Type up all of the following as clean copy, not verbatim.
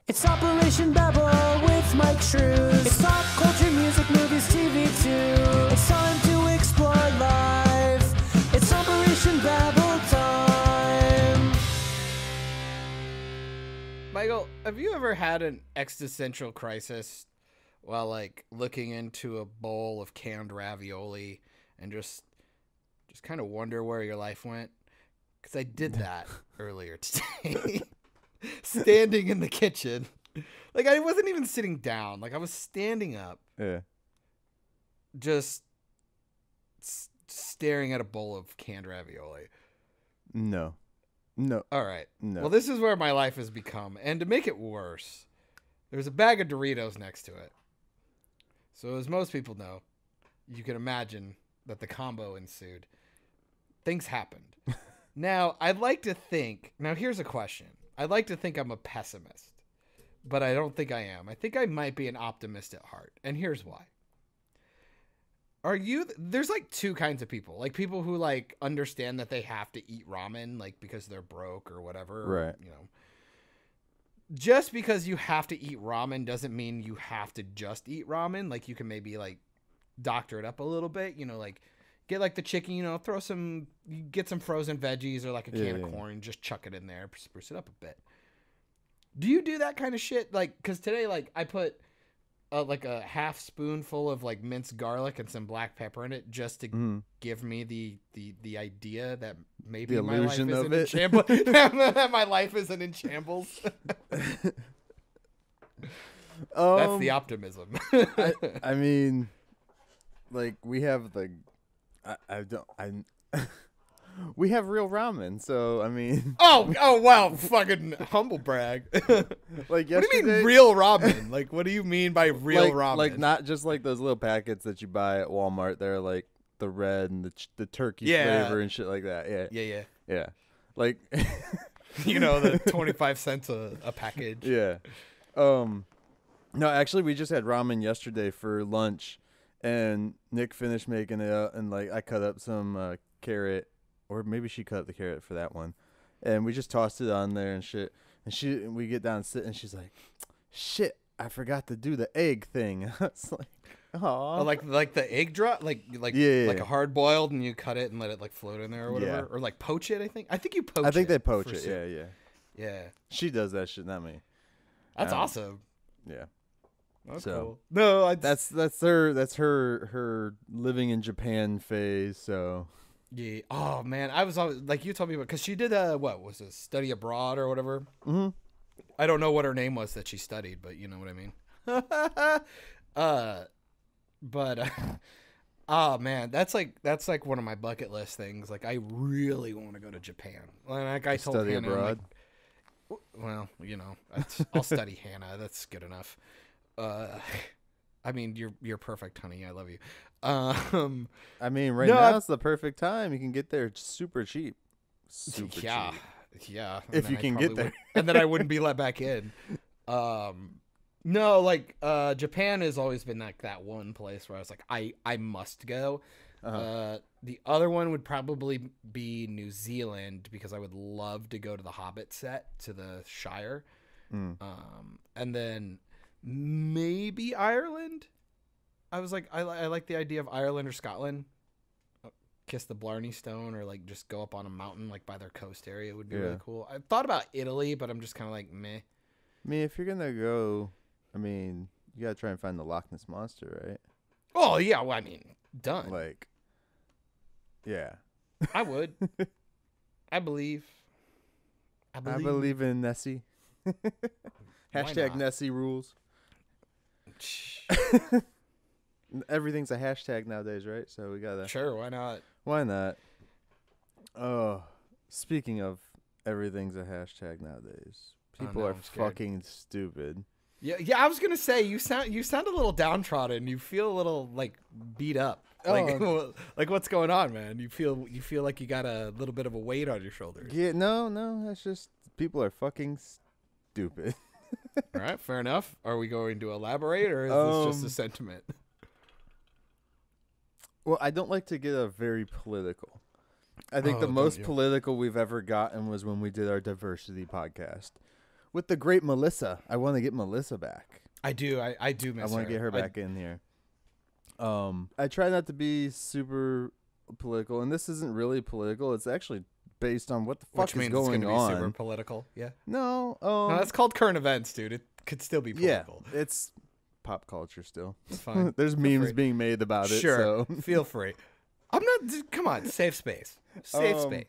It's Operation Babble with Myke Shrews. It's pop culture, music, movies, TV too. It's time to explore life. It's Operation Babble time. Michael, have you ever had an existential crisis while like looking into a bowl of canned ravioli and just kind of wonder where your life went? Because I did that earlier today. Standing in the kitchen. Like, I wasn't even sitting down. Like, I was standing up. Yeah. Just staring at a bowl of canned ravioli. No. All right. No. Well, this is where my life has become. And to make it worse, there's a bag of Doritos next to it. So as most people know, you can imagine that the combo ensued. Things happened. Now, I'd like to think... Now, here's a question. I'd like to think I'm a pessimist, but I don't think I am. I think I might be an optimist at heart, and here's why. There's like two kinds of people. Like people who like understand that they have to eat ramen, like because they're broke or whatever. Right. You know, just because you have to eat ramen doesn't mean you have to just eat ramen. Like you can maybe like doctor it up a little bit, you know, like get like the chicken, you know, get some frozen veggies or like a can of corn, just chuck it in there, spruce it up a bit. Do you do that kind of shit? Like, cause today, like I put like a half spoonful of like minced garlic and some black pepper in it just to give me the idea that maybe my life isn't in shambles. That my life isn't in shambles. That's the optimism. I mean, like we have like, we have real ramen, so I mean. Oh wow, fucking humble brag. Like yesterday, what do you mean real ramen? Like what do you mean by real ramen? Like not just like those little packets that you buy at Walmart. They're like the red and the turkey flavor and shit like that. Yeah. Like you know, the 25 cents a package. Yeah. No, actually we just had ramen yesterday for lunch. And Nick finished making it up, and like I cut up some carrot, or maybe she cut up the carrot for that one, and we just tossed it on there and shit. And we get down and sit, and she's like, "Shit, I forgot to do the egg thing." It's like, "Aw." Oh, like the egg drop, like a hard boiled, and you cut it and let it like float in there or whatever, or like poach it. I think you poach it. I think they poach it. Yeah. She does that shit, not me. That's awesome. Yeah. That's so cool. No, that's her living in Japan phase. So yeah. Oh man, I was always like you told me about because she did what was it, study abroad or whatever. Mm-hmm. I don't know what her name was that she studied, but you know what I mean. Oh man, that's like one of my bucket list things. Like I really want to go to Japan. Like I told study Hannah, abroad. Like, well, you know, I'll study Hannah. That's good enough. I mean, you're perfect, honey. I love you. I mean, now it's the perfect time. You can get there super cheap. Yeah. If you can get there, and then I wouldn't be let back in. No, like Japan has always been like that one place where I was like, I must go. The other one would probably be New Zealand because I would love to go to the Hobbit set to the Shire. And then maybe Ireland. I was like, I like the idea of Ireland or Scotland. Kiss the Blarney Stone, or like just go up on a mountain like by their coast area would be really cool. I thought about Italy, but I'm just kind of like meh. I mean, if you're gonna go, I mean, you gotta try and find the Loch Ness monster, right? Oh yeah, well, I mean, done. Like, yeah, I would. I believe in Nessie. Hashtag Nessie rules. Everything's a hashtag nowadays, right? So we gotta. Sure, why not? Why not? Oh, speaking of everything's a hashtag nowadays, people are fucking stupid. Yeah. I was gonna say you sound a little downtrodden. You feel a little like beat up. Like, like what's going on, man? You feel like you got a little bit of a weight on your shoulders. Yeah, no, that's just people are fucking stupid. All right, fair enough. Are we going to elaborate, or is this just a sentiment? Well, I don't like to get very political. I think the most political we've ever gotten was when we did our diversity podcast, with the great Melissa. I want to get Melissa back. I do miss her. I want to get her back in here. I try not to be super political, and this isn't really political. It's actually based on what the fuck Which means is going it's gonna on. be super political. Yeah. No, No, that's called current events, dude. It could still be political. Yeah, it's pop culture still. It's fine. There's memes being made about it. Sure. So. Feel free. I'm not. Come on, safe space. Safe space.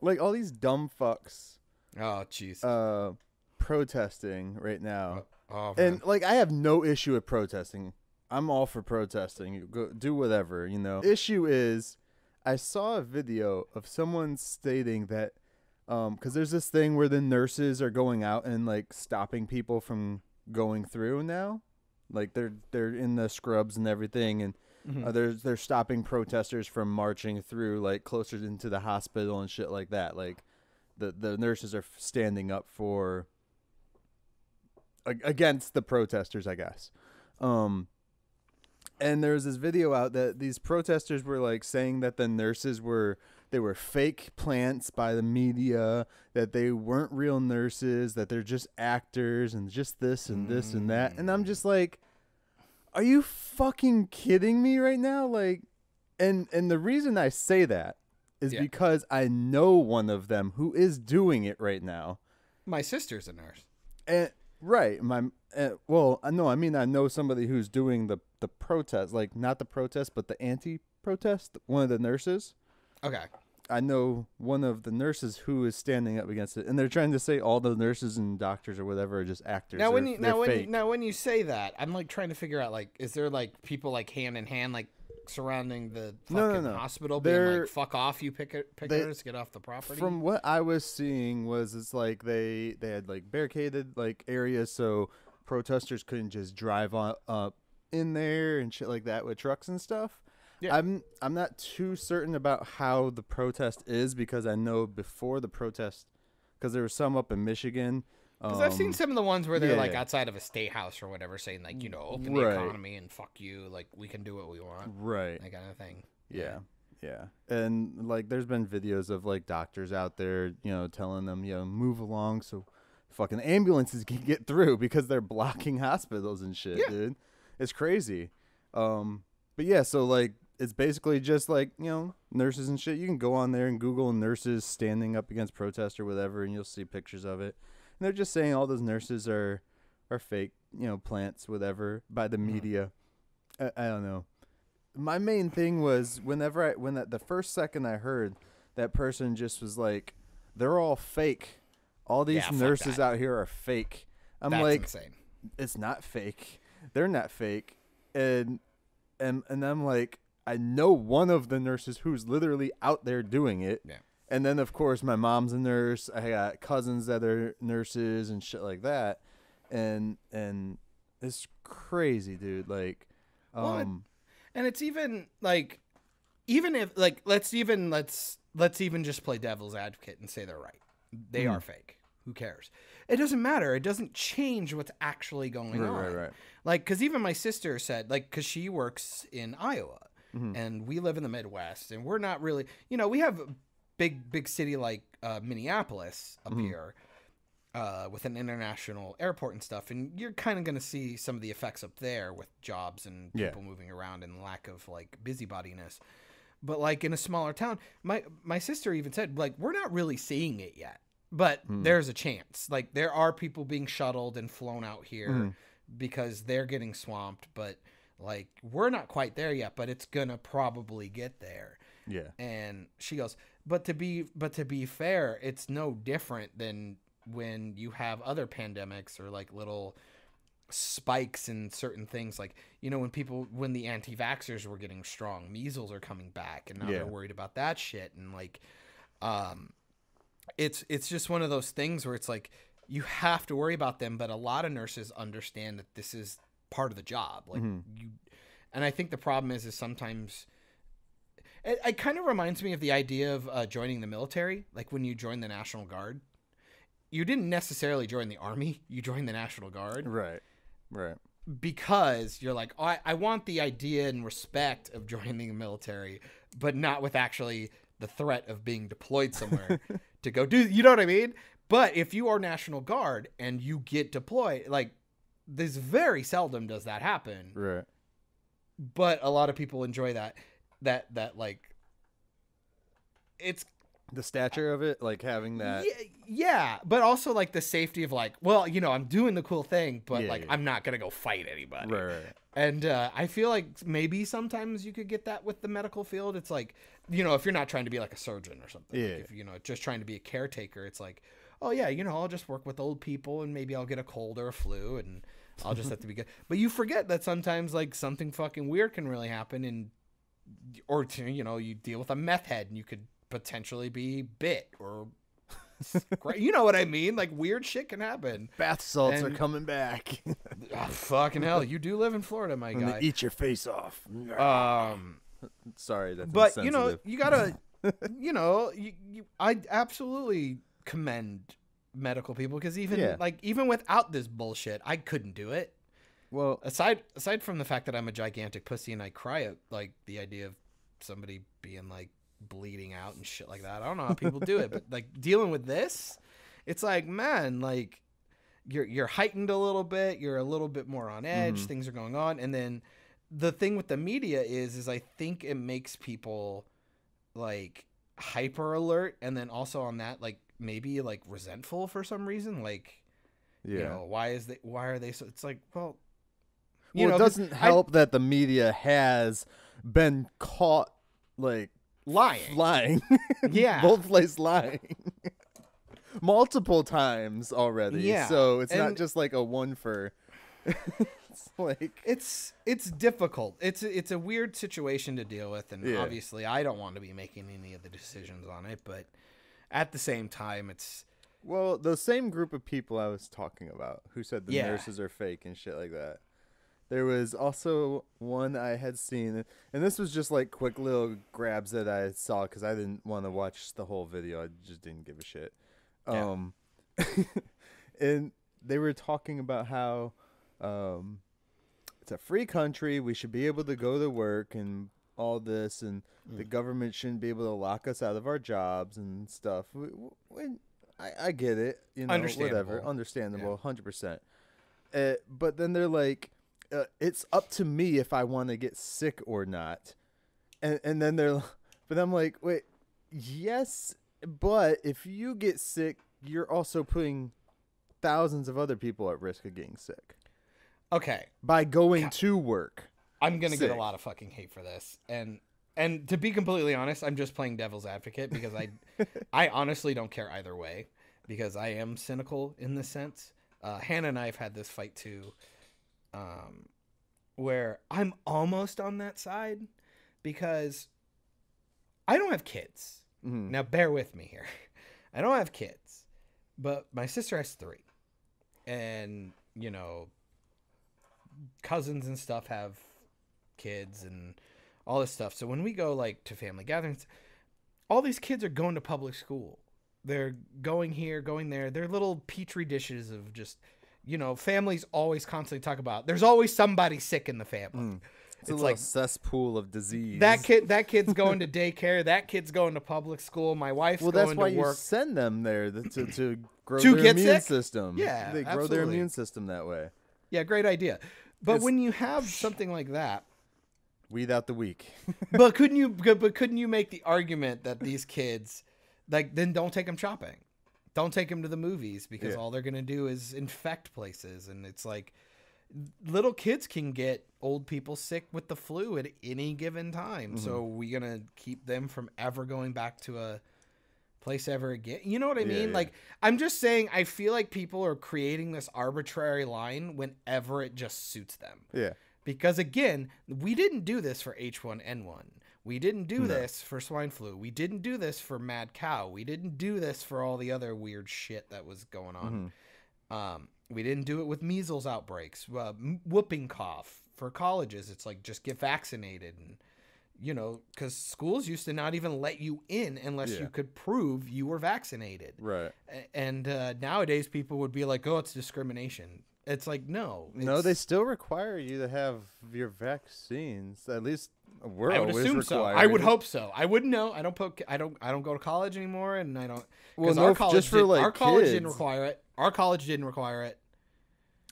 Like all these dumb fucks. Oh, jeez. Protesting right now. Oh, man. And like I have no issue with protesting. I'm all for protesting. You go do whatever, you know. Issue is I saw a video of someone stating that cuz there's this thing where the nurses are going out and like stopping people from going through now. Like they're in the scrubs and everything, and they're stopping protesters from marching through like closer into the hospital and shit like that. Like the nurses are standing up for against the protesters, I guess. And there's this video out that these protesters were like saying that the nurses were fake plants by the media, that they weren't real nurses, that they're just actors and just this and this and that. And I'm just like, are you fucking kidding me right now? Like, and the reason I say that is because I know one of them who is doing it right now. My sister's a nurse. And right, well, no, I mean I know somebody who's doing the protest, like not the protest, but the anti-protest. One of the nurses. Okay. I know one of the nurses who is standing up against it, and they're trying to say all the nurses and doctors or whatever are just actors. Now, when you say that, I'm like trying to figure out like, is there like people like hand in hand like surrounding the fucking hospital being like, fuck off, you pickers, get off the property? From what I was seeing was it's like they had like barricaded like areas so protesters couldn't just drive on up in there and shit like that with trucks and stuff. Yeah. I'm not too certain about how the protest is because I know before the protest, because there was some up in Michigan. Because I've seen some of the ones where they're like outside of a state house or whatever, saying like, you know, open the economy and fuck you, like we can do what we want, right? That kind of thing. Yeah. And like, there's been videos of like doctors out there, you know, telling them, you know, move along so fucking ambulances can get through because they're blocking hospitals and shit, dude. It's crazy. But yeah, so like. It's basically just like, you know, nurses and shit. You can go on there and Google nurses standing up against protest or whatever, and you'll see pictures of it. And they're just saying all those nurses are fake, you know, plants, whatever, by the media. I don't know. My main thing was when the first second I heard that person just was like, they're all fake. All these nurses out here are fake. I'm like, insane. It's not fake. They're not fake. And I'm like, I know one of the nurses who's literally out there doing it. Yeah. And then, of course, my mom's a nurse. I got cousins that are nurses and shit like that. And it's crazy, dude. Like, and it's even like, even if like, let's even just play devil's advocate and say they're right. They are fake. Who cares? It doesn't matter. It doesn't change what's actually going on. Right. Like, because even my sister said, like, because she works in Iowa. And we live in the Midwest, and we're not really, you know, we have a big city like Minneapolis up here with an international airport and stuff, and you're kind of going to see some of the effects up there with jobs and people moving around and lack of like busybodiness. But like in a smaller town, my sister even said, like, we're not really seeing it yet, but there's a chance. Like, there are people being shuttled and flown out here because they're getting swamped, but like, we're not quite there yet, but it's gonna probably get there. Yeah. And she goes, but to be fair, it's no different than when you have other pandemics or like little spikes in certain things. Like, you know, when the anti-vaxxers were getting strong, measles are coming back, and now they're worried about that shit. And like, it's just one of those things where it's like, you have to worry about them, but a lot of nurses understand that this is part of the job. Like and I think the problem is sometimes it kind of reminds me of the idea of joining the military. Like when you join the National Guard, you didn't necessarily join the Army, you joined the National Guard. Right. Because you're like, oh, I want the idea and respect of joining the military, but not with actually the threat of being deployed somewhere to go do, you know what I mean? But if you are National Guard and you get deployed, like, this very seldom does that happen. Right. But a lot of people enjoy that like, it's The stature of it, like having that. yeah, but also like the safety of like, well, you know, I'm doing the cool thing, but Yeah, like yeah. I'm not gonna go fight anybody. Right. And I feel like maybe sometimes you could get that with the medical field. It's like, you know, if you're not trying to be like a surgeon or something, Yeah. like if you know, just trying to be a caretaker, it's like, oh yeah, you know, I'll just work with old people and maybe I'll get a cold or a flu and I'll just have to be good. But you forget that sometimes like something fucking weird can really happen, and or to, you know, you deal with a meth head and you could potentially be bit or you know what I mean? Like weird shit can happen. Bath salts are And- coming back. Oh, fucking hell, you do live in Florida, my And guy. they eat your face off. Sorry, that's But you know, insensitive. you gotta, you know, I absolutely commend medical people because even without this bullshit, I couldn't do it. Well, Aside from the fact that I'm a gigantic pussy and I cry at like the idea of somebody being like bleeding out and shit like that. I don't know how people do it, but like dealing with this, it's like, man, like you're heightened a little bit, you're a little bit more on edge, things are going on, and then the thing with the media is I think it makes people like hyper alert, and then also on that like maybe like resentful for some reason, like you know, why are they so, it's like, well, you know, it doesn't help that the media has been caught like lying. Yeah. Both places lying. Multiple times already. Yeah. So it's not And- just like a one for it's like it's difficult. It's a weird situation to deal with, and Yeah. obviously I don't want to be making any of the decisions on it, but at the same time it's well, the same group of people I was talking about who said the Yeah. nurses are fake and shit like that. There was also one I had seen, and this was just like quick little grabs that I saw because I didn't want to watch the whole video. I just didn't give a shit. Yeah. And they were talking about how it's a free country. We should be able to go to work and all this, and the government shouldn't be able to lock us out of our jobs and stuff. I get it, you know, whatever, understandable, 100%. But then they're like, it's up to me if I want to get sick or not. And then but I'm like, wait, yes, but if you get sick, you're also putting thousands of other people at risk of getting sick okay. by going to work. I'm gonna get a Sick. lot of fucking hate for this, and to be completely honest, I'm just playing devil's advocate because I honestly don't care either way because I am cynical in this sense. Hannah and I have had this fight too, where I'm almost on that side because I don't have kids. Mhm. Now bear with me here. I don't have kids, but my sister has 3, and you know, cousins and stuff have kids and all this stuff. So when we go like to family gatherings, all these kids are going to public school. They're going here, going there. They're little petri dishes of just, you know, families always constantly talk about there's always somebody sick in the family. It's a little cesspool of disease. That kid's going to daycare, that kid's going to public school, my wife's Well, going that's why to you work. send them there to grow To their get immune sick? system. Yeah, they grow their absolutely. immune system that way. Yeah, great idea. But It's- when you have something like that, Weed out the weak. but couldn't you make the argument that these kids, like, then don't take them shopping, don't take them to the movies because Yeah. all they're gonna do is infect places, and it's like little kids can get old people sick with the flu at any given time. So we gonna keep them from ever going back to a place ever again? You know what I mean? yeah. Like, I'm just saying, I feel like people are creating this arbitrary line whenever it just suits them. Yeah. Because again, we didn't do this for H1N1. We didn't do this for swine flu. We didn't do this for mad cow. We didn't do this for all the other weird shit that was going on. We didn't do it with measles outbreaks, whooping cough for colleges. It's like, just get vaccinated. And, you know, because schools used to not even let you in unless Yeah. you could prove you were vaccinated. Right. And nowadays people would be like, oh, it's discrimination. It's like, no. No, they still require you to have your vaccines. At least We're I would always assume so. required. I would hope so. I wouldn't know. I don't go to college anymore, and I don't. Well, Because no, just for like our college didn't kids. require it. Our college didn't require it.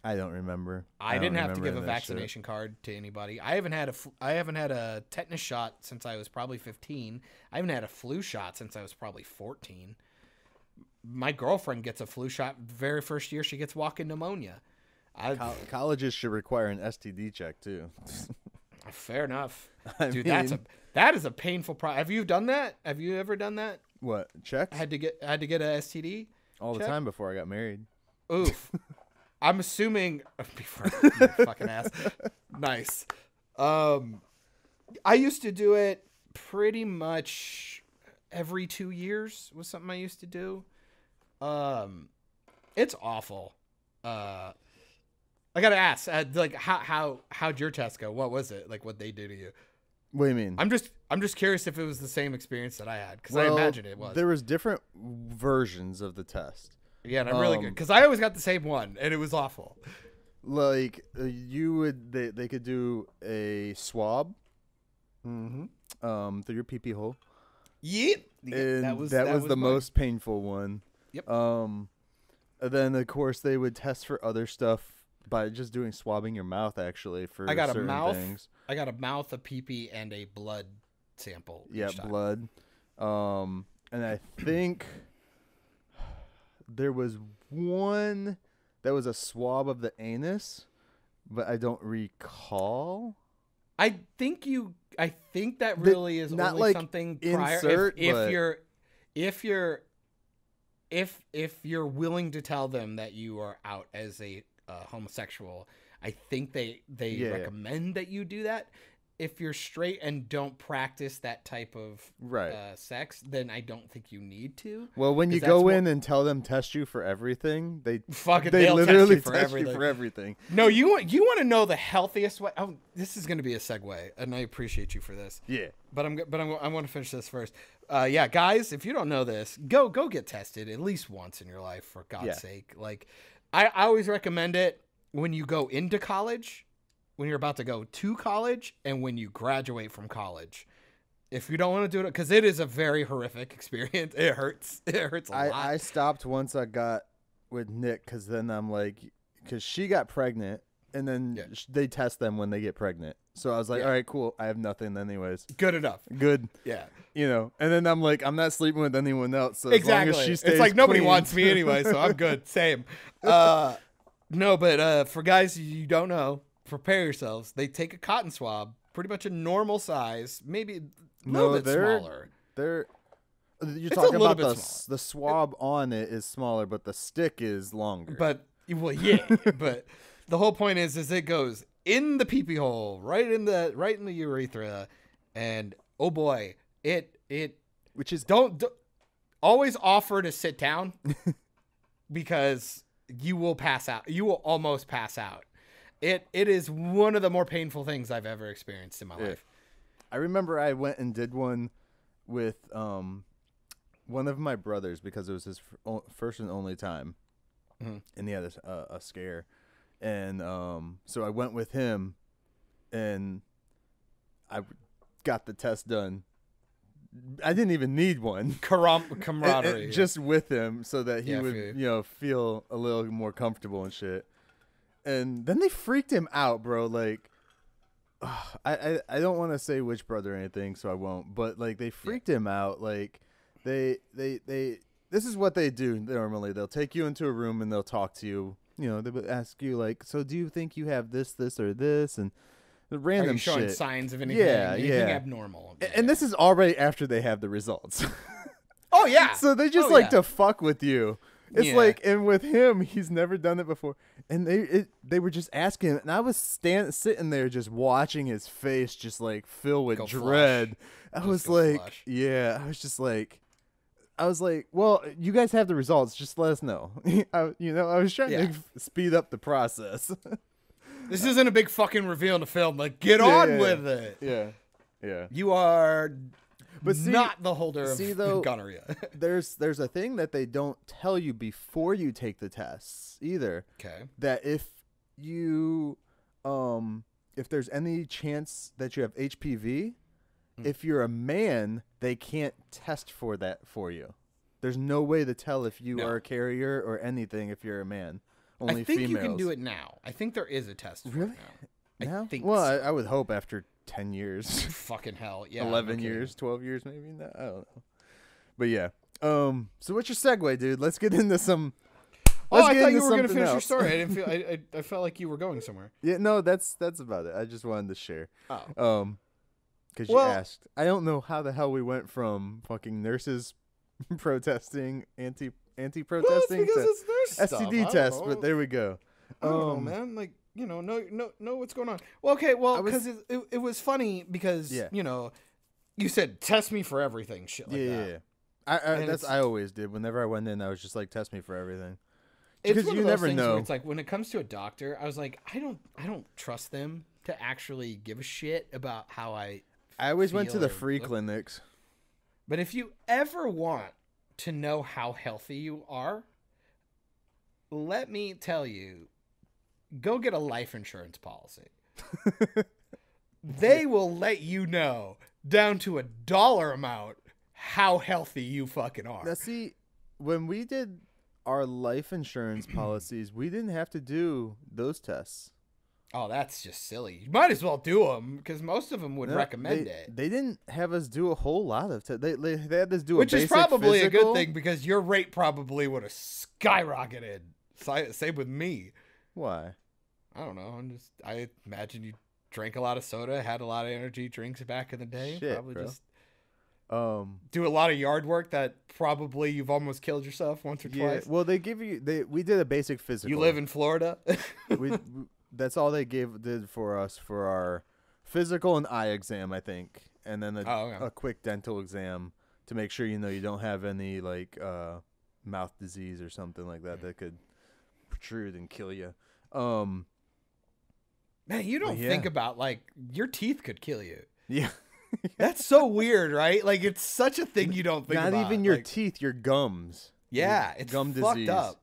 I don't remember. I don't didn't have to remember give a that shit. vaccination card to anybody. I haven't had a tetanus shot since I was probably 15. I haven't had a flu shot since I was probably 14. My girlfriend gets a flu shot very first year she gets walking pneumonia. Colleges should require an STD check too. Fair enough. I Dude, mean, that is a painful Have you done that? Have you ever done that? what checks Had to get a STD all the check? time before I got married. Oof. I'm assuming before fucking ass. Nice. I used to do it pretty much every 2 years was something I used to do. It's awful. I gotta ask, like, how'd your test go? What was it? Like, what they do to you? What do you mean? I'm just curious if it was the same experience that I had, because I imagine it was. There was different versions of the test. Yeah, and I'm really good, because I always got the same one, and it was awful. Like they could do a swab, through your pee hole. Yep. And that was the mine. most painful one. Yep. And then of course they would test for other stuff by just doing swabbing your mouth actually for I got a certain mouth. things. I got a mouth, a pee, and a blood sample. Yeah, each time. blood. And I think there was one that was a swab of the anus, but I don't recall. I think that really is not only like something insert, prior. If you're willing to tell them that you are out as a homosexual, I think they recommend that you do that. If you're straight and don't practice that type of sex, then I don't think you need to. Well, when you go in and tell them test you for everything, they literally test you for everything. No, you want to know the healthiest way. Oh, this is going to be a segue, and I appreciate you for this. Yeah, but I want to finish this first. Yeah, guys, if you don't know this, go get tested at least once in your life, for God's sake. Like, I always recommend it when you go into college, when you're about to go to college, and when you graduate from college. If you don't want to do it, because it is a very horrific experience. It hurts. It hurts a lot. I stopped once I got with Nick, because then I'm like, because she got pregnant, and then they test them when they get pregnant. So I was like, all right, cool. I have nothing anyways. Good enough. Good. Yeah. You know, and then I'm like, I'm not sleeping with anyone else. So exactly. As long as she stays it's like nobody clean. wants me anyway, so I'm good. Same. No, but for guys you don't know, prepare yourselves. They take a cotton swab, pretty much a normal size, maybe a little bit smaller. You're talking about the swab on it is smaller, but the stick is longer. But but the whole point is it goes in the pee hole, right in the urethra, and oh boy, which is don't always offer to sit down because you will pass out. You will almost pass out. It is one of the more painful things I've ever experienced in my life. I remember I went and did one with one of my brothers because it was his first and only time, and he had a scare, and so I went with him, and I got the test done. I didn't even need one. Camaraderie. Just with him so that he would, feel a little more comfortable and shit. And then they freaked him out, bro. Like, I don't want to say which brother or anything, so I won't. But like, they freaked him out. Like, they this is what they do normally. They'll take you into a room and they'll talk to you. You know, they would ask you like, so do you think you have this, or this, and the random Are you showing shit. Signs of anything? Anything abnormal. And this is already after they have the results. Oh yeah. So they just to fuck with you. It's like, and with him, he's never done it before. And they were just asking him, and I was sitting there just watching his face just like fill with dread. I was like, I was like, well, you guys have the results. Just let us know. I was trying to speed up the process. This isn't a big fucking reveal in the film. Like, get on with it. Yeah. You are not the holder of gonorrhea. there's a thing that they don't tell you before you take the tests either. Okay. That if you if there's any chance that you have HPV, if you're a man, they can't test for that for you. There's no way to tell if you are a carrier or anything if you're a man. Only I think females. you can do it now. I think there is a test for it now. Now? I think Well, so. I would hope after 10 years. Fucking hell. Yeah. 11 years, 12 years maybe. No, I don't know. But yeah. So what's your segue, dude? Let's get into some... Oh, I thought you were going to finish your story. I didn't feel. I felt like you were going somewhere. Yeah, no, that's about it. I just wanted to share. Oh. Because you asked. I don't know how the hell we went from fucking nurses protesting, anti-protesting Well, because to it's nurse STD stuff. test, but there we go. I don't know, man. Like, you know what's going on. Well, okay, well, because it was funny because, you know, you said, test me for everything, shit like that. Yeah. I always did. Whenever I went in, I was just like, test me for everything. It's Because one you of those never things know. where it's like when it comes to a doctor, I was like, I don't trust them to actually give a shit about how I always went to the feel or free look. clinics. But if you ever want to know how healthy you are, let me tell you, go get a life insurance policy. They will let you know down to a dollar amount how healthy you fucking are. Now, see, when we did our life insurance policies, we didn't have to do those tests. Oh, that's just silly. You might as well do them because most of them would recommend it. They didn't have us do a whole lot of tests. They had us do Which a is basic probably physical. a good thing because your rate probably would have skyrocketed. Same with me. Why? I don't know. I imagine you drank a lot of soda, had a lot of energy drinks back in the day. Shit, probably bro. just do a lot of yard work that probably you've almost killed yourself once or twice. Well, they give you. We did a basic physical. You live in Florida. That's all they did for us for our physical and eye exam, I think, and then a quick dental exam to make sure you don't have any like mouth disease or something like that that could protrude and kill you. Man, you don't think about like your teeth could kill you. Yeah. That's so weird, right? Like it's such a thing you don't think about. Not even your teeth, your gums. Yeah, it's gum fucked disease. up.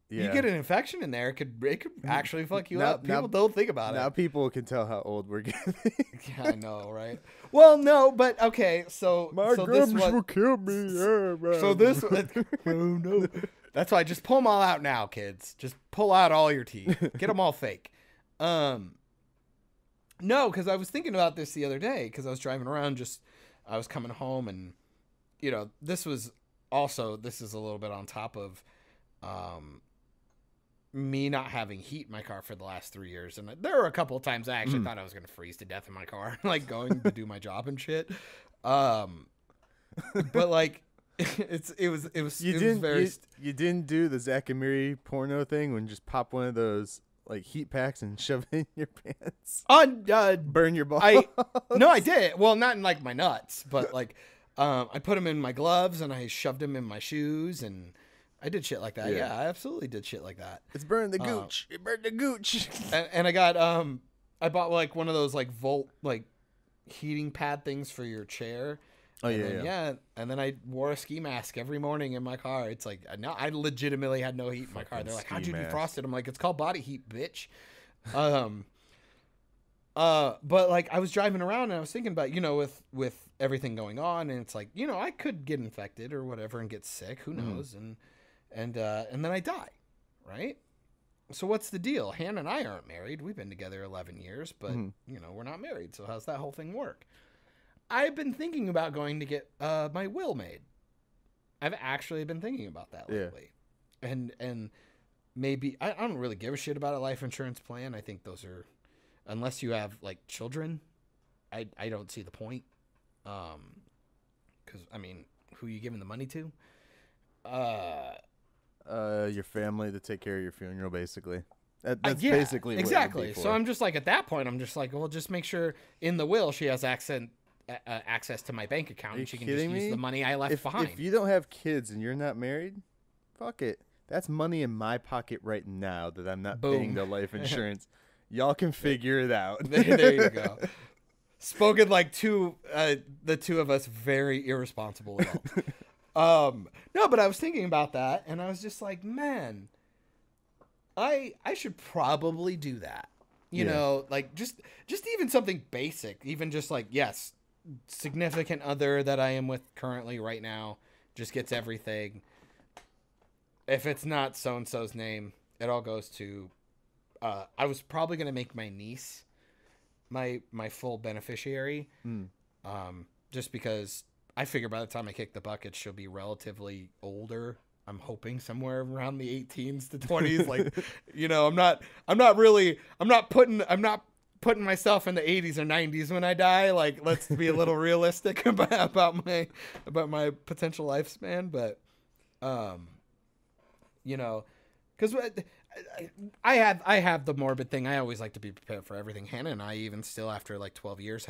Yeah. You get an infection in there, it could actually fuck you up. People don't think about it. Now people can tell how old we're getting. Yeah, I know, right? Well, no, but okay, so My so gums this was, will kill me. so this oh no. That's why just pull them all out now, kids. Just pull out all your teeth. Get them all fake. No, because I was thinking about this the other day because I was driving around. I was coming home, and this is a little bit on top of me not having heat in my car for the last 3 years, and there were a couple of times I actually thought I was gonna freeze to death in my car, like going to do my job and shit. But like. You didn't do the Zach and Miri porno thing when you just pop one of those like heat packs and shove it in your pants. Burn your balls. No, I did. Well, not in like my nuts, but like I put them in my gloves and I shoved them in my shoes and I did shit like that. Yeah, I absolutely did shit like that. It's burned the gooch. It burned the gooch. And I got I bought like one of those like Volt like heating pad things for your chair. Oh, and then I wore a ski mask every morning in my car. It's like, no, I legitimately had no heat in my car. They're like, how'd you defrost it? I'm like, it's called body heat, bitch. But like I was driving around and I was thinking about, with everything going on, and it's like, I could get infected or whatever and get sick. Who knows? And then I die, right? So what's the deal? Hannah and I aren't married. We've been together 11 years, but we're not married. So how's that whole thing work? I've been thinking about going to get my will made. I've actually been thinking about that lately. And maybe I don't really give a shit about a life insurance plan. I think those are, unless you have like children, I don't see the point. Because I mean, who are you giving the money to? Your family to take care of your funeral, basically. That's basically exactly. What it would be for. So I'm just like, at that point, I'm just like, well, just make sure in the will she has access to my bank account, and she can just use the money I left behind. If you don't have kids and you're not married, fuck it. That's money in my pocket right now that I'm not paying the life insurance. Y'all can figure it out. There you go. Spoken like the two of us very irresponsible adults. No, but I was thinking about that, and I was just like, man, I should probably do that. You know, like just even something basic, even just like, yes, significant other that I am with currently right now just gets everything. If it's not so-and-so's name, it all goes to, I was probably going to make my niece my full beneficiary. Just because I figure by the time I kick the bucket, she'll be relatively older. I'm hoping somewhere around the 18s to 20s. Like, you know, I'm not putting myself in the 80s or 90s when I die. Like, let's be a little realistic about my potential lifespan. But, you know, because I have the morbid thing. I always like to be prepared for everything. Hannah and I, even still after like 12 years,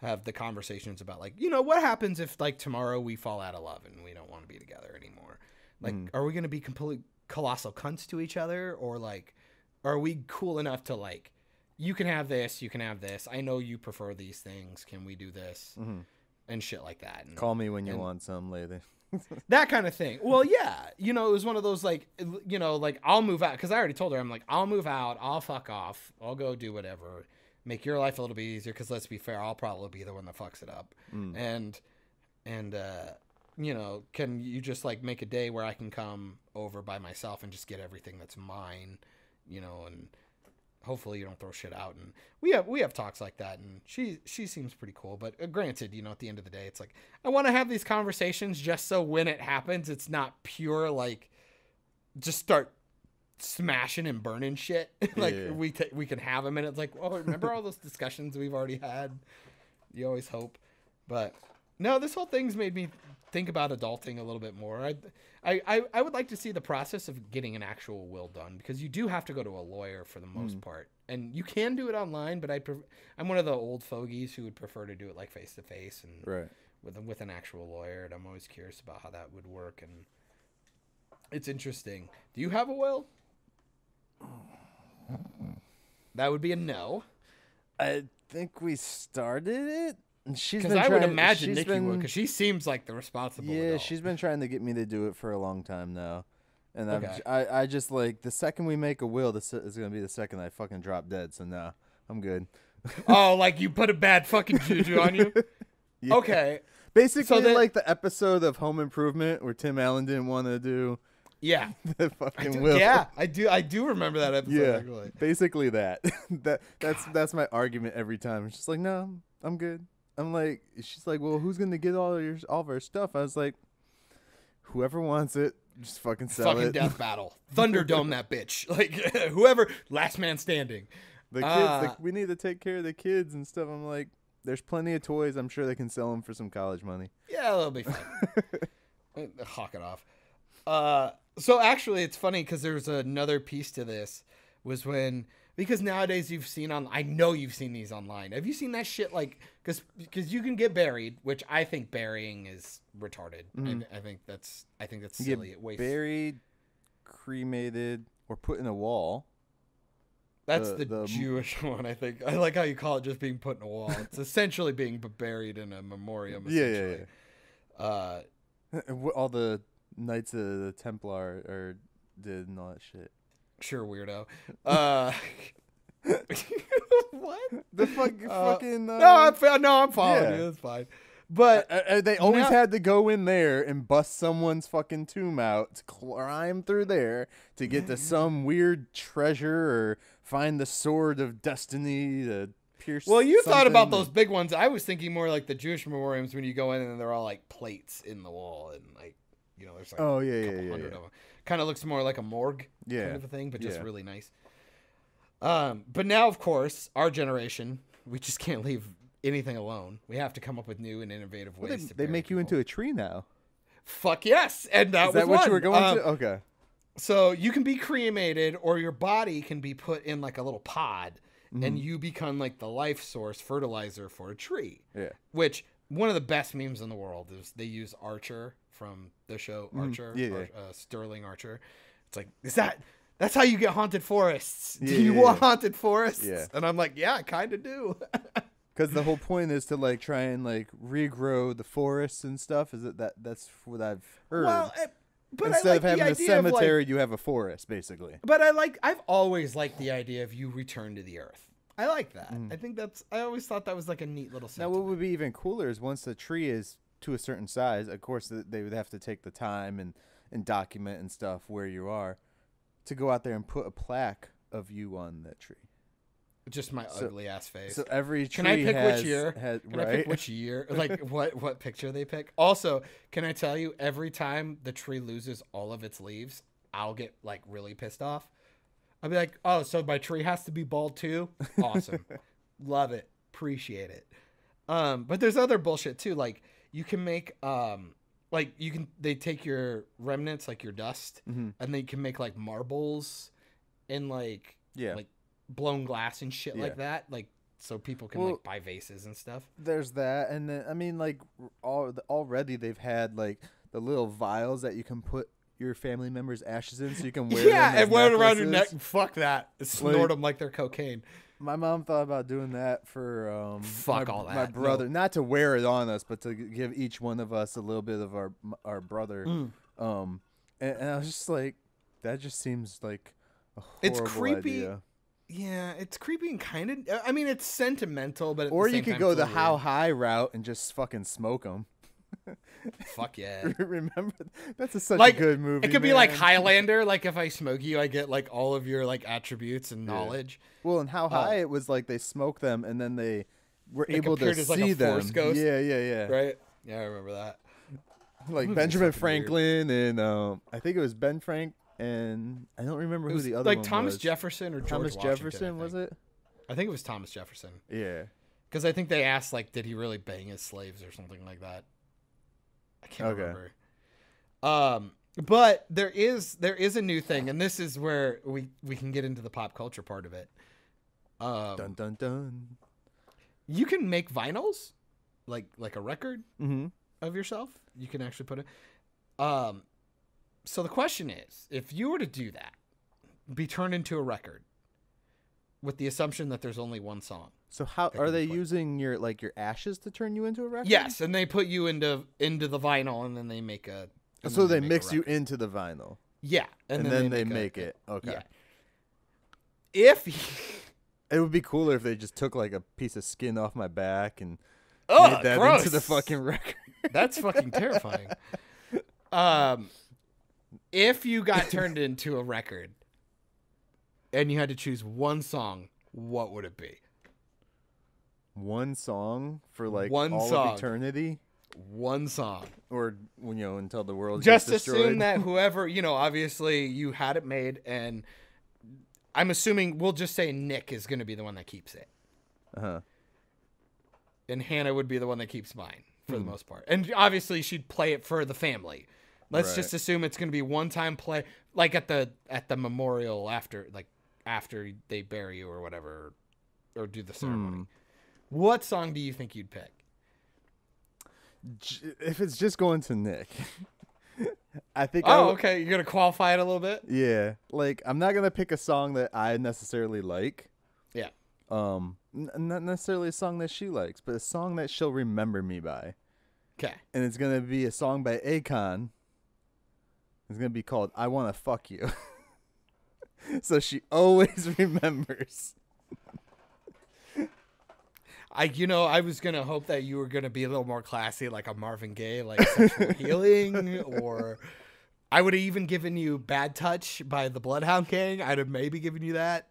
have the conversations about, like, you know, what happens if like tomorrow we fall out of love and we don't want to be together anymore? Like, are we going to be complete colossal cunts to each other? Or like, are we cool enough to, like, you can have this, you can have this. I know you prefer these things. Can we do this? And shit like that. And, call me when you want some later. That kind of thing. Well, yeah. You know, it was one of those, like, you know, like, I'll move out. Because I already told her, I'm like, I'll move out. I'll fuck off. I'll go do whatever. Make your life a little bit easier. Because let's be fair, I'll probably be the one that fucks it up. And you know, can you just, like, make a day where I can come over by myself and just get everything that's mine, you know, and hopefully you don't throw shit out. And we have talks like that, and she seems pretty cool. But granted, you know, at the end of the day, it's like, I want to have these conversations just so when it happens, it's not pure, like, just start smashing and burning shit. Like, we can have them, and it's like, oh, remember all those discussions we've already had? You always hope. But no, this whole thing's made me think about adulting a little bit more. I would like to see the process of getting an actual will done, because you do have to go to a lawyer for the most part, and you can do it online. But I'm one of the old fogies who would prefer to do it like face to face and with an actual lawyer. And I'm always curious about how that would work, and it's interesting. Do you have a will? That would be a no. I think we started it. Because I would imagine Nikki would, because she seems like the responsible adult. She's been trying to get me to do it for a long time now. And I just, like, the second we make a will, this is going to be the second I fucking drop dead. So, nah, I'm good. Oh, like you put a bad fucking juju on you? Yeah. Okay. Basically, so like the episode of Home Improvement where Tim Allen didn't want to do the fucking will. Yeah, I do remember that episode. Yeah, actually. Basically that. That's my argument every time. It's just like, no, I'm good. I'm like, she's like, well, who's gonna get all of our stuff? I was like, whoever wants it, just fucking sell it. Fucking death battle, Thunderdome that bitch. Like, whoever, last man standing. The kids, like, we need to take care of the kids and stuff. I'm like, there's plenty of toys. I'm sure they can sell them for some college money. Yeah, that'll be fine. Hawk it off. So actually, it's funny because there's another piece to this. Was when, because nowadays I know you've seen these online. Have you seen that shit? Like, because you can get buried, which I think burying is retarded. And I think that's silly. It wastes. Buried, cremated, or put in a wall. That's the Jewish one, I think. I like how you call it just being put in a wall. It's essentially being buried in a memoriam. Essentially. Yeah. All the Knights of the Templar did and all that shit. Sure, weirdo. What? The fucking. No, I'm following you. That's fine. But they always had to go in there and bust someone's fucking tomb out to climb through there to get to some weird treasure or find the sword of destiny to pierce. Well, you thought about those big ones. I was thinking more like the Jewish memoriams when you go in and they're all like plates in the wall and like, you know, there's like a couple hundred of them. Kind of looks more like a morgue kind of a thing, but just really nice. But now, of course, our generation, we just can't leave anything alone. We have to come up with new and innovative ways. They make you into a tree now. Fuck yes, and Is that what you were going to? Okay. So you can be cremated, or your body can be put in like a little pod, and you become like the life source fertilizer for a tree. Yeah. Which one of the best memes in the world is they use Archer from the show Archer, Sterling Archer. It's like, that's how you get haunted forests. Do you want haunted forests? Yeah. And I'm like, yeah, I kind of do. Because the whole point is to like try and like regrow the forests and stuff. Is it that's what I've heard? Well, But Instead of having a idea of, cemetery, you have a forest, basically. But I've always liked the idea of you return to the earth. I like that. I always thought that was like a neat little Now, sentiment. what would be even cooler is once the tree is to a certain size, of course, they would have to take the time and document and stuff where you are to go out there and put a plaque of you on that tree. Just my ugly ass face. So every tree Can I pick has, which year? Can I pick which year? Like what picture they pick? Also, can I tell you, every time the tree loses all of its leaves, I'll get like really pissed off. I'll be like, oh, so my tree has to be bald too? Awesome. Love it. Appreciate it. But there's other bullshit too. Like you can make they take your remnants, like your dust, and they can make like marbles and like blown glass and shit like that. Like so people can like buy vases and stuff. There's that, and then I mean like already they've had like the little vials that you can put your family members' ashes in, so you can wear them as and wear it around your neck. necklaces. Fuck that. Snort them like they're cocaine. My mom thought about doing that for my brother, No. not to wear it on us, but to give each one of us a little bit of our brother. And I was just like, that just seems like a horrible It's creepy. idea. Yeah, it's creepy and kind of. I mean, it's sentimental, but Or you could go the how high. high route and just fucking smoke them. Fuck yeah. Remember, that's such Like a good movie. it could be like man. Highlander. Like if I smoke you, I get like all of your like attributes and knowledge. Well, and how high it was like they smoked them and then they were Like able to appeared as, like, see a them. Force ghost. Yeah. Right? Yeah, I remember that. Like Movie's Benjamin fucking weird. Franklin and I think it was Ben Frank and I don't remember It who was the other like one Thomas was. Jefferson or George Thomas Washington, Jefferson, was it? I think it was Thomas Jefferson. Yeah. Because I think they asked like, did he really bang his slaves or something like that? I can't remember. But there is a new thing, and this is where we can get into the pop culture part of it. Dun dun dun. You can make vinyls, like a record Mm-hmm. of yourself. You can actually put it. So the question is, if you were to do that, be turned into a record, with the assumption that there's only one song. So how That are can be they put. using your ashes to turn you into a record? Yes, and they put you into the vinyl, and then they make a. and So then they make a mix you record. into the vinyl. Yeah, And then they make it. Okay. Yeah. If It would be cooler if they just took like a piece of skin off my back and oh, made that gross. into the fucking record. That's fucking terrifying. If you got turned into a record and you had to choose one song, what would it be? One song for like One all song. of eternity, One song. or until the world Just gets destroyed. assume that whoever, obviously you had it made, and I'm assuming we'll just say Nick is going to be the one that keeps it. Uh-huh. And Hannah would be the one that keeps mine for the most part. And obviously she'd play it for the family. Let's Right. just assume it's going to be one time play, like at the memorial after they bury you or whatever, or do the ceremony. What song do you think you'd pick? If it's just going to Nick, I think. Okay. You're going to qualify it a little bit? Yeah, like I'm not gonna pick a song that I necessarily like. Yeah. Not necessarily a song that she likes, but a song that she'll remember me by. Okay. And it's gonna be a song by Akon. It's gonna be called "I Wanna Fuck You," so she always remembers. I was going to hope that you were going to be a little more classy, like a Marvin Gaye, like Sexual Healing, or I would have even given you Bad Touch by the Bloodhound Gang. I'd have maybe given you that.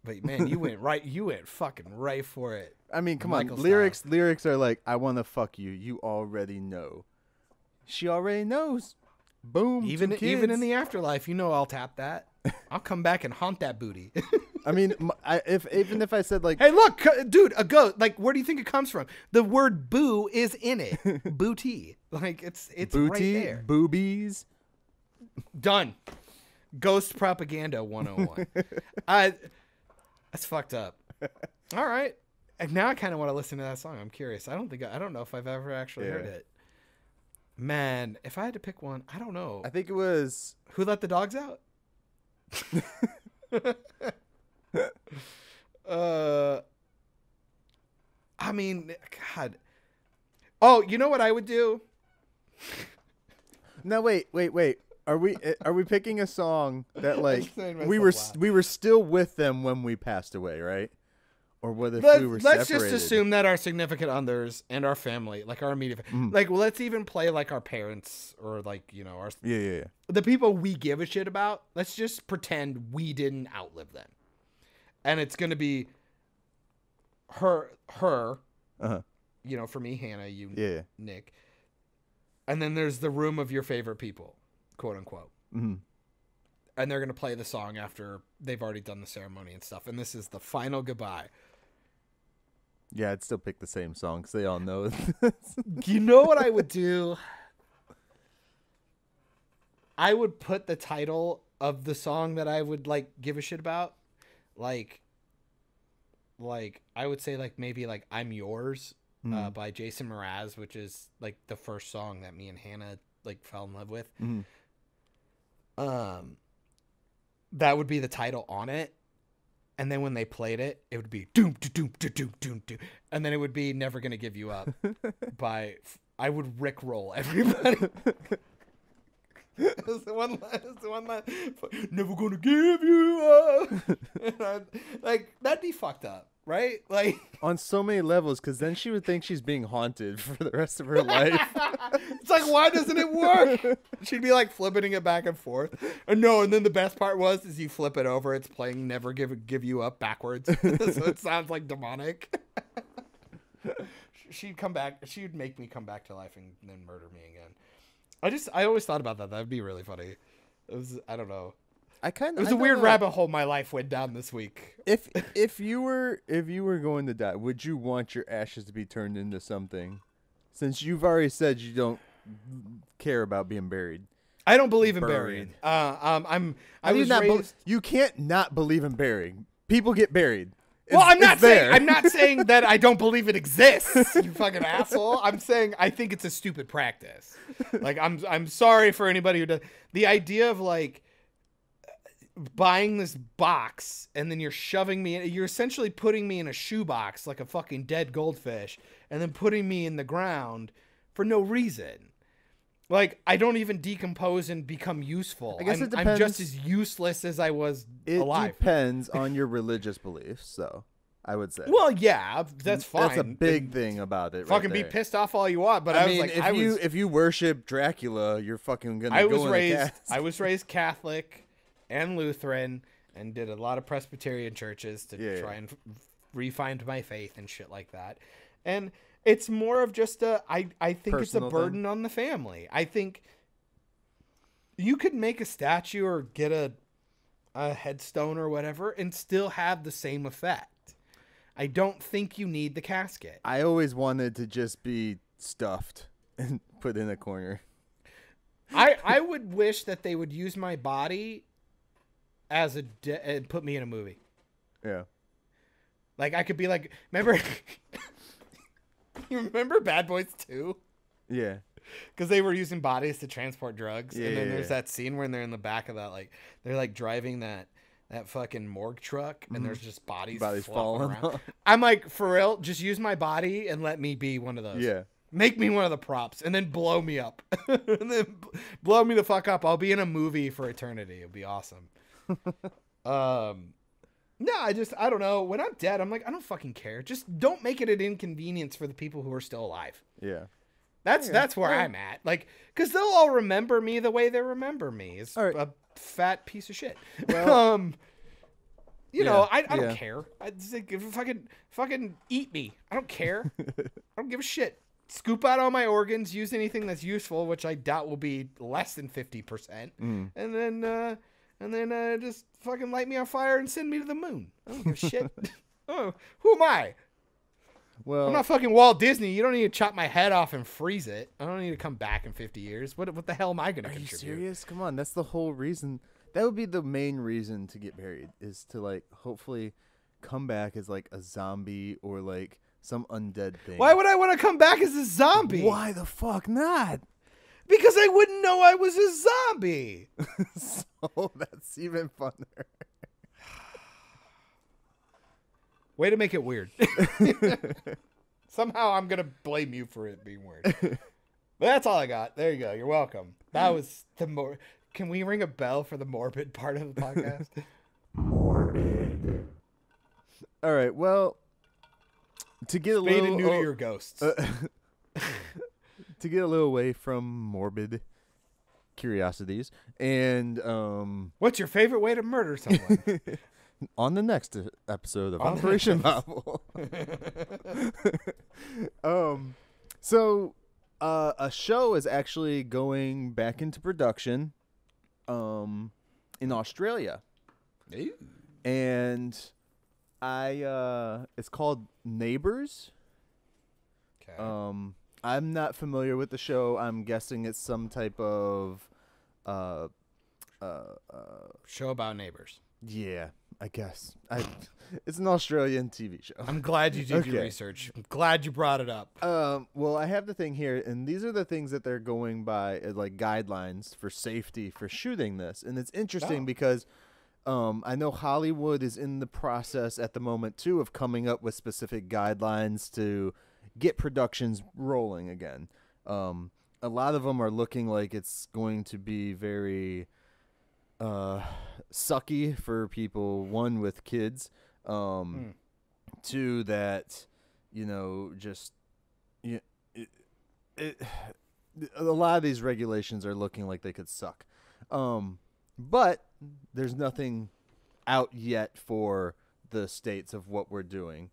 But man, you went fucking right for it. I mean, come Michael on, style. lyrics are like, "I wanna fuck you." You already know. She already knows. Boom. Even 2 in kids. the afterlife, I'll tap that. I'll come back and haunt that booty. I mean, even if I said like, Hey, look, dude, a goat. Like, where do you think it comes from? The word "boo" is in it. Booty. Like, it's booty, right there. boobies. Done. Ghost propaganda 101. That's fucked up. All right. And now I kind of want to listen to that song. I'm curious. I don't know if I've ever actually heard it. Man, if I had to pick one, I don't know. I think it was. Who Let the Dogs Out? I mean, God. Oh, you know what I would do? No, wait. Are we picking a song that like just made we myself were still with them when we passed away, right? Or what if we were Let's separated? just assume that our significant others and our family, like our immediate, like let's even play like our parents or like our Yeah. the people we give a shit about. Let's just pretend we didn't outlive them, and it's gonna be her. Uh-huh. For me, Hannah, you, Yeah. Nick, and then there's the room of your favorite people, quote unquote. Mm-hmm. And they're gonna play the song after they've already done the ceremony and stuff, and this is the final goodbye. Yeah, I'd still pick the same song because they all know. You know what I would do? I would put the title of the song that I would like give a shit about, like I would say like maybe like "I'm Yours" by Jason Mraz, which is like the first song that me and Hannah like fell in love with. That would be the title on it. And then when they played it, it would be doom doom doom doom doom doom, and then it would be "Never Gonna Give You Up" by. I would rickroll everybody. It's the one that "Never Gonna Give You Up." And like that'd be fucked up, right? Like On so many levels, because then she would think she's being haunted for the rest of her life. it's like, why doesn't it work? She'd be like flipping it back and forth. And then the best part is you flip it over, it's playing "Never Give You Up" backwards, so it sounds like demonic. She'd come back. She'd make me come back to life and then murder me again. I always thought about that. That'd be really funny. I don't know. It was a weird rabbit hole my life went down this week. If you were going to die, would you want your ashes to be turned into something? Since you've already said you don't care about being buried. I don't believe in burying. I was raised. You can't not believe in burying. People get buried. I'm not saying that I don't believe it exists, you fucking asshole. I'm saying I think it's a stupid practice. Like I'm sorry for anybody who does. The idea of like buying this box and then you're essentially putting me in a shoebox like a fucking dead goldfish and then putting me in the ground for no reason. Like, I don't even decompose and become useful. I guess it depends. I'm just as useless as I was alive. It depends on your religious beliefs, so I would say. Well, yeah, that's fine. That's a big thing about it. Fucking right be pissed off all you want, but I mean, if you worship Dracula, you're fucking gonna go in the cast. I was raised Catholic and Lutheran and did a lot of Presbyterian churches to try and refine my faith and shit like that. And it's more of just I think it's a burden on the family. I think you could make a statue or get a headstone or whatever and still have the same effect. I don't think you need the casket. I always wanted to just be stuffed and put in a corner. I would wish that they would use my body as and put me in a movie. Yeah. Like I could be like, remember you remember Bad Boys 2? Yeah. Because they were using bodies to transport drugs. Yeah, and then there's that scene where they're in the back of that, like, they're like driving that fucking morgue truck and there's just bodies falling around. I'm like, for real, just use my body and let me be one of those. Yeah. Make me one of the props and then blow me up. And then blow me the fuck up. I'll be in a movie for eternity. It'll be awesome. No, I don't know. When I'm dead, I'm like, I don't fucking care. Just don't make it an inconvenience for the people who are still alive. Yeah. That's where I'm at. Like, because they'll all remember me the way they remember me. It's a fat piece of shit. Well, I don't care. I just like, fucking eat me. I don't care. I don't give a shit. Scoop out all my organs. Use anything that's useful, which I doubt will be less than 50%. And then just fucking light me on fire and send me to the moon. I don't give a shit. Oh, who am I? Well, I'm not fucking Walt Disney. You don't need to chop my head off and freeze it. I don't need to come back in 50 years. What the hell am I going to contribute? Are you serious? Come on. That's the whole reason. That would be the main reason to get buried, is to, like, hopefully come back as, like, a zombie or, like, some undead thing. Why would I want to come back as a zombie? Why the fuck not? Because I wouldn't know I was a zombie. So that's even funner. Way to make it weird. Somehow I'm going to blame you for it being weird. But that's all I got. There you go. You're welcome. That was the more. Can we ring a bell for the morbid part of the podcast? All right. Well, to get a Spade little and neuter your ghosts. to get a little away from morbid curiosities, and What's your favorite way to murder someone? on the next episode of Operation Babble. So a show is actually going back into production in Australia. Ooh. And it's called Neighbors. Okay. I'm not familiar with the show. I'm guessing it's some type of Show about neighbors. yeah, I guess. It's an Australian TV show. I'm glad you did your Okay. research. I'm glad you brought it up. Well, I have the thing here, and these are the things that they're going by as like guidelines for safety for shooting this. And it's interesting Oh. because I know Hollywood is in the process at the moment too of coming up with specific guidelines to get productions rolling again. A lot of them are looking like it's going to be very sucky for people, one with kids, two that just a lot of these regulations are looking like they could suck, but there's nothing out yet for the states of what we're doing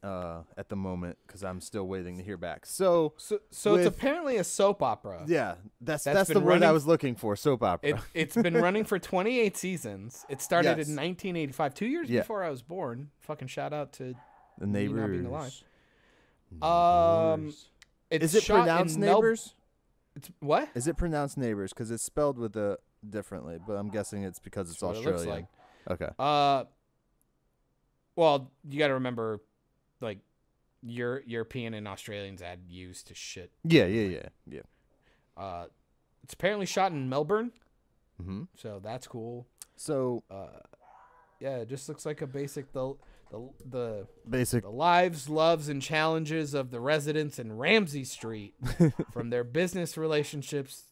at the moment, because I'm still waiting to hear back. So It's with- apparently a soap opera. yeah, that's That's the been word I running- was looking for. Soap opera. It's been running for 28 seasons. It started Yes. in 1985, 2 years Yeah. before I was born. Fucking shout out to The me Neighbors. not being alive. Neighbors. It's Is it shot in pronounced Neighbors? It's what? Is it pronounced Neighbors? Because it's spelled with a differently, but I'm guessing it's because it's That's what it looks Australian. Okay. Well, you got to remember, like, European and Australians add U's to shit. Yeah. It's apparently shot in Melbourne, Mm-hmm. so that's cool. So Yeah, it just looks like a basic the basic. lives, loves, and challenges of the residents in Ramsey Street, from their business relationships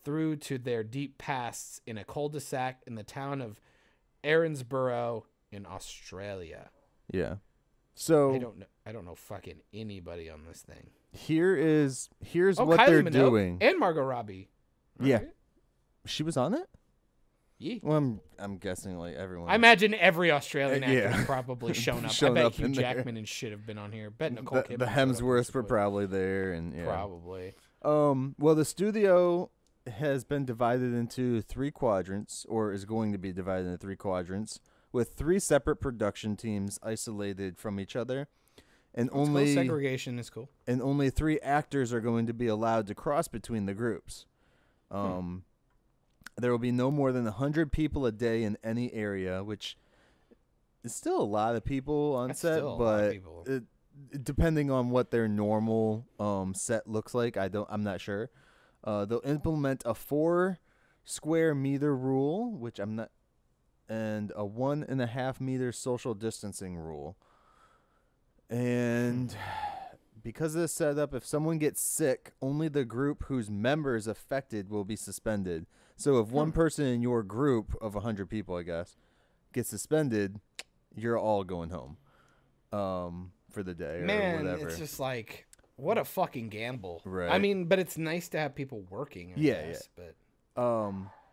through to their deep pasts in a cul-de-sac in the town of Erinsborough in Australia. Yeah. So I don't know fucking anybody on this thing. here's what Kylie they're Minogue doing. and Margot Robbie. Yeah. Right? She was on it. Yeah. Well, I'm guessing like everyone. I imagine every Australian actor Yeah. has probably shown up. Shown I bet up Hugh in there. Jackman and shit have been on here. Bet Nicole the Kidman. the showed up Hemsworths were once. probably there, and yeah. Probably. Well, the studio has been divided into 3 quadrants, or is going to be divided into 3 quadrants, with 3 separate production teams isolated from each other, and It's cool. Segregation is cool. and only 3 actors are going to be allowed to cross between the groups. There will be no more than 100 people a day in any area, which is still a lot of people on That's set, still a lot of but people. depending on what their normal set looks like, I'm not sure. They'll implement a 4 square meter rule, which I'm not, and a 1.5 meter social distancing rule. And because of this setup, if someone gets sick, only the group whose members affected will be suspended. So if one person in your group of 100 people, I guess, gets suspended, you're all going home for the day or Man, whatever. it's just like, what a fucking gamble. Right. I mean, but it's nice to have people working. I Yeah, guess, But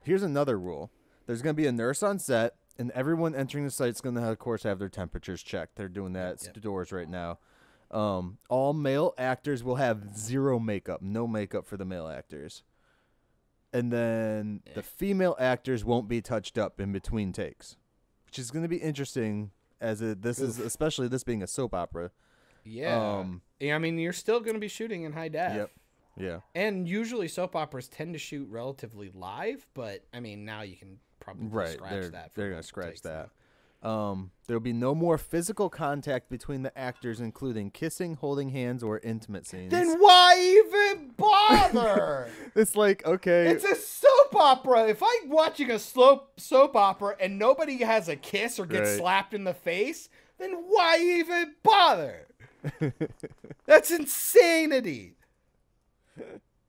Here's another rule. There's going to be a nurse on set, and everyone entering the site is going to, of course, have their temperatures checked. They're doing that at stores right now. All male actors will have 0 makeup, no makeup for the male actors. And then the female actors won't be touched up in between takes, which is going to be interesting, as this is, especially this being a soap opera. yeah. Yeah, I mean, you're still going to be shooting in high def. Yep. Yeah. And usually soap operas tend to shoot relatively live, but I mean, now you can probably scratch that. They're going to scratch that. There'll be no more physical contact between the actors, including kissing, holding hands, or intimate scenes. Then why even bother? It's like, okay. It's a soap opera. If I'm watching a soap opera and nobody has a kiss or gets Right. slapped in the face, then why even bother? That's insanity.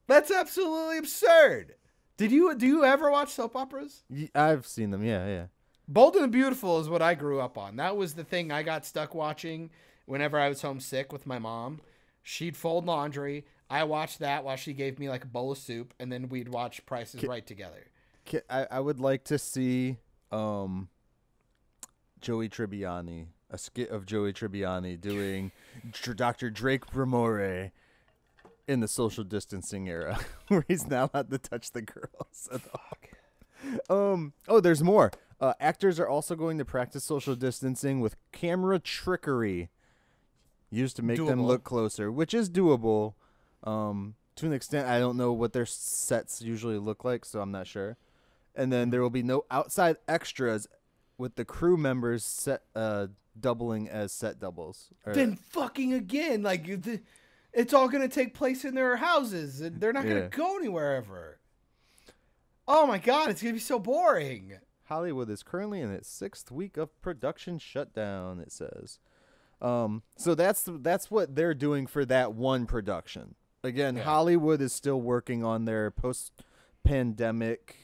That's absolutely absurd. Do you ever watch soap operas? I've seen them. Yeah. Bold and the Beautiful is what I grew up on. That was the thing I got stuck watching whenever I was homesick with my mom. She'd fold laundry. I watched that while she gave me like a bowl of soup, and then we'd watch Price is Right together. I would like to see Joey Tribbiani, a skit of Joey Tribbiani doing Dr. Drake Bramore in the social distancing era, where he's not allowed to touch the girls at all. Oh, there's more. Actors are also going to practice social distancing with camera trickery used to make them look closer, which is doable. To an extent, I don't know what their sets usually look like, so I'm not sure. And then there will be no outside extras, with the crew members doubling as set doubles. Then fucking again, like it's all gonna take place in their houses, and they're not gonna go anywhere ever. Oh my god, it's gonna be so boring. Hollywood is currently in its 6th week of production shutdown, it says. So that's what they're doing for that one production. Again, Hollywood is still working on their post-pandemic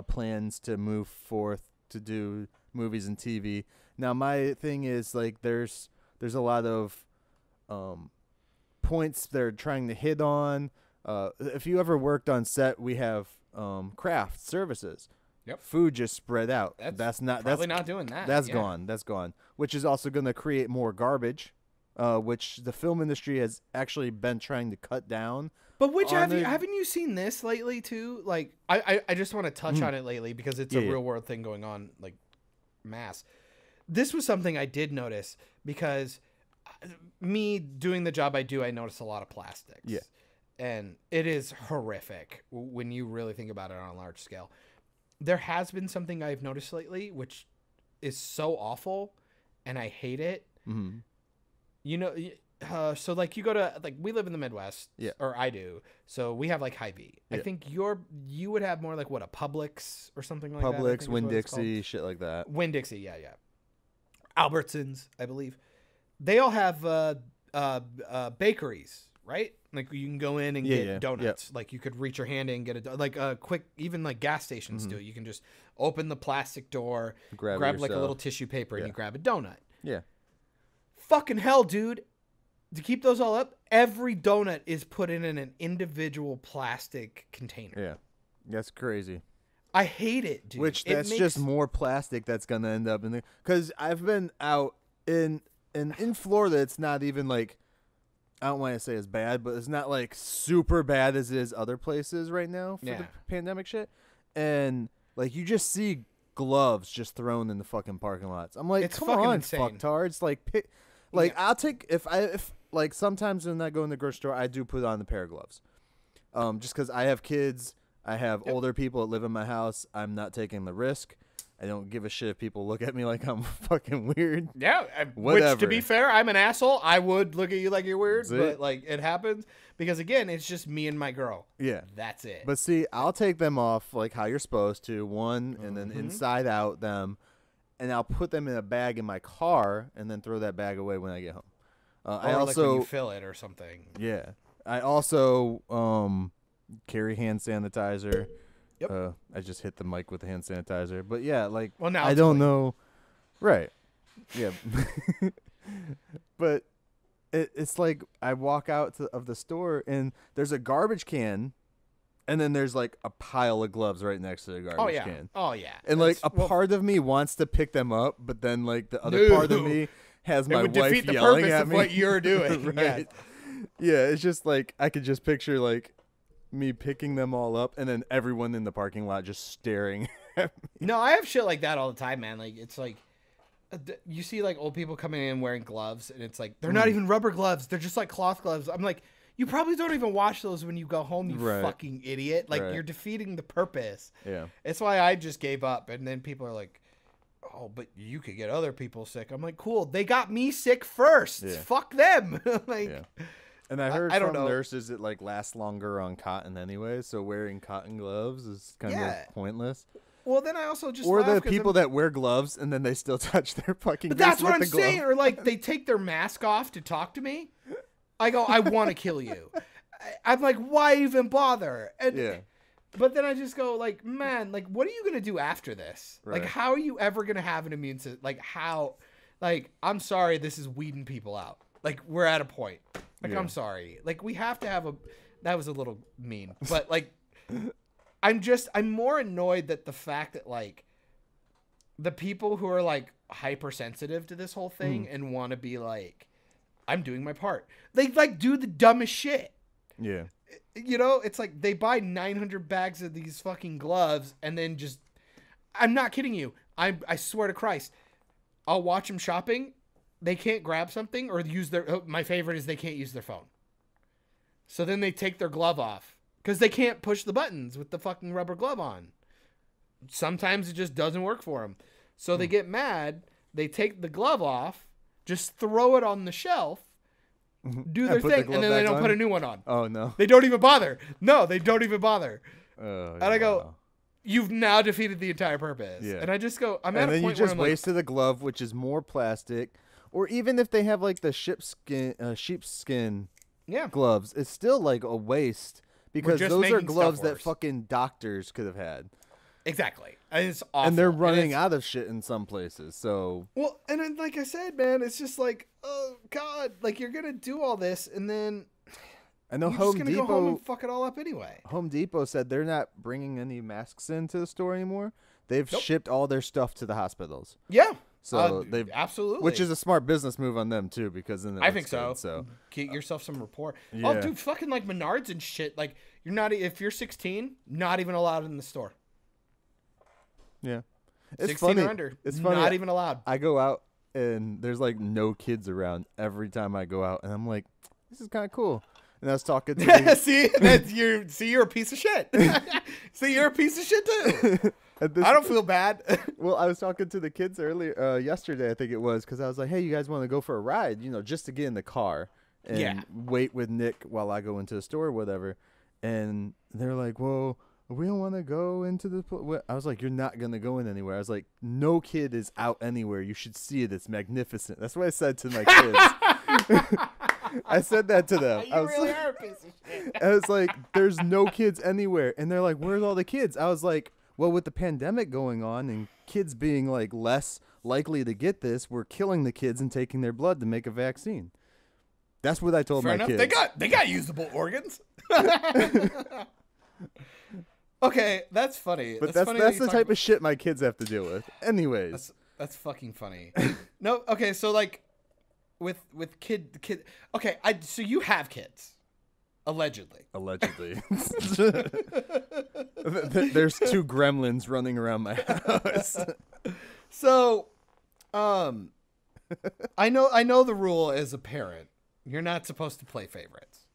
plans to move forth to do movies and TV. Now, my thing is, like, there's a lot of points they're trying to hit on. If you ever worked on set, we have craft services. Yep. Food just spread out. That's not doing that. That's gone. That's gone. Which is also going to create more garbage, which the film industry has actually been trying to cut down. But haven't you seen this lately too? Like I just want to touch on it lately because it's a real world thing going on, like mass. This was something I did notice because me doing the job I do, I notice a lot of plastics. Yeah. And it is horrific when you really think about it on a large scale. There has been something I've noticed lately, which is so awful, and I hate it. Mm-hmm. You know, so like you go to, like, we live in the Midwest, or I do, so we have like Hy-Vee. I think you would have more like what, a Publix or something like that. Publix, Winn-Dixie, shit like that. Winn-Dixie, yeah. Albertsons, I believe. They all have bakeries, right? Like you can go in and get donuts. Like you could reach your hand in and get like a quick, even like gas stations do. You can just open the plastic door, grab like a little tissue paper, and you grab a donut. Yeah. Fucking hell, dude. To keep those all up, every donut is put in an individual plastic container. Yeah. That's crazy. I hate it, dude. Which that's just more plastic that's going to end up in there. Because I've been out in Florida, it's not even like, I don't want to say it's bad, but it's not like super bad as it is other places right now for the pandemic shit. And like you just see gloves just thrown in the fucking parking lots. I'm like, it's come on, insane. Fucktards. Like I'll take if like sometimes when I go in the grocery store, I do put on a pair of gloves. Just because I have kids, I have older people that live in my house. I'm not taking the risk. I don't give a shit if people look at me like I'm fucking weird. Yeah, whatever. Which, to be fair, I'm an asshole. I would look at you like you're weird, but like it happens because again, it's just me and my girl. Yeah, that's it. But see, I'll take them off like how you're supposed to, and then inside out them, and I'll put them in a bag in my car, and then throw that bag away when I get home. I also like when you fill it or something. Yeah, I also carry hand sanitizer. Yep. I just hit the mic with the hand sanitizer. But yeah, like, well, now I don't know. Right. Yeah. But it's like I walk out of the store and there's a garbage can and then there's like a pile of gloves right next to the garbage can. Oh, yeah. And like part of me wants to pick them up, but then like the other part of me has my wife yelling at me. It would defeat the purpose of what you're doing. Right. Yeah, it's just like I could just picture like me picking them all up and then everyone in the parking lot just staring at me. No, I have shit like that all the time, man. Like it's like you see like old people coming in wearing gloves and it's like they're not even rubber gloves, they're just like cloth gloves. I'm like, you probably don't even wash those when you go home, you fucking idiot. Like you're defeating the purpose. Yeah. It's why I just gave up. And then people are like, oh, but you could get other people sick. I'm like, cool, they got me sick first. Fuck them. Like and I heard from nurses it like lasts longer on cotton anyway, so wearing cotton gloves is kind of pointless. Well, then I also just the people that wear gloves and then they still touch their fucking. But that's what I'm saying. Or like they take their mask off to talk to me. I go, I want to kill you. I'm like, why even bother? And Yeah. But then I just go like, man, like, what are you gonna do after this? Right. Like, how are you ever gonna have an immune system? Like, how? Like, I'm sorry, this is weeding people out. Like, we're at a point. Like, Yeah. I'm sorry. Like, we have to have a. That was a little mean, but like, I'm more annoyed that the fact that like, the people who are like hypersensitive to this whole thing and want to be like, I'm doing my part. They like do the dumbest shit. Yeah. You know, it's like they buy 900 bags of these fucking gloves and then just, I'm not kidding you. I swear to Christ, I'll watch them shopping. They can't grab something or use their, my favorite is they can't use their phone. So then they take their glove off because they can't push the buttons with the fucking rubber glove on. Sometimes it just doesn't work for them. So they get mad. They take the glove off, just throw it on the shelf, do their thing, and then they don't put a new one on. Oh, no. They don't even bother. No, they don't even bother. And I go, you've now defeated the entire purpose. Yeah. And I just go, I'm at and a then you point where just I'm wasted the glove, which is more plastic. Or even if they have like the sheepskin yeah. gloves, it's still like a waste because just those are making gloves stuff that worse. fucking doctors could have had. Exactly. And it's awful. And they're running out of shit in some places. So Well, and then, like I said, man, it's just like, oh God, like you're gonna do all this, and then I know you're Home just gonna go home Depot. and fuck it all up anyway. Home Depot said they're not bringing any masks into the store anymore. They've shipped all their stuff to the hospitals. Yeah. So they've absolutely, which is a smart business move on them too, because then I think so. so. So Get yourself some rapport. Yeah. Oh, dude, fucking like Menards and shit. Like you're not if you're 16, not even allowed in the store. yeah, it's 16 funny. or under, It's funny. not even allowed. I go out and there's like no kids around every time I go out, and I'm like, this is kind of cool. And I was talking to the, you're a piece of shit. See, you're a piece of shit too. I don't feel bad. Well, I was talking to the kids earlier, yesterday, I think it was, because I was like, hey, you guys want to go for a ride, just to get in the car and wait with Nick while I go into the store or whatever. And they're like, well, we don't want to go into the I was like, you're not going to go in anywhere. I was like, no kid is out anywhere. You should see it. It's magnificent. That's what I said to my kids. I said that to them. You really are a piece of shit. I was like, there's no kids anywhere. And they're like, where's all the kids? I was like, well, with the pandemic going on and kids being like less likely to get this, we're killing the kids and taking their blood to make a vaccine. That's what I told Fair my enough. kids. They got usable organs. Okay, that's funny. But funny that's the type of shit my kids have to deal with. Anyways. That's fucking funny. No, okay, so like with kid okay, so you have kids. Allegedly. There's two gremlins running around my house. So, I know the rule as a parent. You're not supposed to play favorites.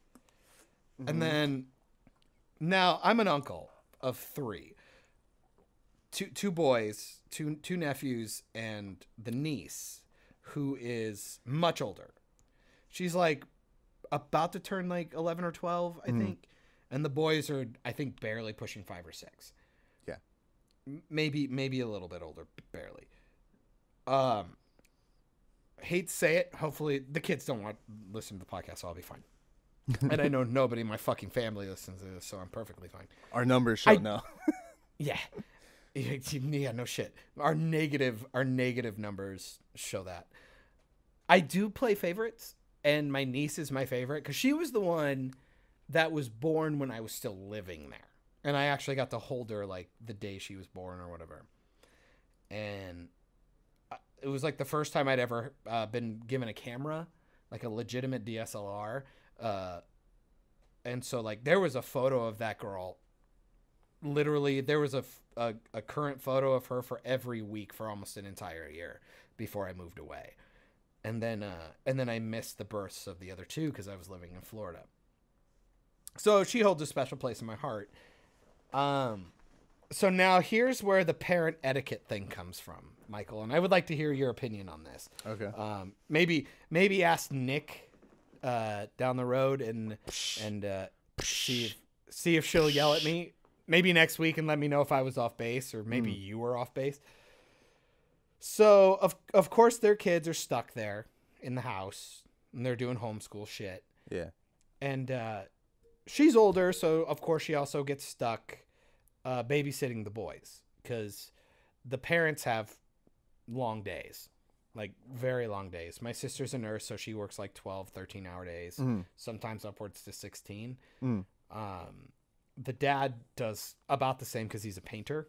Mm-hmm. And then now I'm an uncle of 3. Two boys, two nephews, and the niece, who is much older. She's like about to turn like 11 or 12, I think. And the boys are, I think, barely pushing 5 or 6. Yeah. Maybe a little bit older, but barely. Hate to say it. Hopefully the kids don't want to listen to the podcast, so I'll be fine. And I know nobody in my fucking family listens to this, so I'm perfectly fine. Our numbers show now. Yeah. Yeah, no shit. Our negative numbers show that. I do play favorites, and my niece is my favorite because she was the one that was born when I was still living there. And I actually got to hold her like the day she was born or whatever. And it was like the first time I'd ever been given a camera, like a legitimate DSLR. And so like there was a photo of that girl. Literally, there was a current photo of her for every week for almost an entire year before I moved away. And then I missed the births of the other 2 because I was living in Florida. So she holds a special place in my heart. So now here's where the parent etiquette thing comes from, Michael, and I would like to hear your opinion on this. Okay. Maybe ask Nick down the road and see if she'll yell at me. Maybe next week and let me know if I was off base or maybe you were off base. So of course their kids are stuck there in the house and they're doing homeschool shit. Yeah. And she's older, so of course she also gets stuck babysitting the boys because the parents have long days, like very long days. My sister's a nurse, so she works like 12, 13-hour days, sometimes upwards to 16. The dad does about the same because he's a painter.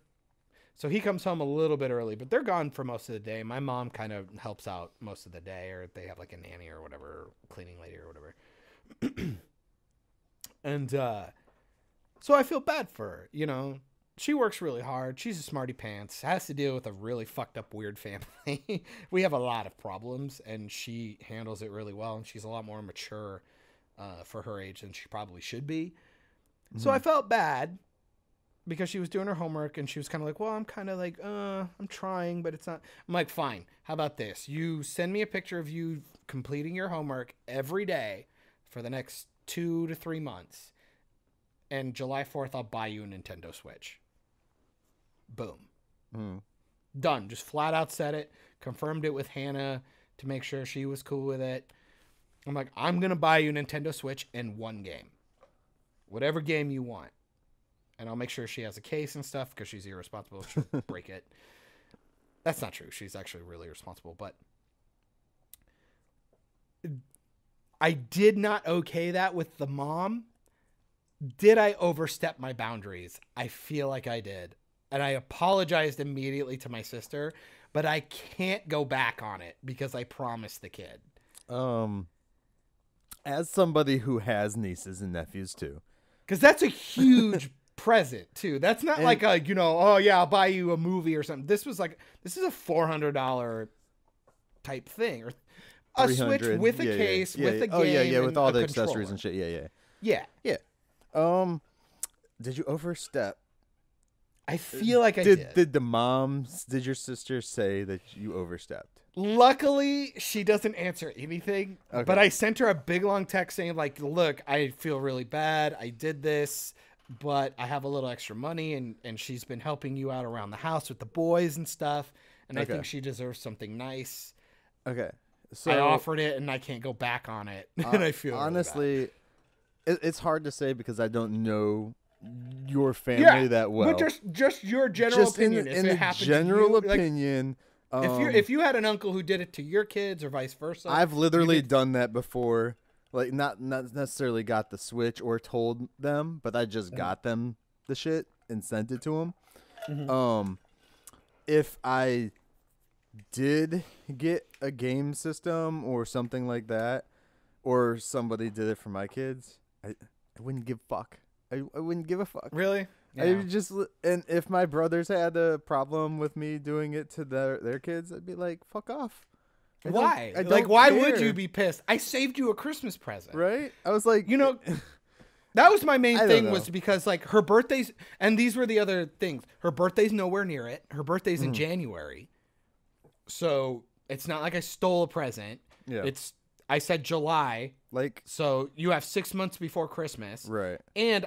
So he comes home a little bit early, but they're gone for most of the day. My mom kind of helps out most of the day, or they have like a nanny or whatever, cleaning lady or whatever. And so I feel bad for her, you know. She works really hard. She's a smarty pants, has to deal with a really fucked up, weird family. We have a lot of problems, and she handles it really well, and she's a lot more mature for her age than she probably should be. So I felt bad because she was doing her homework, and she was kind of like, well, I'm kind of like, I'm trying, but it's not. I'm like, fine. How about this? You send me a picture of you completing your homework every day for the next 2 to 3 months. And July 4th, I'll buy you a Nintendo Switch. Boom. Done. Just flat out said it. Confirmed it with Hannah to make sure she was cool with it. I'm like, I'm going to buy you a Nintendo Switch in one game. Whatever game you want. And I'll make sure she has a case and stuff because she's irresponsible. She'll break it. That's not true. She's actually really responsible. But I did not okay that with the mom. Did I overstep my boundaries? I feel like I did. And I apologized immediately to my sister. But I can't go back on it because I promised the kid. As somebody who has nieces and nephews too. Because that's a huge present too. That's not like a, you know, oh yeah, I'll buy you a movie or something. This is a $400 type thing, or a Switch with a case, with a game, with all the controller. accessories and shit. Yeah. Did you overstep? I feel like I did. Did your sister say that you overstepped? Luckily, she doesn't answer anything. Okay. But I sent her a big long text saying like, look, I feel really bad. I did this, but I have a little extra money, and she's been helping you out around the house with the boys and stuff. And I think she deserves something nice. Okay. So I offered it, and I can't go back on it. And I feel honestly, really it's hard to say because I don't know your family that well. But just your general opinion. In a general opinion. If you had an uncle who did it to your kids or vice versa. I've literally done that before. Like not necessarily got the Switch or told them, but I just got them the shit and sent it to them. If I did get a game system or something like that, or somebody did it for my kids, I wouldn't give a fuck. I wouldn't give a fuck. Really? Yeah. I would just, and if my brothers had a problem with me doing it to their kids, I'd be like, fuck off. Why? Why would you be pissed? I saved you a Christmas present. Right? I was like, you know, that was my main thing, was because like her birthday's, and these were the other things. Her birthday's nowhere near it. Her birthday's in January. So it's not like I stole a present. Yeah. I said July. Like, so you have 6 months before Christmas. Right. And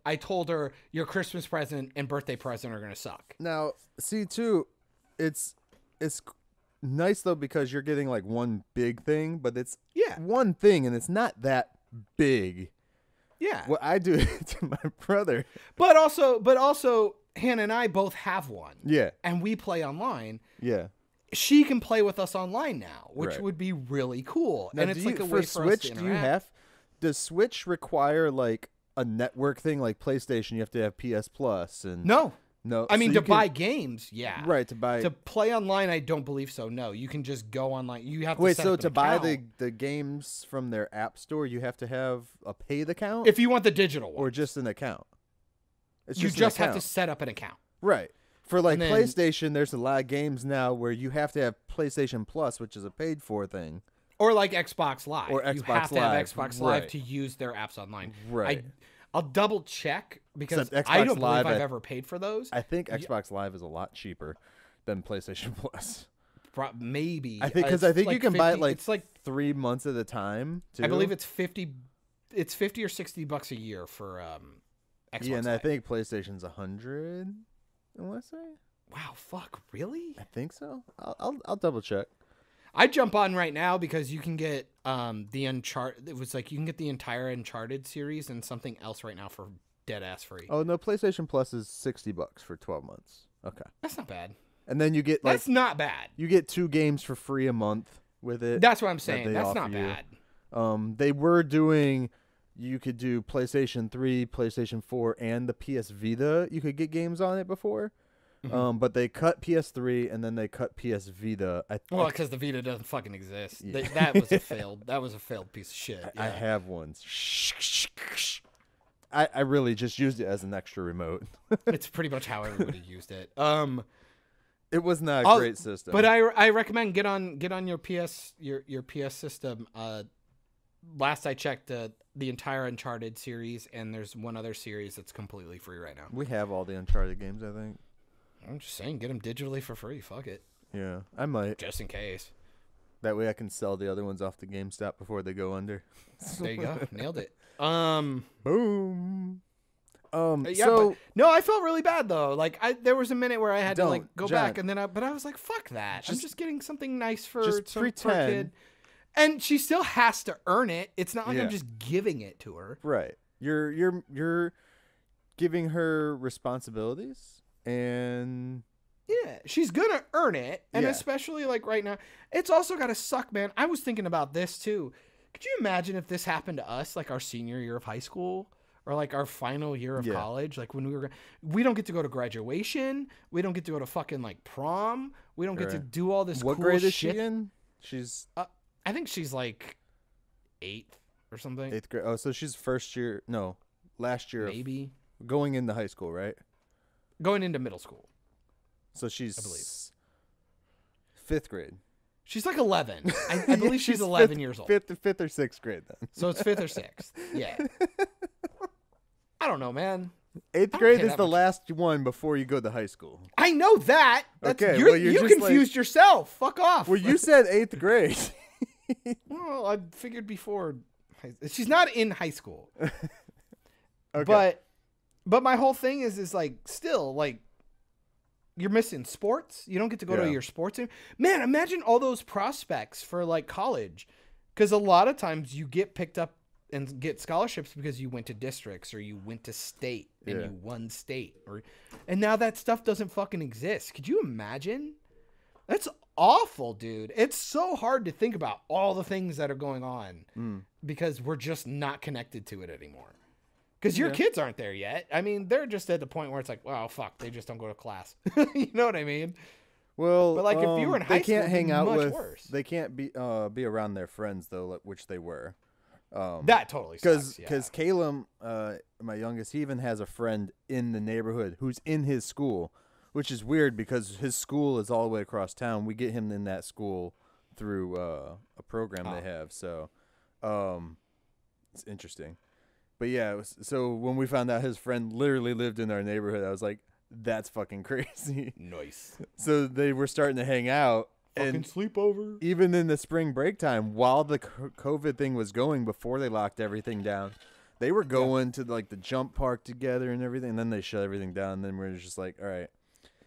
I told her your Christmas present and birthday present are going to suck. Now, see too, it's nice though because you're getting like one big thing, but it's one thing and it's not that big. Yeah. What I do to my brother. But also Hannah and I both have one. Yeah. And we play online. Yeah. She can play with us online now, which would be really cool. Now, and it's like a way for Switch, us to interact. Does Switch require like a network thing like PlayStation? You have to have PS Plus and No. I mean, so buy games, yeah. Right, to play online, I don't believe so. No, you can just go online. You have to wait. set So up an to account. buy the games from their app store, you have to have a paid account. If you want the digital one, or just an account. You just have to set up an account. Right. For like PlayStation, there's a lot of games now where you have to have PlayStation Plus, which is a paid for thing. Or like Xbox Live. Or Xbox you have Live. to have Xbox Live to use their apps online. Right. I'll double check because I don't believe I've ever paid for those. I think Xbox Live is a lot cheaper than PlayStation Plus. Maybe. I think because you can buy it like 3 months at a time. Too. I believe it's 50. It's $50 or $60 a year for Xbox. Yeah, and Live. I think PlayStation's 100. I want to say. Wow, fuck, really? I think so. I'll double check. I jump on right now because you can get the Uncharted. It was like you can get the entire Uncharted series and something else right now for dead ass free. Oh no, PlayStation Plus is $60 for 12 months. Okay, That's not bad. and then you get That's not bad. you get 2 games for free a month with it. That's what I'm that saying. they That's not offer you. bad. They were doing. You could do PlayStation 3, PlayStation 4, and the PS Vita. You could get games on it before. But they cut PS3 and then they cut PS Vita. Well, because the Vita doesn't fucking exist. Yeah. That was a failed. That was a failed piece of shit. I Yeah. have one. I really just used it as an extra remote. It's pretty much how everybody used it. It was not a great system. But I recommend get on your PS system. Last I checked, the entire Uncharted series, and there's one other series that's completely free right now. We have all the Uncharted games, I think. I'm just saying, get them digitally for free. Fuck it, Yeah, I might. just in case. That way I can sell the other ones off to GameStop before they go under. There you go, nailed it. Boom. Yeah, So but, no, I felt really bad though. Like there was a minute where I had to like go John. back, and then I was like, fuck that. I'm just getting something nice for just for a pretend. kid. And she still has to earn it. It's not like Yeah. I'm just giving it to her. right, you're giving her responsibilities, and Yeah, she's gonna earn it, and Yeah. especially like right now, it's also gotta suck, man. I was thinking about this too. Could you imagine if this happened to us, like our senior year of high school, or like our final year of Yeah. college? Like when we don't get to go to graduation, we don't get to go to fucking like prom, we don't get to Right. do all this. what cool grade is shit. she in? She's I think she's like 8th or something, 8th grade. Oh, so she's first year. No, last year. maybe Going into high school, right? going into middle school. So she's I believe. 5th grade. She's like 11. I believe Yeah, she's 11 fifth- years old. Fifth or 6th grade then. So it's 5th or 6th. Yeah. I don't know, man. 8th don't grade care is that the much. last one before you go to high school. I know that. That's, Okay, you're, well, you're you just confused yourself. Fuck off. Well, you said 8th grade. Well, I figured before. She's not in high school. Okay. But my whole thing is like still like you're missing sports. You don't get to go Yeah. to your sports. Man, imagine all those prospects for like college, because a lot of times you get picked up and get scholarships because you went to districts or you went to state and Yeah. you won state, and now that stuff doesn't fucking exist. Could you imagine? That's awful, dude. It's so hard to think about all the things that are going on because we're just not connected to it anymore. Because your Yeah. kids aren't there yet. I mean, they're just at the point where it's like, well, fuck, they just don't go to class. You know what I mean? Well, But, like, if you were in high they can't school, it'd hang be out much with. worse. They can't be around their friends though, which they were. That totally sucks. Because Caleb, my youngest, he even has a friend in the neighborhood who's in his school, which is weird because his school is all the way across town. We get him in that school through a program they have, so it's interesting. But yeah, so when we found out his friend literally lived in our neighborhood, I was like, that's fucking crazy. Nice. So they were starting to hang out. Fucking And sleepover. even in the spring break time, while the COVID thing was going, before they locked everything down, they were going to like the jump park together and everything. And then they shut everything down. And then we're just like, all right.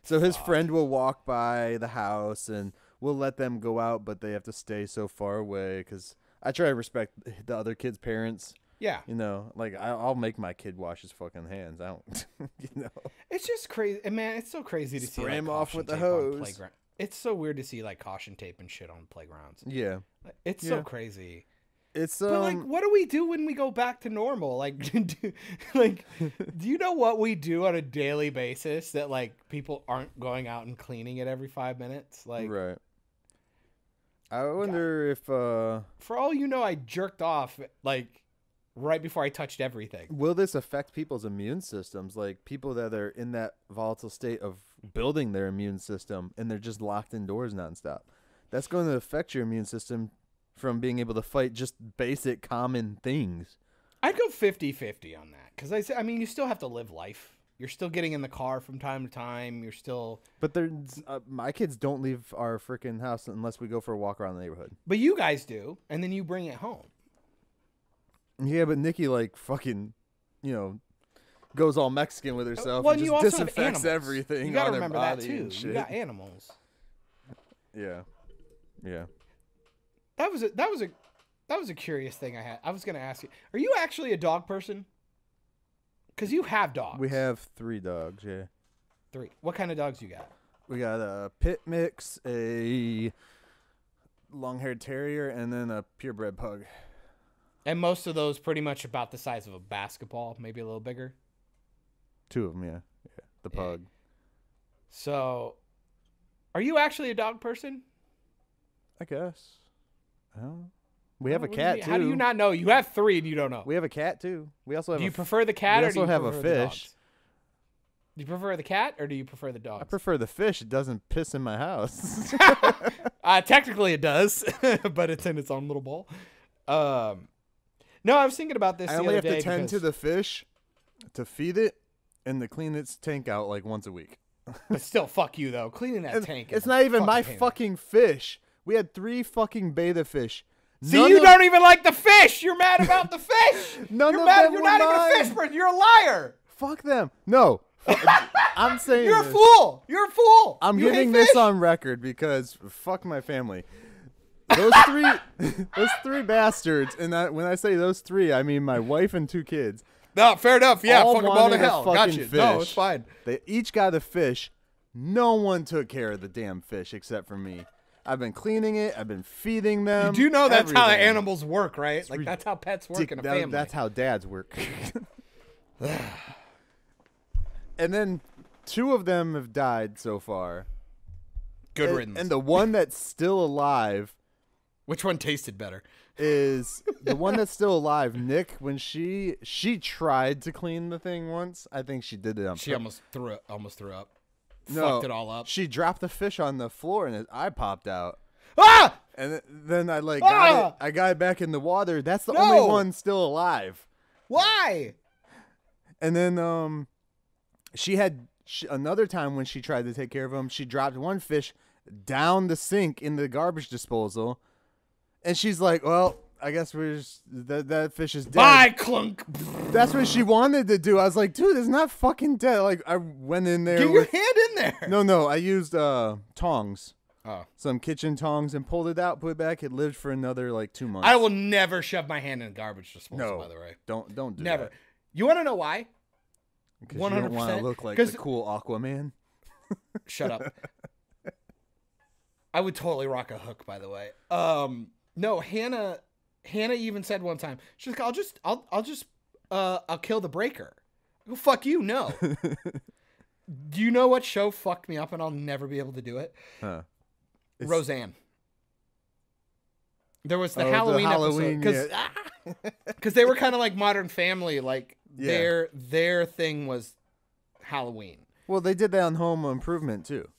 So his friend will walk by the house and we'll let them go out, but they have to stay so far away because I try to respect the other kids' parents. Yeah. You know, like I'll make my kid wash his fucking hands. I don't, you know. It's just crazy. And man, it's so crazy to see Spray like, 'em off caution with the tape on hose. playground. It's so weird to see like caution tape and shit on playgrounds. Yeah. It's Yeah. so crazy. It's But like, what do we do when we go back to normal? Like, do you know what we do on a daily basis that like people aren't going out and cleaning it every 5 minutes? Like, right. I wonder if for all you know, I jerked off like right before I touched everything. will this affect people's immune systems? Like people that are in that volatile state of building their immune system and they're just locked indoors nonstop. That's going to affect your immune system from being able to fight just basic common things. I'd go 50-50 on that because I mean, you still have to live life. You're still getting in the car from time to time. You're still, But there's my kids don't leave our freaking house unless we go for a walk around the neighborhood. but you guys do, and then you bring it home. Yeah, but Nikki like fucking, you know, goes all Mexican with herself Well, and you just also have disinfects animals. everything. You got to on her remember that body too. and You shit. got animals. Yeah. Yeah. That was That was a curious thing I had. I was going to ask you, are you actually a dog person? Because you have dogs. We have 3 dogs, yeah. 3. What kind of dogs you got? We got a pit mix, a long-haired terrier, and then a purebred pug. And most of those pretty much about the size of a basketball, maybe a little bigger. 2 of them, yeah. The pug. So, are you actually a dog person? I guess. Oh. We have a What do you cat mean? too. How do you not know? You have 3 and you don't know. We have a cat too. We also have. Do you prefer the cat we or do also you have a prefer the fish. dogs? Do you prefer the cat or do you prefer the dogs? I prefer the fish. It doesn't piss in my house. Technically it does, but it's in its own little bowl. No, I was thinking about this I the only other have day to tend to because- the fish, to feed it, and to clean its tank out like once a week. But still, fuck you though. Cleaning that And tank. it's is not a even my pain. fucking fish. We had 3 fucking beta fish. See, None you of- don't even like the fish. You're mad about the fish. None you're of mad. them You're were not even mine. a fish person. You're a liar. Fuck them. No. I'm saying You're a this. fool. You're a fool. I'm You hate getting this fish? on record because fuck my family. Those 3, those 3 bastards, and when I say those 3, I mean my wife and 2 kids. No, fair enough. Yeah, all fuck them all to wanted a hell. Got fucking you. No, it's fish. fine. They each got a fish. No one took care of the damn fish except for me. I've been cleaning it. I've been feeding them. You do know that's how everything. animals work, right? Like that's how pets work in a family. That's how dads work. And then 2 of them have died so far. Good And- riddance. And the one that's still alive Which one tasted better? is the one that's still alive. Nick, when she tried to clean the thing once, I think she did it on She purpose. almost threw up. No, Fucked it all up. She dropped the fish on the floor and his eye popped out. Ah! And then I got Ah! I got it back in the water. That's the No! only one still alive. Why? And then another time when she tried to take care of him, she dropped one fish down the sink in the garbage disposal. And she's like, "Well, I guess we're just, that fish is dead." Bye, clunk. That's what she wanted to do. I was like, "Dude, it's not fucking dead." Like I went in there Get your with hand in there. No, I used tongs. Oh. Some kitchen tongs and pulled it out, put it back. It lived for another like 2 months. I will never shove my hand in a garbage disposal, No, by the way. don't do Never. that. You want to know why? 'Cause you don't want 100%. to look like 'Cause- the cool Aquaman. Shut up. I would totally rock a hook, by the way. No, Hannah even said one time, she's like, I'll kill the breaker. I go, fuck you, no. Do you know what show fucked me up and I'll never be able to do it? Huh. Roseanne. There was the Oh, the Halloween Halloween, episode because they were kind of like Modern Family, like Yeah. their thing was Halloween, Well, they did that on Home Improvement too.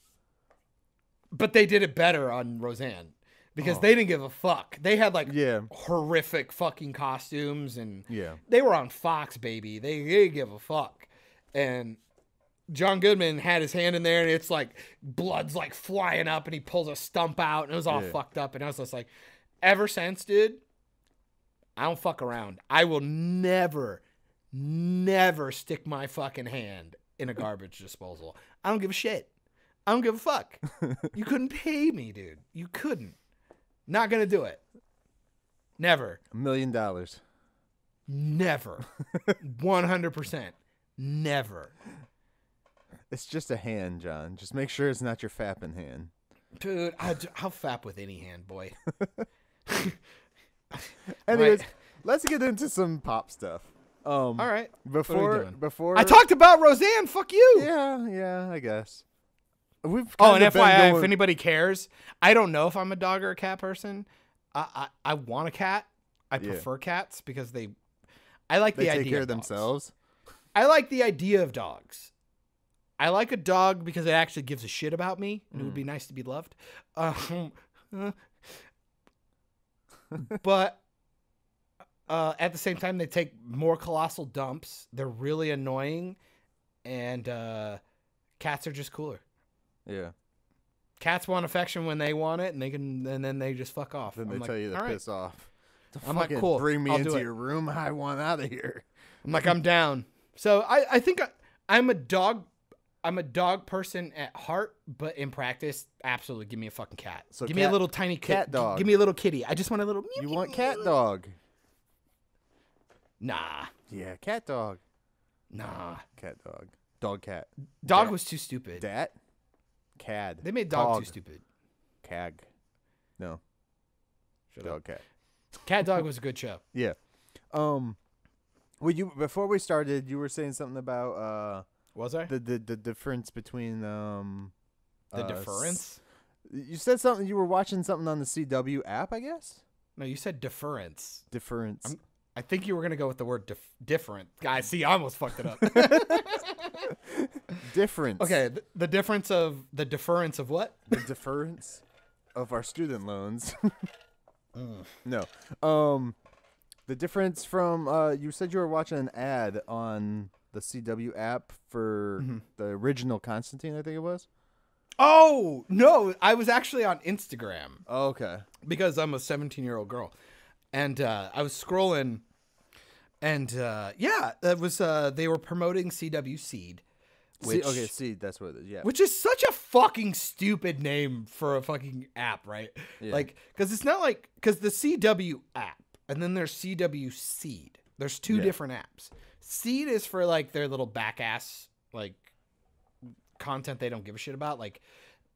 but they did it better on Roseanne because they didn't give a fuck. They had like Yeah. horrific fucking costumes and Yeah. they were on Fox, baby. They didn't give a fuck. And John Goodman had his hand in there and it's like blood's like flying up and he pulls a stump out and it was all Yeah. fucked up. And I was just like, ever since, dude, I don't fuck around. I will never stick my fucking hand in a garbage disposal. I don't give a shit. I don't give a fuck. You couldn't pay me, dude. You couldn't. Not gonna do it. Never. $1 million. Never. 100%. Never. It's just a hand, John. Just make sure it's not your fapping hand. Dude, I'll fap with any hand, boy. Anyways, Right. let's get into some pop stuff. All right. Before I talked about Roseanne. Fuck you. Yeah, I guess. We've Oh, and kinda been FYI, if going- anybody cares, I don't know if I'm a dog or a cat person. I want a cat. I Yeah. prefer cats because I like they the take idea care of of dogs. themselves. I like the idea of dogs. I like a dog because it actually gives a shit about me, and it would be nice to be loved. But at the same time, they take more colossal dumps. They're really annoying, and cats are just cooler. Yeah. Cats want affection when they want it, and then they just fuck off. Then I'm they like, tell you to "All right." piss off. I'm like, Fucking cool, Bring me I'll do into it. your room. I want out of here. I'm like, I'm down. So I think I'm a dog. I'm a dog person at heart, but in practice, absolutely give me a fucking cat. So give me a little tiny cat dog. Give me a little kitty. I just want a little. You want cat dog? Nah. Yeah, cat dog. Nah. Cat dog. Dog cat. Dog was too stupid. Dat. Cad. They made dog too stupid. Cag. No. Shut dog up. cat. Cat dog was a good show. Yeah. Well, before we started, you were saying something about Was I? the difference between The deference? You said something. You were watching something on the CW app, I guess. No, you said deference. Difference. I think you were gonna go with the word different. Guys, see, I almost fucked it up. Difference. Okay, the difference of the deference of what? The deference of our student loans. No. The difference from you said you were watching an ad on the CW app for the original Constantine, I think it was. Oh no, I was actually on Instagram. Oh, okay. Because I'm a 17-year-old girl, and I was scrolling, and yeah, that was they were promoting CW Seed. Which, Seed. That's what it is. Yeah. Which is such a fucking stupid name for a fucking app, right? Yeah. Like, because it's not like because the CW app, and then there's CW Seed. There's two different apps. Seed is for like their little back ass like content they don't give a shit about, like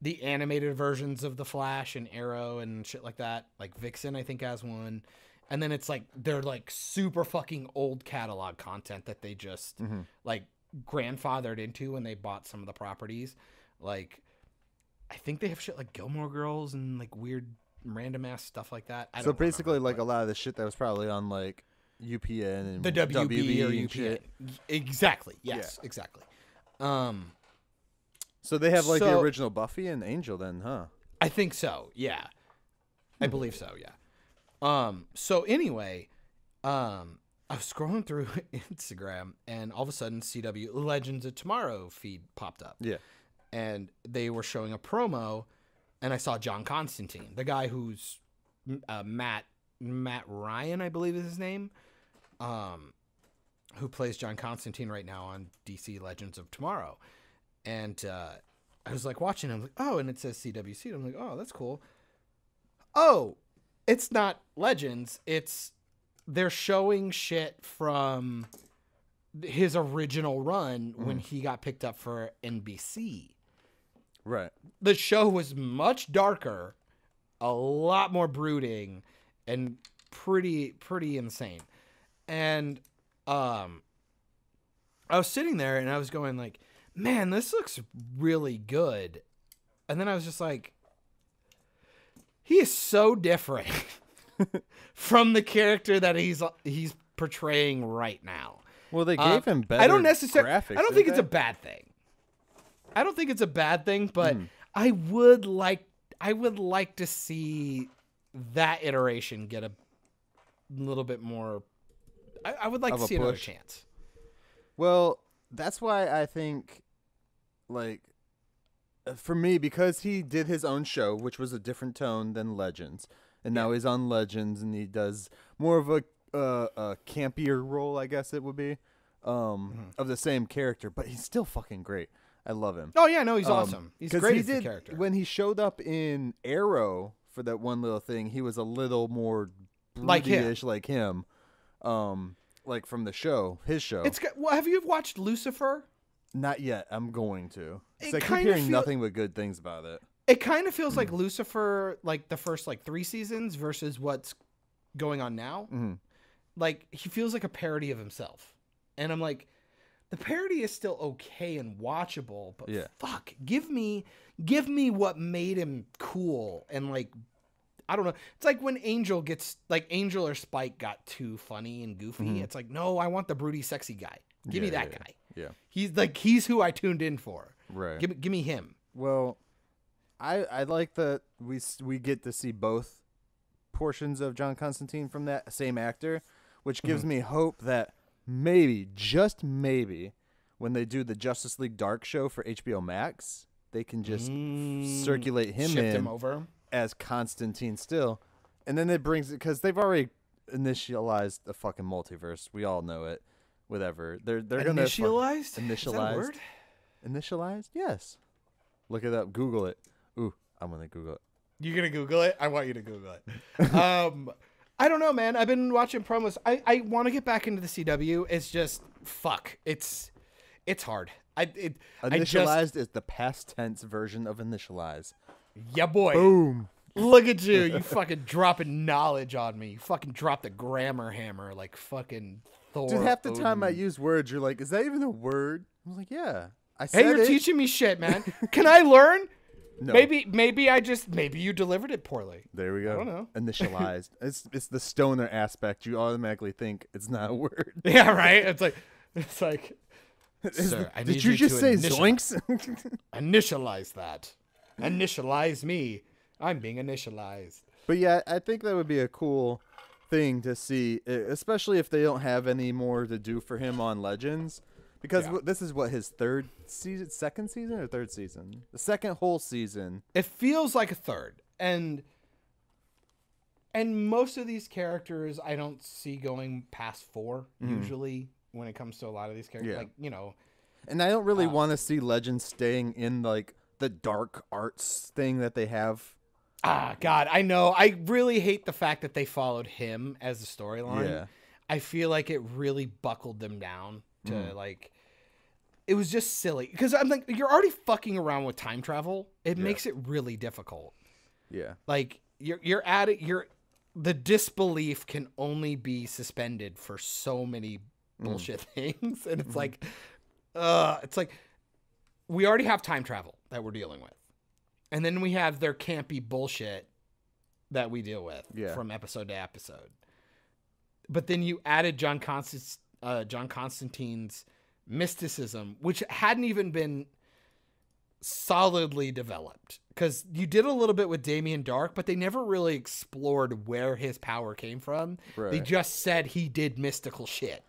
the animated versions of the Flash and Arrow and shit like that. Like Vixen, I think, has one. And then it's like they're like super fucking old catalog content that they just like grandfathered into when they bought some of the properties. Like I think they have shit like Gilmore Girls and like weird random ass stuff like that. So basically like a lot of the shit that was probably on like UPN and the WB or UPN. Shit. Exactly. Yes, exactly. So they have like the original Buffy and Angel then, huh? I think so. Yeah. I believe so. Yeah. So anyway, I was scrolling through Instagram and all of a sudden CW Legends of Tomorrow feed popped up. Yeah. And they were showing a promo and I saw John Constantine, the guy who's Matt Ryan, I believe is his name, who plays John Constantine right now on DC Legends of Tomorrow. And I was like watching him, like, oh, and it says CWC. I'm like, oh, that's cool. Oh, it's not Legends. They're showing shit from his original run when he got picked up for NBC. Right. The show was much darker, a lot more brooding, and pretty insane. And I was sitting there and I was going like, man, this looks really good. And then I was just like, he is so different from the character that he's portraying right now. Well, they gave him better I don't necessarily. graphics. I don't think it's a bad thing. I don't think it's a bad thing, but I would like to see that iteration get a little bit more. I would like to see another chance. Well, that's why I think, like, for me, because he did his own show, which was a different tone than Legends, and now he's on Legends, and he does more of a campier role, I guess it would be, of the same character, but he's still fucking great. I love him. Oh yeah, no, he's awesome. He's great as the character. When he showed up in Arrow for that one little thing, he was a little more broody-ish like him. Like from the show, his show. Well, have you watched Lucifer? Not yet. I'm going to. I keep hearing nothing but good things about it. It kind of feels like Lucifer, like the first like 3 seasons versus what's going on now. Like he feels like a parody of himself, and I'm like, the parody is still okay and watchable, but fuck, give me what made him cool and like. I don't know. It's like when Angel or Spike got too funny and goofy. It's like, no, I want the broody, sexy guy. Give me that guy. Yeah. He's who I tuned in for. Right. Give me him. Well, I like that we get to see both portions of John Constantine from that same actor, which gives me hope that maybe, just maybe, when they do the Justice League Dark show for HBO Max, they can just circulate him Shift him over as Constantine still, and then it brings it because they've already initialized the fucking multiverse. We all know it. Whatever. They're gonna initialized. Initialized. Is that a word? Initialized? Yes. Look it up. Google it. Ooh, I'm gonna Google it. You're gonna Google it? I want you to Google it. I don't know, man. I've been watching promos. I want to get back into the CW. It's just fuck. It's hard. Initialized is the past tense version of initialize. Yeah, boy. Boom. Look at you. You fucking dropping knowledge on me. You fucking drop the grammar hammer like fucking Thor. Dude, half the time I Odin. use words, you're like, is that even a word? I was like, yeah. I Hey, said you're it. teaching me shit, man. Can I learn? No. Maybe you delivered it poorly. There we go. I don't know. Initialized. it's the stoner aspect. You automatically think it's not a word. Yeah, right. It's like. Sir, I Did need you just to say initialize- zoinks? Initialize that. Initialize me. I'm being initialized. But yeah, I think that would be a cool thing to see, especially if they don't have any more to do for him on Legends. Because Yeah. this is what, his second season or third season? The second whole season. It feels like a third, and most of these characters I don't see going past 4 usually when it comes to a lot of these characters. Yeah. Like, you know, And I don't really want to see Legends staying in like the dark arts thing that they have. God, I know. I really hate the fact that they followed him as the storyline. Yeah. I feel like it really buckled them down to like. It was just silly because I'm like, you're already fucking around with time travel. It makes it really difficult. Yeah. Like you're at it. The disbelief can only be suspended for so many bullshit things, and it's like we already have time travel that we're dealing with, and then we have their campy bullshit that we deal with from episode to episode. But then you added John Constantine's mysticism, which hadn't even been solidly developed, because you did a little bit with Damien Dark, but they never really explored where his power came from. Right. They just said he did mystical shit.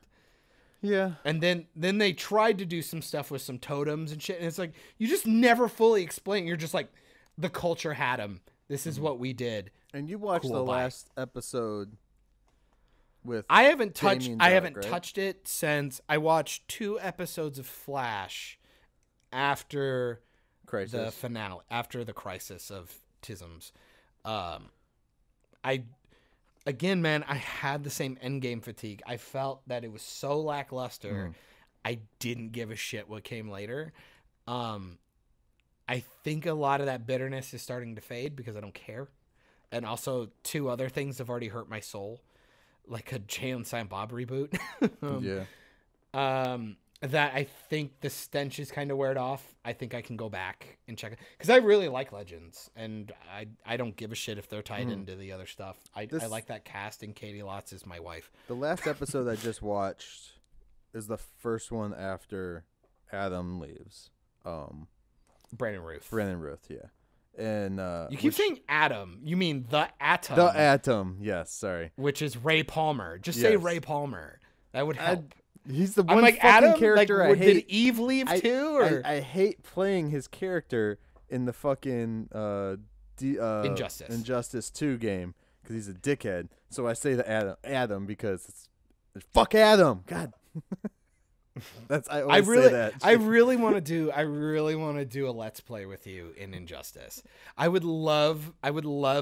Yeah. And then they tried to do some stuff with some totems and shit, and it's like you just never fully explain. You're just like, the culture had him. This is what we did. And you watched Cool, the bye. last episode with I haven't touched Damien I Dark, haven't right? touched it since I watched 2 episodes of Flash after Crisis. the finale, after the crisis of Tisms. Again, man, I had the same endgame fatigue. I felt that it was so lackluster. I didn't give a shit what came later. I think a lot of that bitterness is starting to fade because I don't care. And also 2 other things have already hurt my soul, like a Jay and Silent Bob reboot. That I think the stench is kind of weared off. I think I can go back and check it because I really like Legends, and I don't give a shit if they're tied into the other stuff. I like that cast, and Katie Lotz is my wife. The last episode I just watched is the first one after Adam leaves. Brandon Ruth. Yeah. And You keep saying Atom. You mean the Atom. the Atom. Yes, sorry. Which is Ray Palmer. Just say Yes. Ray Palmer. That would help. He's the I'm one like, fucking Adam? character like, I did hate. Eve leave too? Or? I hate playing his character in the fucking Injustice 2 game because he's a dickhead. So I say the Adam because it's fuck Adam. God. I always say that. I really want to do a Let's Play with you in Injustice. I would love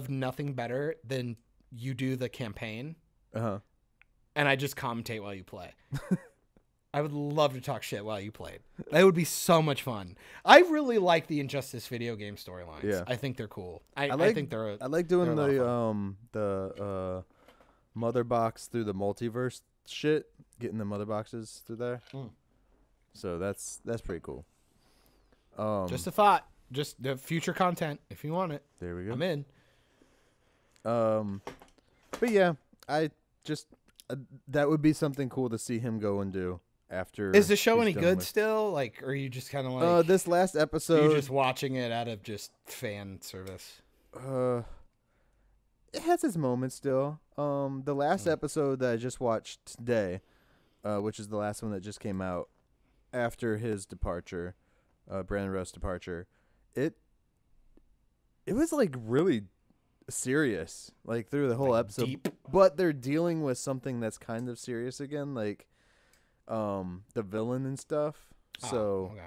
nothing better than you do the campaign Uh-huh. and I just commentate while you play. I would love to talk shit while you played. That would be so much fun. I really like the Injustice video game storylines. Yeah. I think they're cool. I think they're. I like doing they're a lot of the mother box through the multiverse shit, getting the mother boxes through there. So that's pretty cool. Just a thought. Just the future content if you want it. There we go. I'm in. But yeah, I just that would be something cool to see him go and do after. Is the show he's any done good with- still? Like, or are you just kind of like this last are episode. you just watching it out of just fan service? It has its moments still. The last episode that I just watched today, which is the last one that just came out after his departure, Brandon Rowe's departure, it was like really serious, like through the whole Like, episode. deep? But they're dealing with something that's kind of serious again, like the villain and stuff. So okay.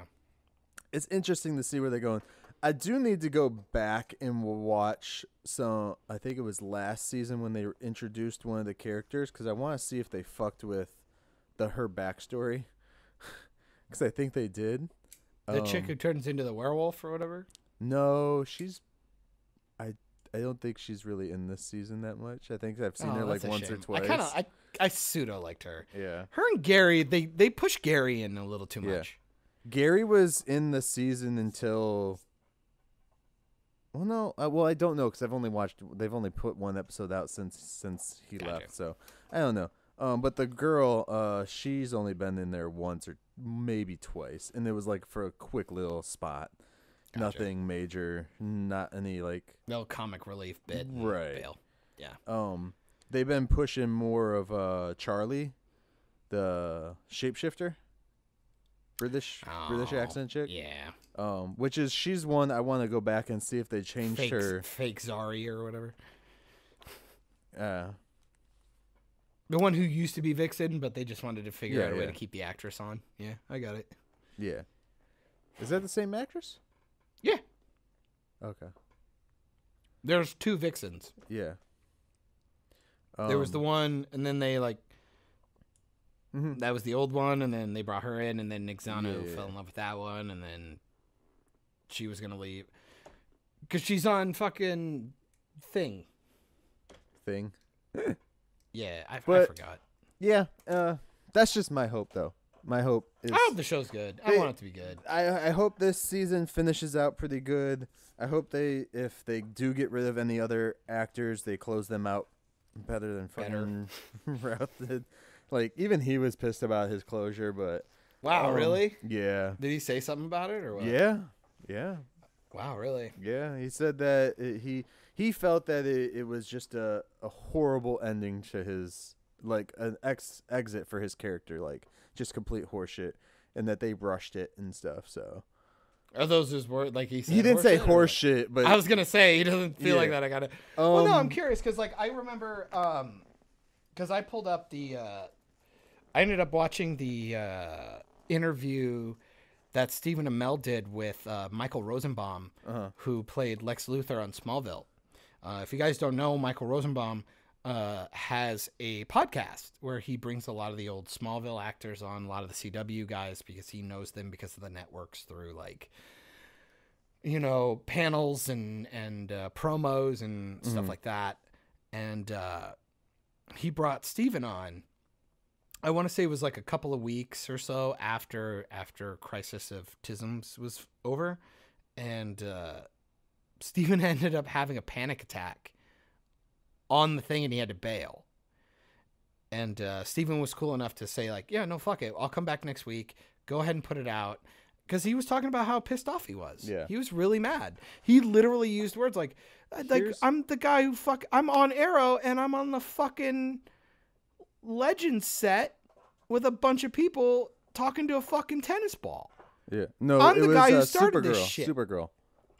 it's interesting to see where they're going. I do need to go back and watch some. I think it was last season when they introduced one of the characters because I want to see if they fucked with her backstory. Because I think they did. The chick who turns into the werewolf or whatever. No, I don't think she's really in this season that much. I think I've seen her like once or twice. I pseudo liked her. Yeah. Her and Gary, they push Gary in a little too much. Gary was in the season until. Well, no. I don't know because they've only put one episode out since he left. So I don't know. But the girl, she's only been in there once or maybe twice, and it was like for a quick little spot. Gotcha. Nothing major, not any like no comic relief bit, right? Bail. Yeah. They've been pushing more of Charlie, the shapeshifter, British accent chick. Yeah. Which is she's one I want to go back and see if they changed her fake Zari or whatever. The one who used to be Vixen, but they just wanted to figure out a way to keep the actress on. Yeah, I got it. Yeah. Is that the same actress? Yeah. Okay. There's 2 Vixens. Yeah. There was the one, and then they that was the old one, and then they brought her in, and then Nick Zano fell in love with that one, and then she was gonna leave because she's on fucking Thing. Yeah, I forgot. Yeah, that's just my hope, though. My hope is... I hope the show's good. I want it to be good. I hope this season finishes out pretty good. I hope if they do get rid of any other actors, they close them out better than fucking Ralph did. Like, even he was pissed about his closure, but... Wow, really? Yeah. Did he say something about it, or what? Yeah. Wow, really? Yeah, he said that he felt that it was just a horrible ending to his... Like, an exit for his character, like... Just complete horseshit, and that they rushed it and stuff. So, are those his words? Like he said, he didn't say horseshit, but I was gonna say he doesn't feel like that. I got it. Well, no, I'm curious because like I remember, because I pulled up the, I ended up watching the interview that Stephen Amell did with Michael Rosenbaum, who played Lex Luthor on Smallville. If you guys don't know, Michael Rosenbaum has a podcast where he brings a lot of the old Smallville actors on, a lot of the CW guys, because he knows them because of the networks through like, you know, panels and promos and stuff like that. And he brought Steven on. I want to say it was like a couple of weeks or so after Crisis of Tisms was over, and Steven ended up having a panic attack on the thing, and he had to bail. And Steven was cool enough to say, like, yeah, no, fuck it. I'll come back next week. Go ahead and put it out. Because he was talking about how pissed off he was. Yeah. He was really mad. He literally used words like I'm the guy who I'm on Arrow, and I'm on the fucking Legends set with a bunch of people talking to a fucking tennis ball. Yeah. No, I'm it the was guy who started Supergirl. this shit. Supergirl.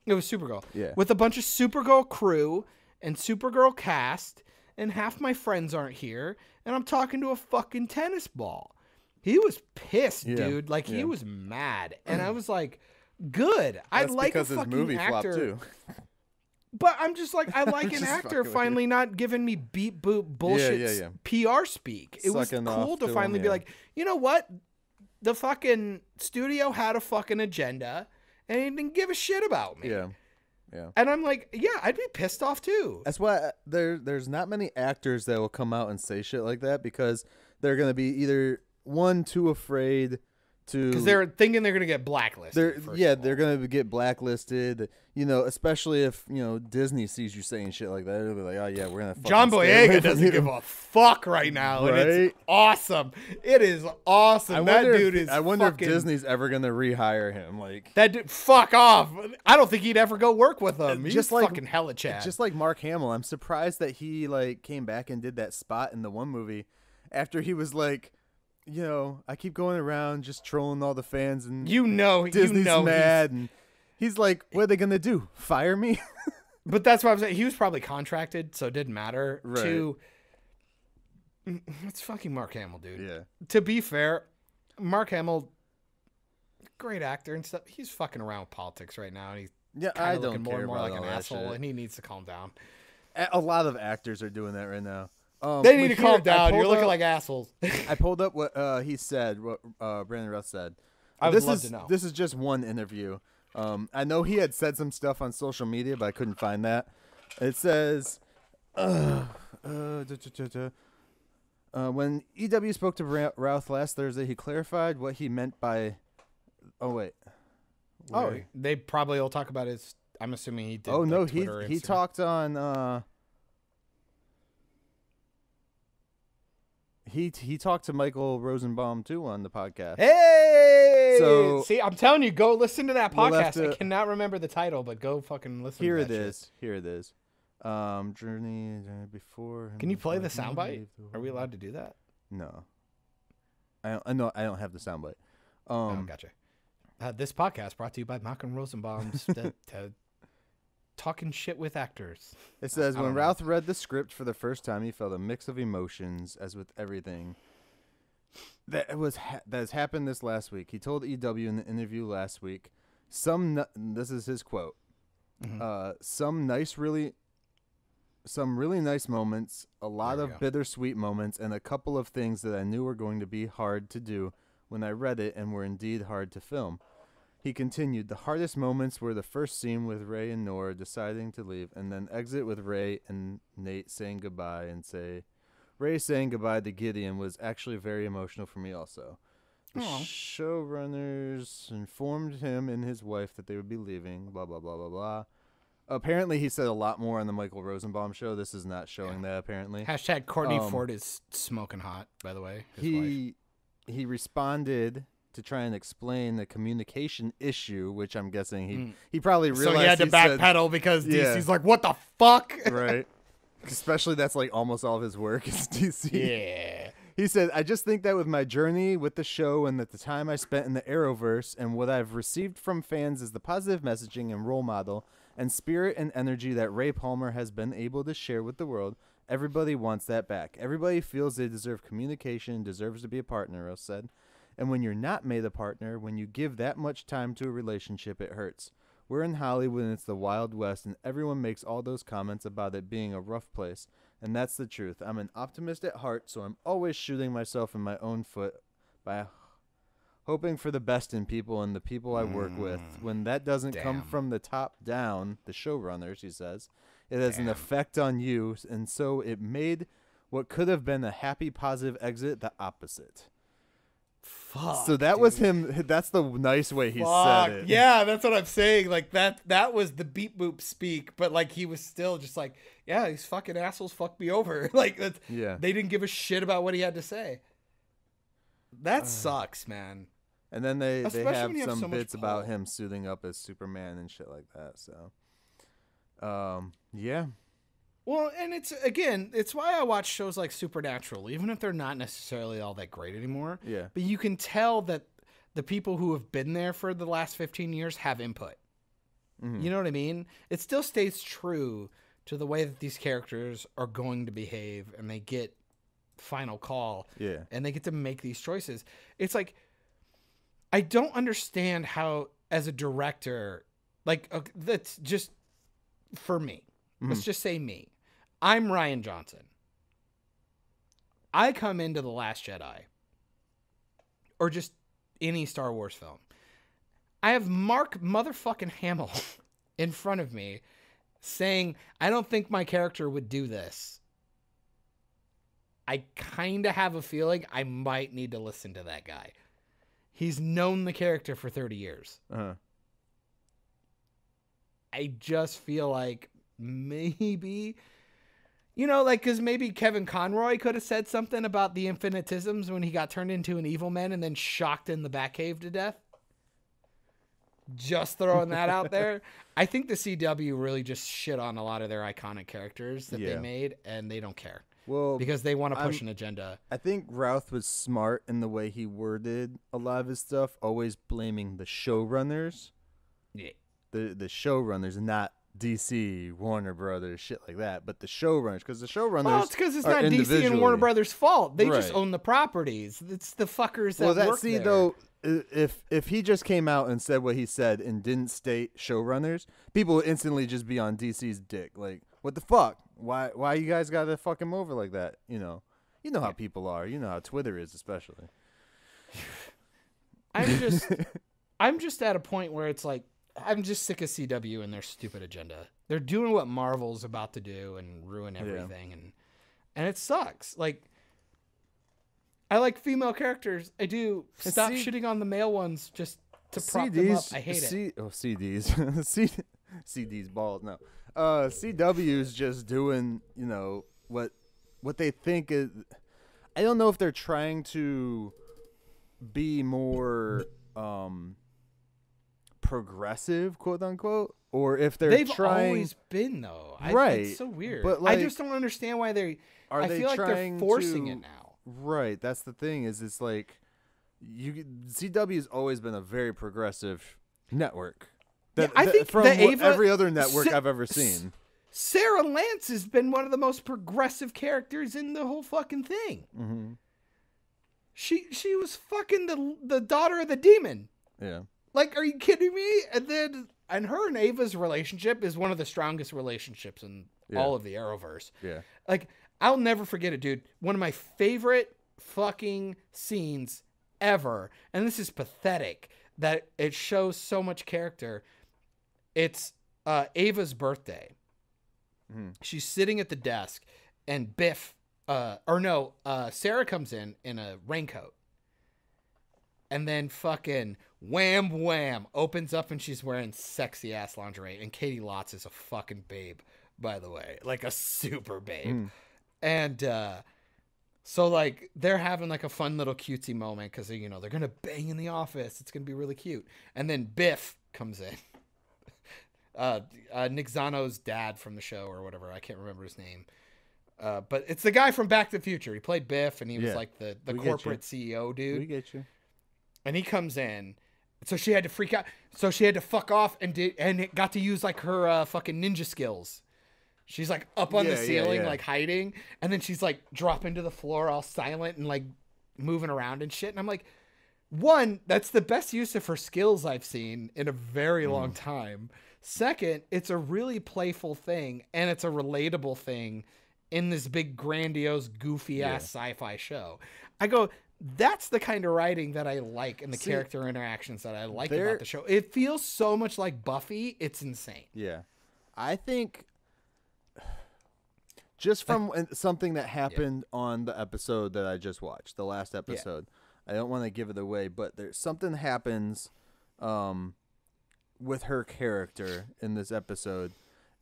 It was Supergirl. Yeah. With a bunch of Supergirl crew and Supergirl cast, and half my friends aren't here, and I'm talking to a fucking tennis ball. He was pissed, dude. Like, he was mad. And I was like, good. I like a fucking movie actor. Flop too. But I'm just like, I like an actor finally not giving me beat boop bullshit PR speak. It was cool to finally be like, you know what? The fucking studio had a fucking agenda, and he didn't give a shit about me. Yeah. Yeah. And I'm like, yeah, I'd be pissed off too. That's why there's not many actors that will come out and say shit like that, because they're going to be either too afraid to, because they're thinking they're going to get blacklisted. They're going to get blacklisted, you know, especially if, you know, Disney sees you saying shit like that. They'll be like, oh yeah, we're going to fucking John Boyega doesn't give a fuck right now. Right? And it's awesome. It is awesome. I wonder if Disney's ever going to rehire him. Like, that dude, fuck off. I don't think he'd ever go work with them. He's just like fucking hella Chad. Just like Mark Hamill. I'm surprised that he like came back and did that spot in the one movie after he was like, you know, I keep going around just trolling all the fans, and Disney's mad, and he's like, what are they gonna do? Fire me? But that's what I'm saying. He was probably contracted, so it didn't matter. Right. It's fucking Mark Hamill, dude. Yeah. To be fair, Mark Hamill great actor and stuff. He's fucking around with politics right now, and he's I kind of don't looking more care and more about like an all that asshole, shit. and he needs to calm down. A lot of actors are doing that right now. They need but to here, calm I down. You're pulled looking up- like assholes. I pulled up what he said, what Brandon Russ said. I would this love is to know. This is just one interview. I know he had said some stuff on social media, but I couldn't find that. It says, when EW spoke to Routh last Thursday, he clarified what he meant by. Oh wait. Where? They probably will talk about his. I'm assuming he did. Oh no, like, Twitter, he Instagram. talked on. He talked to Michael Rosenbaum too on the podcast. Hey! So- See, I'm telling you, go listen to that We'll have podcast. I to- cannot remember the title, but go fucking listen Here to it that is. Here it is. Journey before. shit. Can you play the before soundbite? leave the Are we world. allowed to do that? No. I don't have the soundbite. Oh, gotcha. This podcast brought to you by Malcolm Rosenbaum's Talking Shit with Actors. It says, I when don't know. Routh read the script for the first time, he felt a mix of emotions, as with everything. That has happened this last week. He told EW in the interview last week, this is his quote, some really nice moments, a lot There we of go. bittersweet moments, and a couple of things that I knew were going to be hard to do when I read it and were indeed hard to film. He continued, the hardest moments were the first scene with Ray and Nora deciding to leave, and then exit with Ray and Nate saying goodbye Ray saying goodbye to Gideon was actually very emotional for me also. The Aw. showrunners informed him and his wife that they would be leaving, blah, blah, blah, blah, blah. Apparently he said a lot more on the Michael Rosenbaum show. This is not showing that, apparently. Hashtag Courtney Ford is smoking hot, by the way. His wife. He responded to try and explain the communication issue, which I'm guessing he probably realized So he had to said- backpedal because Yeah. DC's like, what the fuck? right? Especially that's like almost all of his work is DC. Yeah. He said, I just think that with my journey with the show and that the time I spent in the Arrowverse and what I've received from fans is the positive messaging and role model and spirit and energy that Ray Palmer has been able to share with the world. Everybody wants that back. Everybody feels they deserve communication and deserves to be a partner, Ross said. And when you're not made a partner, when you give that much time to a relationship, it hurts. We're in Hollywood and it's the Wild West, and everyone makes all those comments about it being a rough place. And that's the truth. I'm an optimist at heart, so I'm always shooting myself in my own foot by hoping for the best in people and the people I work with. When that doesn't come Damn. from the top down, the showrunners, he says, it has an effect on you, and so it made what could have been a happy, positive exit the opposite. Fuck. So that was him. That's the nice way he Fuck. said it. Yeah, that's what I'm saying. Like that was the beep boop speak, but like he was still just like, yeah, these fucking assholes fucked me over. Like that's, Yeah. they didn't give a shit about what he had to say. That sucks, man. And then they Especially have when you have some so much bits about pull. him suiting up as Superman and shit like that. So, yeah. Well, and it's why I watch shows like Supernatural, even if they're not necessarily all that great anymore. Yeah. But you can tell that the people who have been there for the last 15 years have input. Mhm. You know what I mean? It still stays true to the way that these characters are going to behave, and they get final call. Yeah. And they get to make these choices. It's like, I don't understand how, as a director, like, that's just for me. Let's just say me. I'm Ryan Johnson. I come into The Last Jedi, or just any Star Wars film. I have Mark motherfucking Hamill in front of me saying, I don't think my character would do this. I kind of have a feeling I might need to listen to that guy. He's known the character for 30 years. Uh-huh. I just feel like maybe, you know, like, because maybe Kevin Conroy could have said something about the infinitisms when he got turned into an evil man and then shocked in the Batcave to death. Just throwing that out there. I think the CW really just shit on a lot of their iconic characters that they Yeah. made, and they don't care Well, because they want to push an agenda. I think Routh was smart in the way he worded a lot of his stuff, always blaming the showrunners. Yeah. The showrunners, not DC, Warner Brothers, shit like that, but the showrunners, because the showrunners. Well, it's because it's are not DC and individually- Warner Brothers' fault. They just Right. own the properties. It's the fuckers that Well, work see there. though, if he just came out and said what he said and didn't state showrunners, people would instantly just be on DC's dick. Like, what the fuck? Why you guys got to fuck him over like that? You know how people are. You know how Twitter is, especially. I'm just at a point where it's like, I'm just sick of CW and their stupid agenda. They're doing what Marvel's about to do and ruin everything, and it sucks. Like, I like female characters. I do. Stop shitting on the male ones just to prop them up. I hate it. CDs. CDs balls. No. CW's just doing, what they think is. I don't know if they're trying to be more progressive, quote unquote, or if they've always been though. Right. It's so weird. But I just don't understand why I feel like they're forcing it now. Right. That's the thing. It's like CW's always been a very progressive network. I think from every other network I've ever seen. Sarah Lance has been one of the most progressive characters in the whole fucking thing. Mm-hmm. She was fucking the daughter of the demon. Yeah. Like, are you kidding me? And her and Ava's relationship is one of the strongest relationships in all of the Arrowverse. Yeah. Like, I'll never forget it, dude. One of my favorite fucking scenes ever, and this is pathetic that it shows so much character. It's Ava's birthday. Mm-hmm. She's sitting at the desk, and Biff, Sarah comes in a raincoat. And then fucking wham wham opens up and she's wearing sexy ass lingerie. And Katie Lotz is a fucking babe, by the way. Like a super babe. Mm. And so like they're having like a fun little cutesy moment because they're gonna bang in the office. It's gonna be really cute. And then Biff comes in. Nick Zano's dad from the show or whatever. I can't remember his name. But it's the guy from Back to the Future. He played Biff and he was like the corporate CEO dude. We get you. And he comes in, so she had to freak out. So she had to fuck off and it got to use like her fucking ninja skills. She's like up on the ceiling, like hiding, and then she's like dropping to the floor, all silent and like moving around and shit. And I'm like, one, that's the best use of her skills I've seen in a very long time. Second, it's a really playful thing, and it's a relatable thing in this big, grandiose, goofy ass sci-fi show. I go, that's the kind of writing that I like and the character interactions that I like about the show. It feels so much like Buffy. It's insane. Yeah. I think just from something that happened on the episode that I just watched, the last episode, I don't want to give it away, but there's something happens with her character in this episode.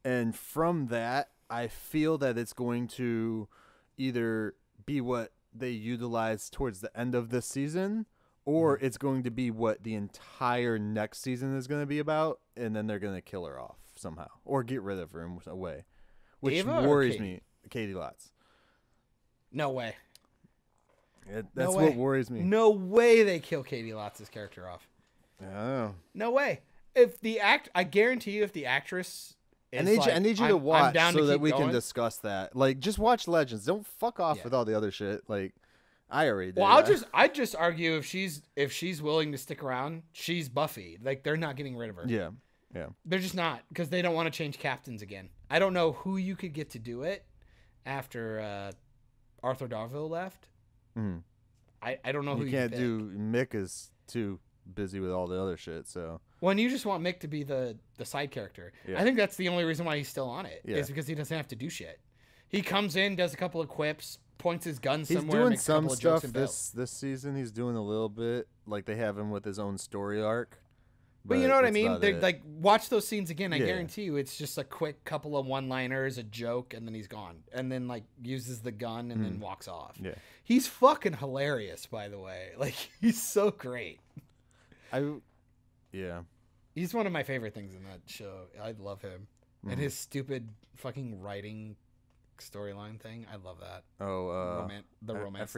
And from that, I feel that it's going to either be what they utilize towards the end of this season, or it's going to be what the entire next season is going to be about, and then they're going to kill her off somehow or get rid of her in a way, which Ava worries me. Katie Lotz. No way. That's what worries me. No way they kill Katie Lotz's character off. I don't know. No way. I guarantee you, if the actress. I need you to watch so that we can discuss that. Like, just watch Legends. Don't fuck off with all the other shit. Like, I already did. Well, I'd just argue if she's willing to stick around, she's Buffy. Like, they're not getting rid of her. Yeah. They're just not, because they don't want to change captains again. I don't know who you could get to do it after Arthur Darvill left. Mm-hmm. I don't know who you can't pick. do. Mick is too busy with all the other shit. So. Well, and you just want Mick to be the side character. Yeah. I think that's the only reason why he's still on it. Is because he doesn't have to do shit. He comes in, does a couple of quips, points his gun somewhere. He's doing makes some a couple stuff of jokes this season. He's doing a little bit. Like, they have him with his own story arc. But you know what I mean? They're like, watch those scenes again. I guarantee you, it's just a quick couple of one-liners, a joke, and then he's gone. And then like uses the gun and then walks off. Yeah, he's fucking hilarious, by the way. Like, he's so great. He's one of my favorite things in that show. I love him and his stupid fucking writing storyline thing. I love that. The romance.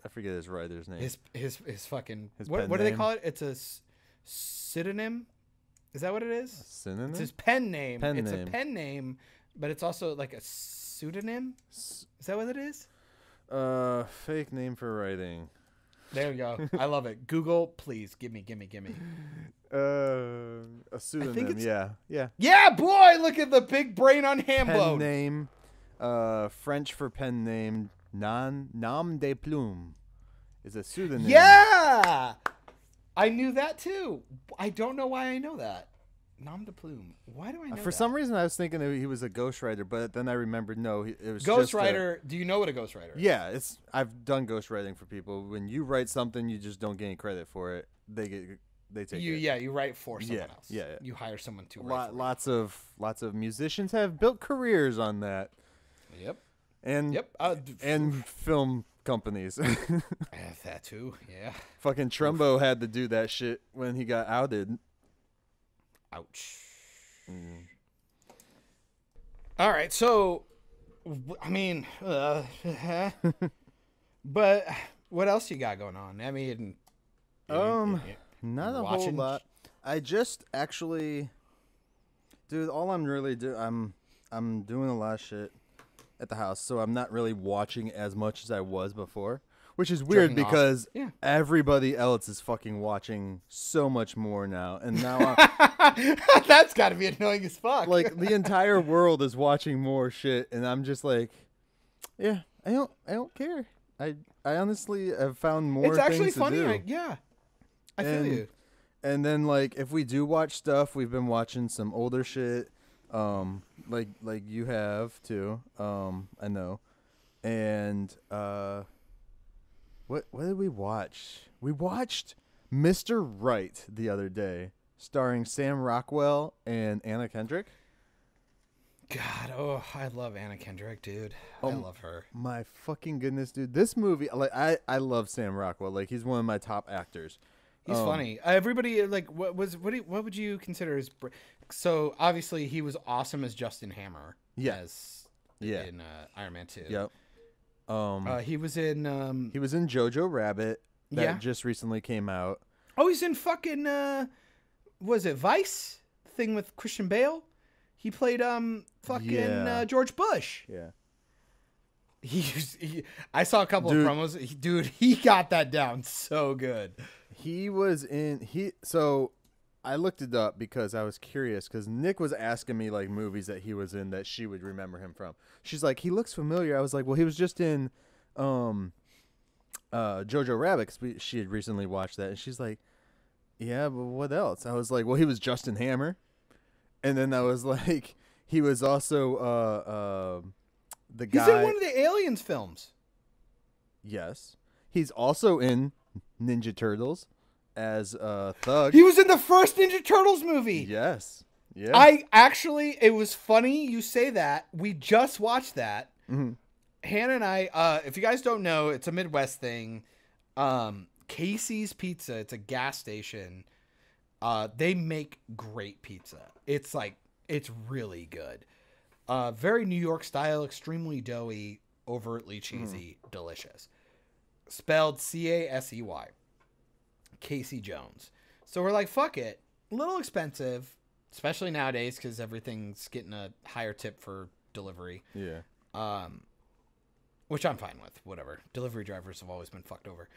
I forget his writer's name. His fucking what do they call it? It's a pseudonym. Is that what it is? Synonym? It's his pen name. A pen name, but it's also like a pseudonym. Is that what it is? Fake name for writing. There you go. I love it. Google, please give me. A pseudonym. it's- Yeah. Yeah, boy, look at the big brain on Pen Hambo. name. French for pen name. Nom de plume is a pseudonym. Yeah, I knew that too. I don't know why I know that. Nom de plume. Why do I know For that? some reason, I was thinking that he was a ghostwriter, but then I remembered no, it was just Ghostwriter. Do you know what a ghostwriter is? Yeah, I've done ghostwriting for people. When you write something, you just don't get any credit for it. They take it. Yeah, you write for someone else. Yeah. You hire someone to write. Lots of musicians have built careers on that. Yep. And and film companies. That too. Yeah. Fucking Trumbo had to do that shit when he got outed. Ouch. All right, so I mean, but what else you got going on? I mean, not a whole lot. I just actually, dude, all I'm really doing, I'm doing a lot of shit at the house, so I'm not really watching as much as I was before, which is weird because everybody else is fucking watching so much more now, and now that's got to be annoying as fuck. like the entire world is watching more shit, and I'm just like, yeah, I don't care. I honestly have found more. It's actually things funny. to do. I feel you. And then like if we do watch stuff, we've been watching some older shit, like you have too. I know. And what did we watch? We watched Mr. Right the other day, starring Sam Rockwell and Anna Kendrick. God, I love Anna Kendrick, dude. I love her. My fucking goodness, dude. This movie, like I love Sam Rockwell. Like he's one of my top actors. He's funny. Everybody like what would you consider his? So obviously he was awesome as Justin Hammer. Yes. In Iron Man 2. Yep. He was in Jojo Rabbit that just recently came out. Oh, he's in fucking was it Vice thing with Christian Bale? He played George Bush. Yeah. I saw a couple of promos. He got that down so good. He was in so I looked it up because I was curious because Nick was asking me like movies that he was in that she would remember him from. She's like, he looks familiar. I was like, well, he was just in Jojo Rabbit 'cause she had recently watched that, and she's like, yeah, but what else? I was like, well, he was Justin Hammer, and then I was like, he was also the guy. He's in one of the Aliens films. Yes, he's also in Ninja Turtles as Thug. He was in the first Ninja Turtles movie. Yes. Yeah. It was funny you say that. We just watched that. Mm-hmm. Hannah and I, if you guys don't know, it's a Midwest thing. Casey's Pizza, it's a gas station. They make great pizza. It's really good. Very New York style, extremely doughy, overtly cheesy, delicious. Spelled Casey. Casey Jones. So we're like, fuck it. A little expensive, especially nowadays because everything's getting a higher tip for delivery. Yeah. Which I'm fine with. Whatever. Delivery drivers have always been fucked over.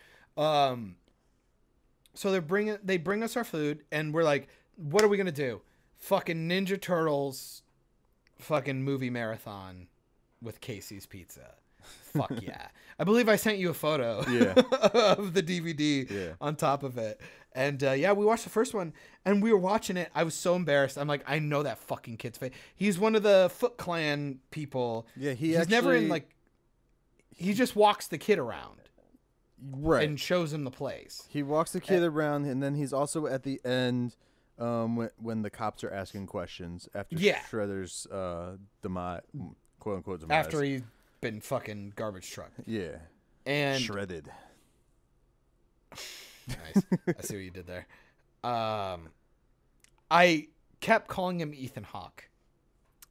So they bring us our food, and we're like, what are we gonna do? Fucking Ninja Turtles, fucking movie marathon with Casey's Pizza. Fuck yeah. I believe I sent you a photo of the DVD on top of it. And we watched the first one, and we were watching it. I was so embarrassed. I'm like, I know that fucking kid's face. He's one of the Foot Clan people. Yeah, he's never in like. He just walks the kid around, right, and shows him the place. He walks the kid around, and then he's also at the end, when the cops are asking questions after Shredder's demise, quote unquote demise. After he's been fucking garbage truck. Yeah. And shredded. Nice. I see what you did there. I kept calling him Ethan Hawke.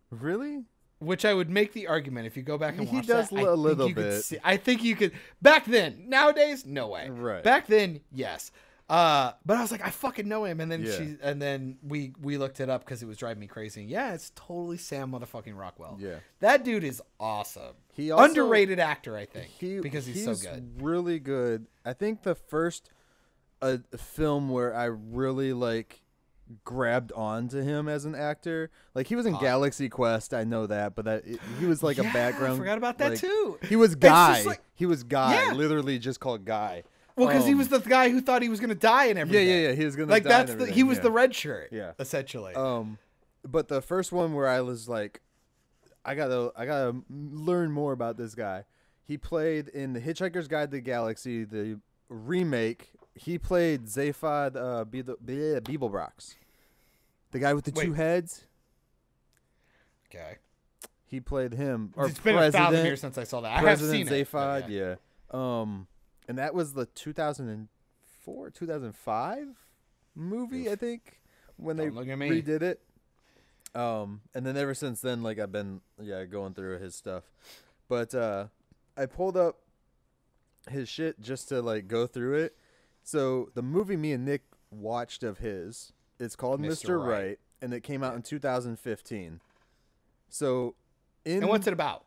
Really? Which I would make the argument if you go back and watch that. He does a little bit. I think you could. Back then. Nowadays, no way. Right. Back then, yes. But I was like, I fucking know him. And then Yeah. we looked it up because it was driving me crazy. Yeah, it's totally Sam motherfucking Rockwell. Yeah. That dude is awesome. He also, underrated actor, I think, because he's so good. Really good. I think the first film where I really like grabbed onto him as an actor, like he was in Galaxy Quest, I know that, but he was like a background. I forgot about that like, too. He was Guy. Like, he was Guy, yeah. literally just called Guy. Well, because he was the guy who thought he was gonna die and everything. Yeah. He was gonna like die that's he was the red shirt. Yeah, essentially. But the first one where I was like, I gotta learn more about this guy. He played in The Hitchhiker's Guide to the Galaxy, the remake. He played Zaphod Beeblebrox, the guy with the two heads. Okay. He played him. It's been 1,000 years since I saw that. I have seen Zaphod, it. yeah. And that was the 2004, 2005 movie, I think, when they redid it. And then ever since then, like I've been going through his stuff. But I pulled up his shit just to like go through it. So the movie me and Nick watched of his, it's called Mr. Right, and it came out in 2015. So and what's it about?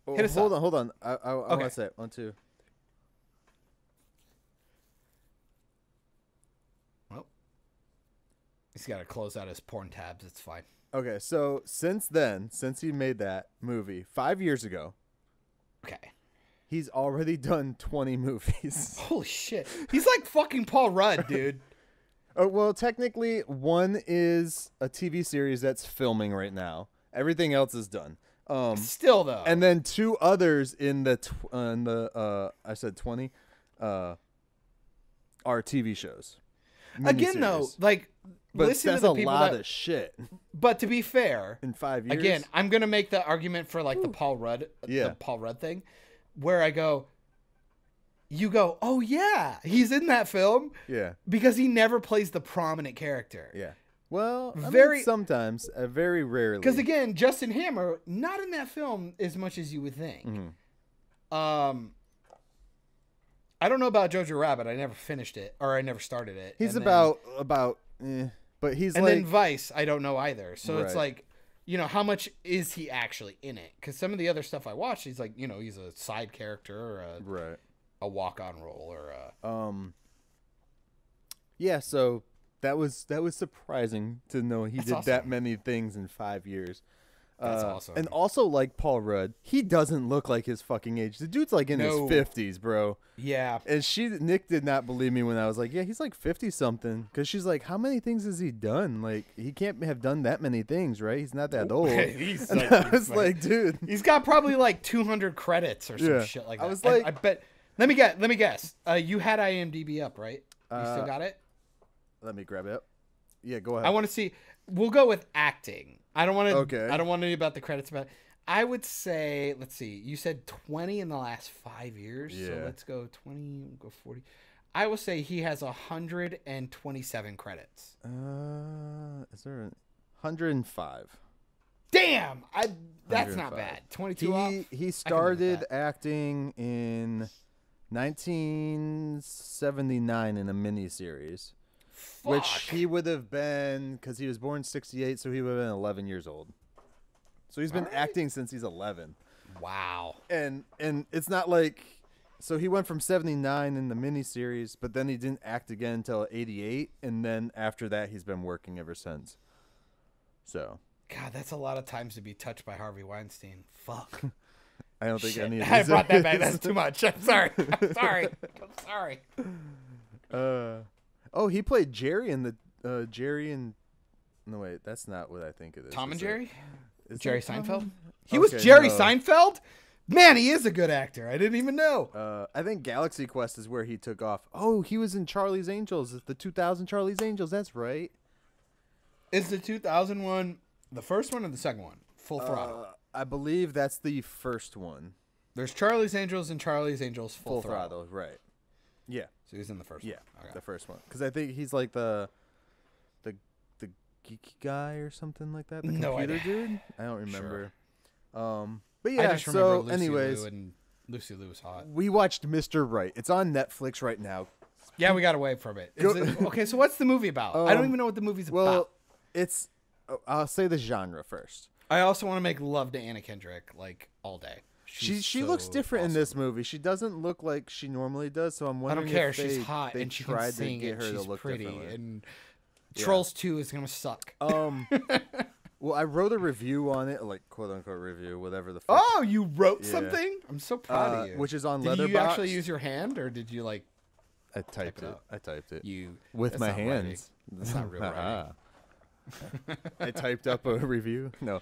Hold on. I want to say it. 1, 2. Well, he's got to close out his porn tabs. It's fine. Okay, so since he made that movie 5 years ago, okay, he's already done 20 movies. Holy shit. He's like fucking Paul Rudd, dude. Well, technically, one is a TV series that's filming right now. Everything else is done. Still, though. And then 2 others in the I said 20, are TV shows. Again, though, like, but listen that's to the a people lot of shit. But to be fair, in 5 years, again, I'm gonna make the argument for like the Paul Rudd thing, where I go, you go, oh yeah, he's in that film, because he never plays the prominent character. Yeah, well, sometimes, very rarely. Because again, Justin Hammer not in that film as much as you would think. Mm-hmm. I don't know about Jojo Rabbit. I never finished it, or I never started it. He's but he's and like, then Vice, I don't know either. So it's like, how much is he actually in it? Because some of the other stuff I watched, he's like, he's a side character or a walk-on role or yeah. So that was surprising to know he did awesome. that many things in 5 years. That's awesome. And also, like Paul Rudd, he doesn't look like his fucking age. The dude's like in his 50s, bro. Yeah. And Nick did not believe me when I was like, yeah, he's like 50 something. Because she's like, how many things has he done? Like, he can't have done that many things, right? He's not that old. I was like, dude, he's got probably like 200 credits or some shit like that. I was like, I bet. Let me guess. You had IMDb up, right? You still got it? Let me grab it up. Yeah, go ahead. I want to see. We'll go with acting. I don't want to. Okay. I don't want to know about the credits, but I would say, let's see. You said 20 in the last 5 years, so let's go 20. We'll go 40. I will say he has 127 credits. Is there 105? Damn, that's not bad. 22 off. He started acting in 1979 in a miniseries. Fuck. Which he would have been, because he was born 68, so he would have been 11 years old. So he's been acting since he's 11. Wow. And it's not like, so he went from 79 in the miniseries, but then he didn't act again until 88, and then after that he's been working ever since. So. God, that's a lot of times to be touched by Harvey Weinstein. Fuck. I don't think any of these I brought that back. That's too much. I'm sorry. I'm sorry. Oh, he played Jerry in the Jerry and no wait, that's not what I think it is. Tom and Jerry? Jerry Seinfeld? He was Jerry Seinfeld? Man, he is a good actor. I didn't even know. I think Galaxy Quest is where he took off. Oh, he was in Charlie's Angels, the 2000 Charlie's Angels. That's right. Is the 2001 the first one or the second one? Full Throttle. I believe that's the first one. There's Charlie's Angels and Charlie's Angels Full Throttle. Right. Yeah. So he's in the first one. Yeah, the first one. Because I think he's like the geeky guy or something like that. The computer dude. I don't remember. Sure. But yeah. I just remember so, anyways, Lucy Liu was hot. We watched Mr. Right. It's on Netflix right now. Yeah, we got away from it. Okay, so what's the movie about? I don't even know what the movie's Well, about. it's. I'll say the genre first. I also want to make love to Anna Kendrick like all day. She looks different in this movie. She doesn't look like she normally does, so I'm I wondering don't care. if She's hot and she can tried sing to get and her she's to look pretty. differently. And Trolls 2 is gonna suck. Well, I wrote a review on it, like quote unquote review, whatever the fuck. Oh, you wrote something? I'm so proud of you. Which is on Did Letterboxd. you actually use your hand or did you like? I typed it. out? I typed it. With With my hands. That's not real writing. I typed up a review. No.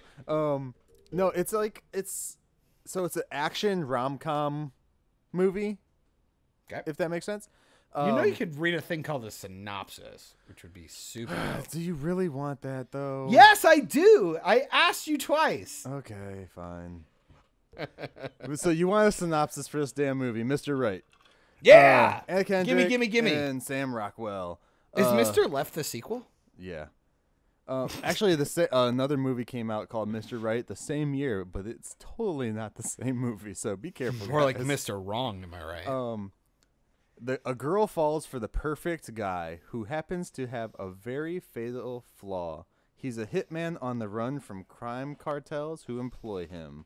No, it's like it's an action rom-com movie. Okay. If that makes sense. You could read a thing called a synopsis, which would be super dope. Do you really want that though? Yes, I do. I asked you twice. Okay, fine. So you want a synopsis for this damn movie, Mr. Right? Yeah. Anna Kendrick Gimme. and Sam Rockwell. Is Mr. Left the sequel? Yeah. Actually, another movie came out called Mr. Right the same year, but it's totally not the same movie. So be careful. More like guys. Mr. Wrong, am I right? A girl falls for the perfect guy who happens to have a very fatal flaw. He's a hitman on the run from crime cartels who employ him.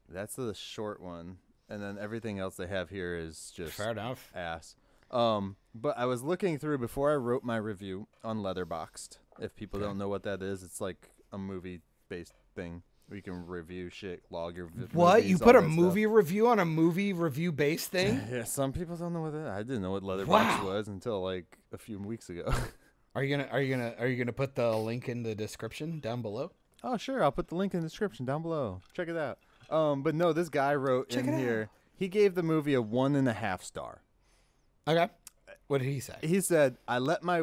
That's the short one. And then everything else they have here is just Fair enough. ass. But I was looking through before I wrote my review on Letterboxd. If people don't know what that is, it's like a movie-based thing where you can review shit, log your What? movies, You put all a that movie stuff. review on a movie review based thing? Yeah, some people don't know what that. I didn't know what Letterboxd Wow. was until like a few weeks ago. Are you gonna put the link in the description down below? Oh, sure. I'll put the link in the description down below. Check it out. But no, this guy wrote Check in it here. out. He gave the movie a 1.5 star. Okay. What did he say? He said, "I let my."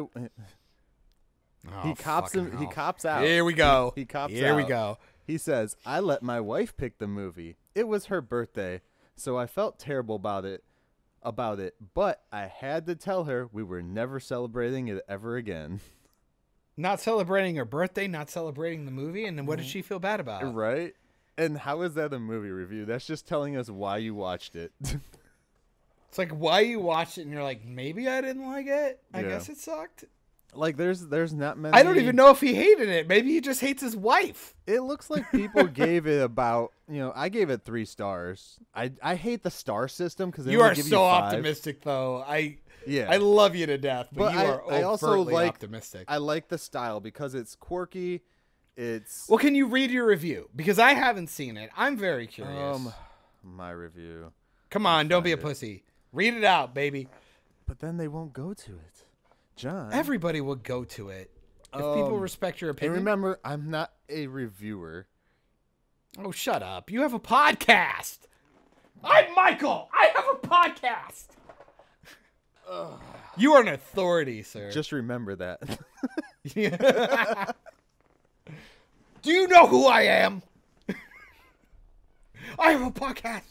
He cops him. He cops out. Here we go. He cops out. Here we go. He says, "I let my wife pick the movie. It was her birthday, so I felt terrible about it. But I had to tell her we were never celebrating it ever again." Not celebrating her birthday, not celebrating the movie, and then what did she feel bad about? Right? And how is that a movie review? That's just telling us why you watched it. It's like why you watched it and you're like, maybe I didn't like it. I Yeah. guess it sucked. Like there's not many. I don't even know if he hated it. Maybe he just hates his wife. It looks like people gave it about, I gave it 3 stars. I hate the star system because You are so optimistic, though. I love you to death, but you are I also overtly like optimistic. I like the style because it's quirky. It's Well, can you read your review? Because I haven't seen it. I'm very curious. my review. Come on, don't be a find it. pussy. Read it out, baby. But then they won't go to it, John. Everybody will go to it. If people respect your And opinion. remember, I'm not a reviewer. Oh, shut up. You have a podcast. I'm Michael. I have a podcast. You are an authority, sir. Just remember that. Do you know who I am? I have a podcast.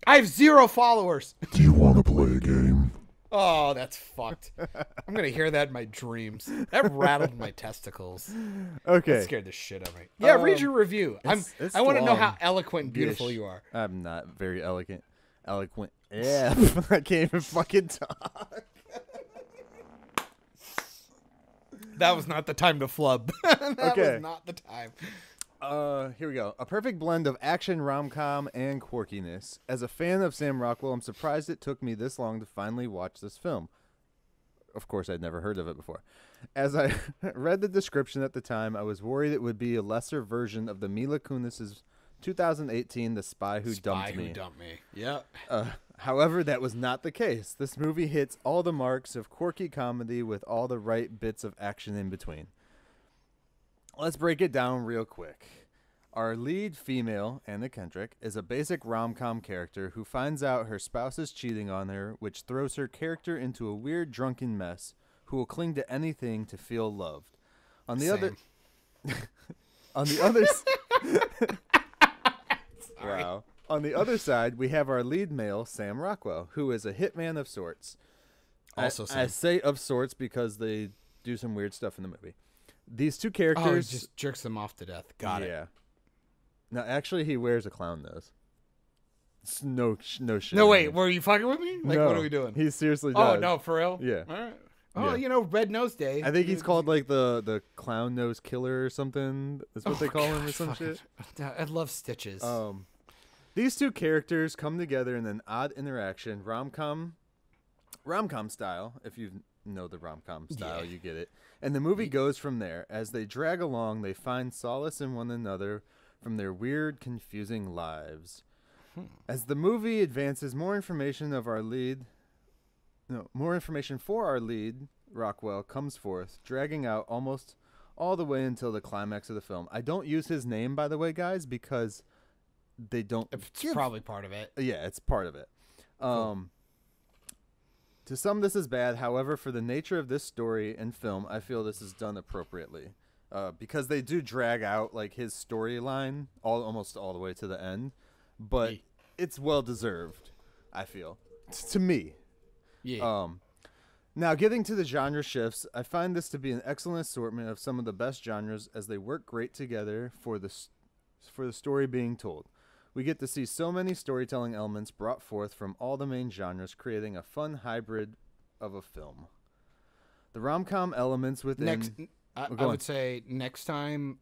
I have 0 followers. Do you want to play a game? Oh, that's fucked. I'm going to hear that in my dreams. That rattled my testicles. Okay. That scared the shit out of me. Yeah, read your review. it's I want to know long. how eloquent and beautiful Ish. you are. I'm not very eloquent. Yeah. I can't even fucking talk. That was not the time to flub. That Okay. was not the time. Here we go. A perfect blend of action, rom-com, and quirkiness. As a fan of Sam Rockwell, I'm surprised it took me this long to finally watch this film. Of course, I'd never heard of it before. As I read the description at the time, I was worried it would be a lesser version of the Mila Kunis's 2018 The Spy Who Dumped Me. Yeah. However, that was not the case. This movie hits all the marks of quirky comedy with all the right bits of action in between. Let's break it down real quick. Our lead female, Anna Kendrick, is a basic rom-com character who finds out her spouse is cheating on her, which throws her character into a weird drunken mess who will cling to anything to feel loved. On the other Wow. On the other side, we have our lead male, Sam Rockwell, who is a hitman of sorts. Also I say of sorts because they do some weird stuff in the movie. These two characters... Oh, he just jerks them off to death. Got it. Yeah. No, actually, he wears a clown nose. No shit. No, wait, were you fucking with me? Like, No, what are we doing? He seriously Oh, does. no, for real? Yeah. All right. Oh, Yeah. Red Nose Day. I think he's called like the clown nose killer or something. That's what they call him or some shit. I love Stitches. These two characters come together in an odd interaction, rom-com style. If you know the rom-com style, you get it. And the movie goes from there. As they drag along, they find solace in one another from their weird, confusing lives. As the movie advances, more information for our lead, Rockwell, comes forth, dragging out almost all the way until the climax of the film. I don't use his name, by the way, guys, because they don't. It's probably part of it. Yeah, it's part of it. To some, this is bad. However, for the nature of this story and film, I feel this is done appropriately. Because they do drag out like his storyline almost all the way to the end, but it's well deserved. I feel to me. Yeah. Now, getting to the genre shifts, I find this to be an excellent assortment of some of the best genres as they work great together for the story being told. We get to see so many storytelling elements brought forth from all the main genres, creating a fun hybrid of a film. The rom-com elements within... I would say next time,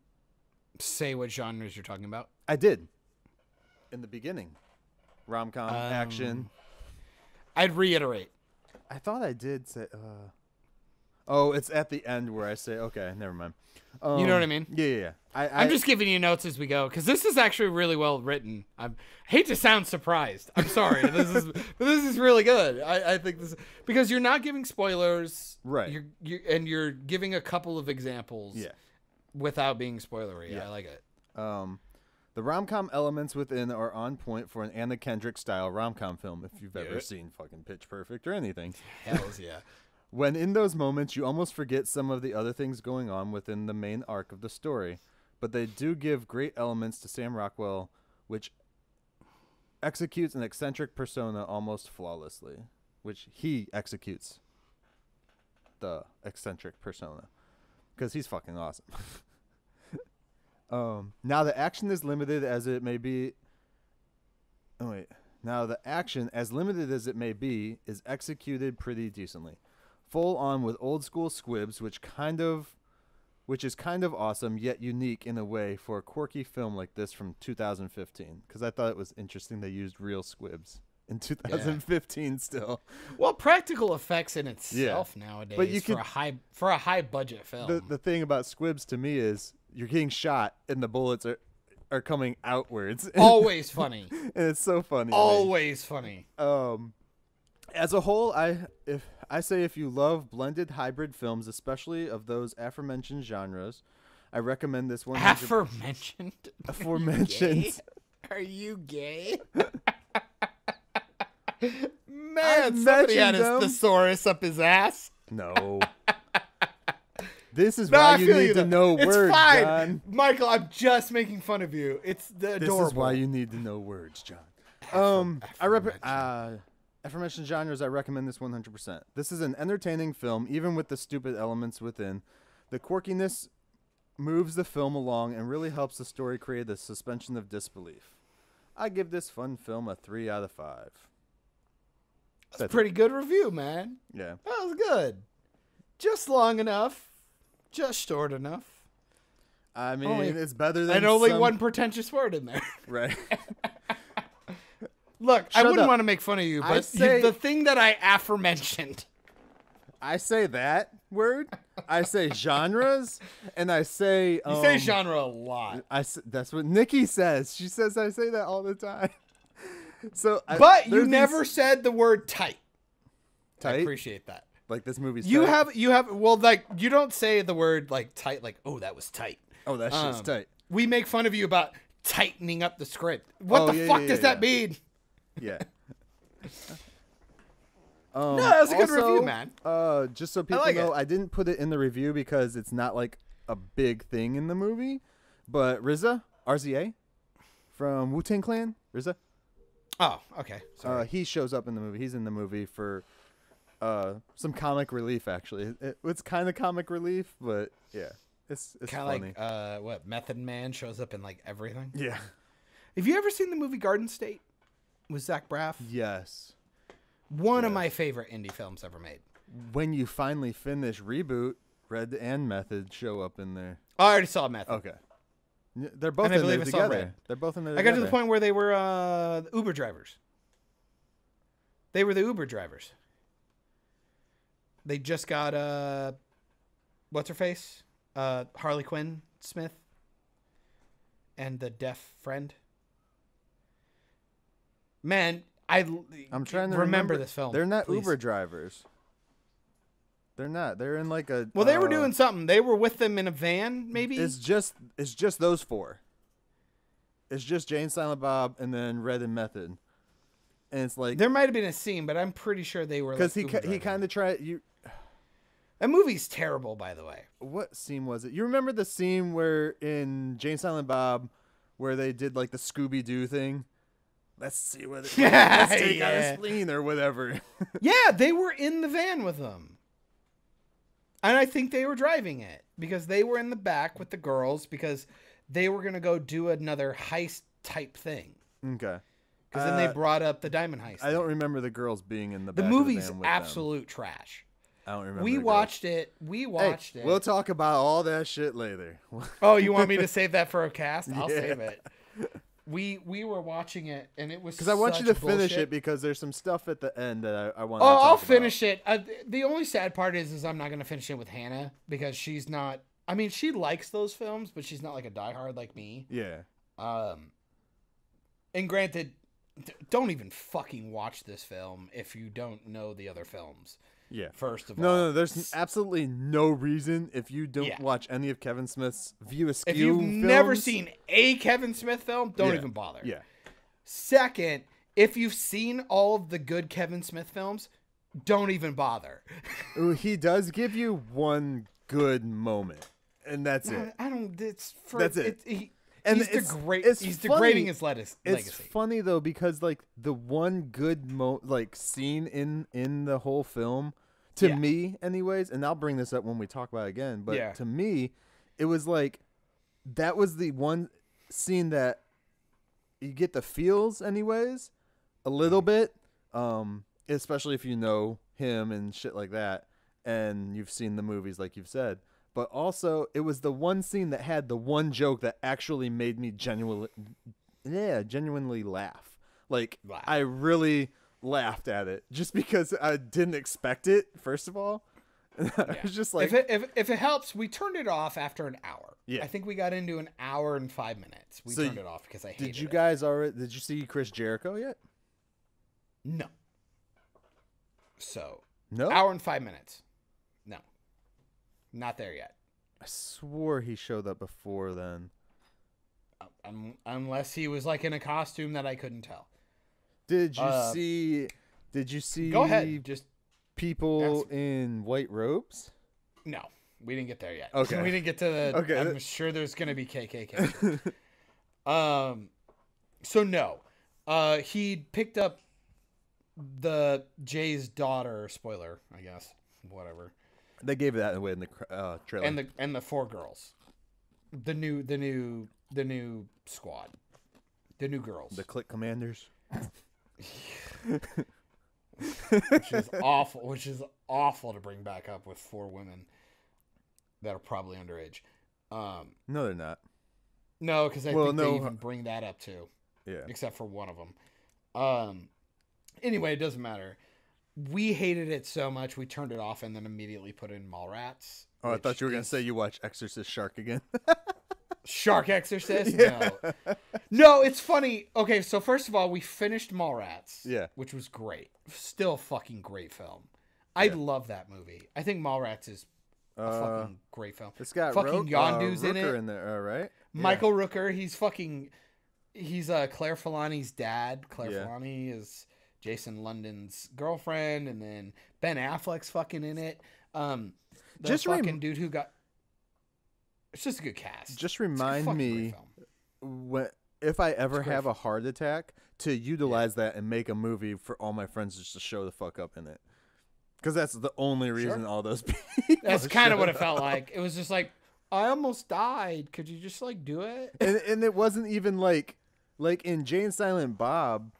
say what genres you're talking about. I did. In the beginning. Rom-com, action. I'd reiterate. I thought I did say... Oh, it's at the end where I say, okay, never mind. You know what I mean? Yeah. I'm just giving you notes as we go because this is actually really well written. I hate to sound surprised. I'm sorry. This is really good. I think this because you're not giving spoilers, right? You're giving a couple of examples, without being spoilery. Yeah. I like it. The rom-com elements within are on point for an Anna Kendrick style rom-com film. If you've ever seen fucking Pitch Perfect or anything, hells yeah. When in those moments, you almost forget some of the other things going on within the main arc of the story. But they do give great elements to Sam Rockwell, which executes an eccentric persona almost flawlessly. Which he executes the eccentric persona. Because he's fucking awesome. Now the action is limited as it may be... Oh, wait. Now the action, as limited as it may be, is executed pretty decently. Full on with old school squibs, which is kind of awesome, yet unique in a way for a quirky film like this from 2015. Because I thought it was interesting they used real squibs in 2015 still. Well, practical effects in itself nowadays, but for a high budget film. The thing about squibs to me is you're getting shot and the bullets are coming outwards. Always funny. And it's so funny. Always funny. As a whole, if you love blended hybrid films, especially of those aforementioned genres, I recommend this one. Aforementioned. Are you gay? Man, somebody had his thesaurus up his ass. No. This is why you need to know words, fine. John. Michael, I'm just making fun of you. It's adorable. This is why you need to know words, John. Aforementioned genres, I recommend this 100%. This is an entertaining film, even with the stupid elements within. The quirkiness moves the film along and really helps the story create a suspension of disbelief. I give this fun film a 3 out of 5. That's a pretty good review, man. Yeah. That was good. Just long enough. Just short enough. I mean, it's better than and only one pretentious word in there. Right. Look, I wouldn't want to make fun of you, but the thing that I aforementioned. I say that word. I say genres, and I say... you say genre a lot. That's what Nikki says. She says I say that all the time. But you never said the word tight. Tight? I appreciate that. Like this movie's tight? You have... Well, like, you don't say the word, like, tight, like, oh, that was tight. Oh, that shit's tight. We make fun of you about tightening up the script. What the fuck does that mean? Yeah. No, that was a good review, man. Just so people know, I didn't put it in the review because it's not like a big thing in the movie. But RZA from Wu-Tang Clan, RZA. Oh, okay. Sorry. He shows up in the movie. He's in the movie for some comic relief. Actually, it's kind of comic relief, but yeah, it's kind of like what Method Man shows up in like everything. Yeah. Have you ever seen the movie Garden State? with Zach Braff. Yes. One of Yes. my favorite indie films ever made. When you finally finish Reboot, Red and Method show up in there. I already saw Method. Okay. They're both And I in there believe I saw together. Red. They're both in there I got together. to the point where they were Uber drivers. They were the Uber drivers. They just got what's her face? Harley Quinn Smith and the deaf friend. Man, I'm trying to remember this film. They're not please. Uber drivers. They're not. They're in like a. Well, they were doing something. They were with them in a van, maybe. It's just those four. It's just Jane, Silent Bob, and then Red and Method, and it's like There might have been a scene, but I'm pretty sure they were. because Like he kind of tried you. That movie's terrible, by the way. What scene was it? You remember the scene where in Jane, Silent Bob, where they did like the Scooby Doo thing? Let's see what. Let's take out Yeah. a spleen or whatever. Yeah, they were in the van with them. And I think they were driving it because they were in the back with the girls because they were going to go do another heist type thing. Okay. Because then they brought up the diamond heist. I don't remember the girls being in the The back movie's of the van with absolute trash. them. I don't remember. We the girls. watched it. We watched Hey, it. we'll talk about all that shit later. Oh, you want me to save that for a cast? I'll Yeah. save it. We were watching it, and it was Because I want you to such finish bullshit. it because there's some stuff at the end that I want. Oh, I'll finish it. The only sad part is I'm not going to finish it with Hannah because she's not. I mean, she likes those films, but she's not like a diehard like me. Yeah. And granted, don't even fucking watch this film if you don't know the other films. Yeah. First of all, No, there's absolutely no reason if you don't Yeah. watch any of Kevin Smith's View Askew if you've films. never seen a Kevin Smith film, don't Yeah. even bother. Yeah. Second, if you've seen all of the good Kevin Smith films, don't even bother. Ooh, he does give you one good moment, and that's it. I don't. It's for. That's it. And And he's it's degrading funny. his It's legacy. funny though because like the one good scene in the whole film to Yeah. me anyways, and I'll bring this up when we talk about it again, but Yeah. to me it was like that was the one scene that you get the feels anyways a little bit, especially if you know him and shit like that and you've seen the movies like you've said. But also, it was the one scene that had the one joke that actually made me genuinely laugh. Like, Wow. I really laughed at it just because I didn't expect it, first of all. I was just like, if it helps, we turned it off after an hour. Yeah. I think we got into an hour and 5 minutes. We So turned it off because I hated did you it. guys did you see Chris Jericho yet? No. So No? hour and 5 minutes. No, not there yet. I swore he showed up before then. Unless he was like in a costume that I couldn't tell. Did you see Go ahead. Just people ask. in white robes? no. We didn't get there yet. Okay. We didn't get to the. Okay. I'm sure there's gonna be KKK. So no. He picked up the Jay's daughter. Spoiler, I guess. Whatever. They gave that away in the trailer. And the four girls. The new squad. The new girls. The Click Commanders. Which is awful to bring back up with four women that are probably underage. No, they're not. No, because I Well, think no. they even bring that up too, Yeah. except for one of them. Anyway, it doesn't matter. We hated it so much we turned it off and then immediately put in Mallrats. Oh, I which thought you were gonna is- say you watch Exorcist Shark again. Shark Exorcist? Yeah. No. No, it's funny. Okay, so first of all, we finished Mallrats. Yeah. Which was great. Still a fucking great film. I love that movie. I think Mallrats is a fucking great film. It's got fucking Yondu's in Rooker it. in there, right? Michael Rooker, he's Claire Filani's dad. Claire Yeah. Filani is Jason London's girlfriend, and then Ben Affleck's fucking in it. The Just fucking dude who got. It's just a good cast. Just It's a remind fucking me great film. if I ever great have a heart attack to utilize that and make a movie for all my friends just to show the fuck up in it. Because that's the only reason all those people. That's kind of what it showed felt up. like. It was just like, I almost died. Could you just like do it? And it wasn't even like in Jane Silent Bob,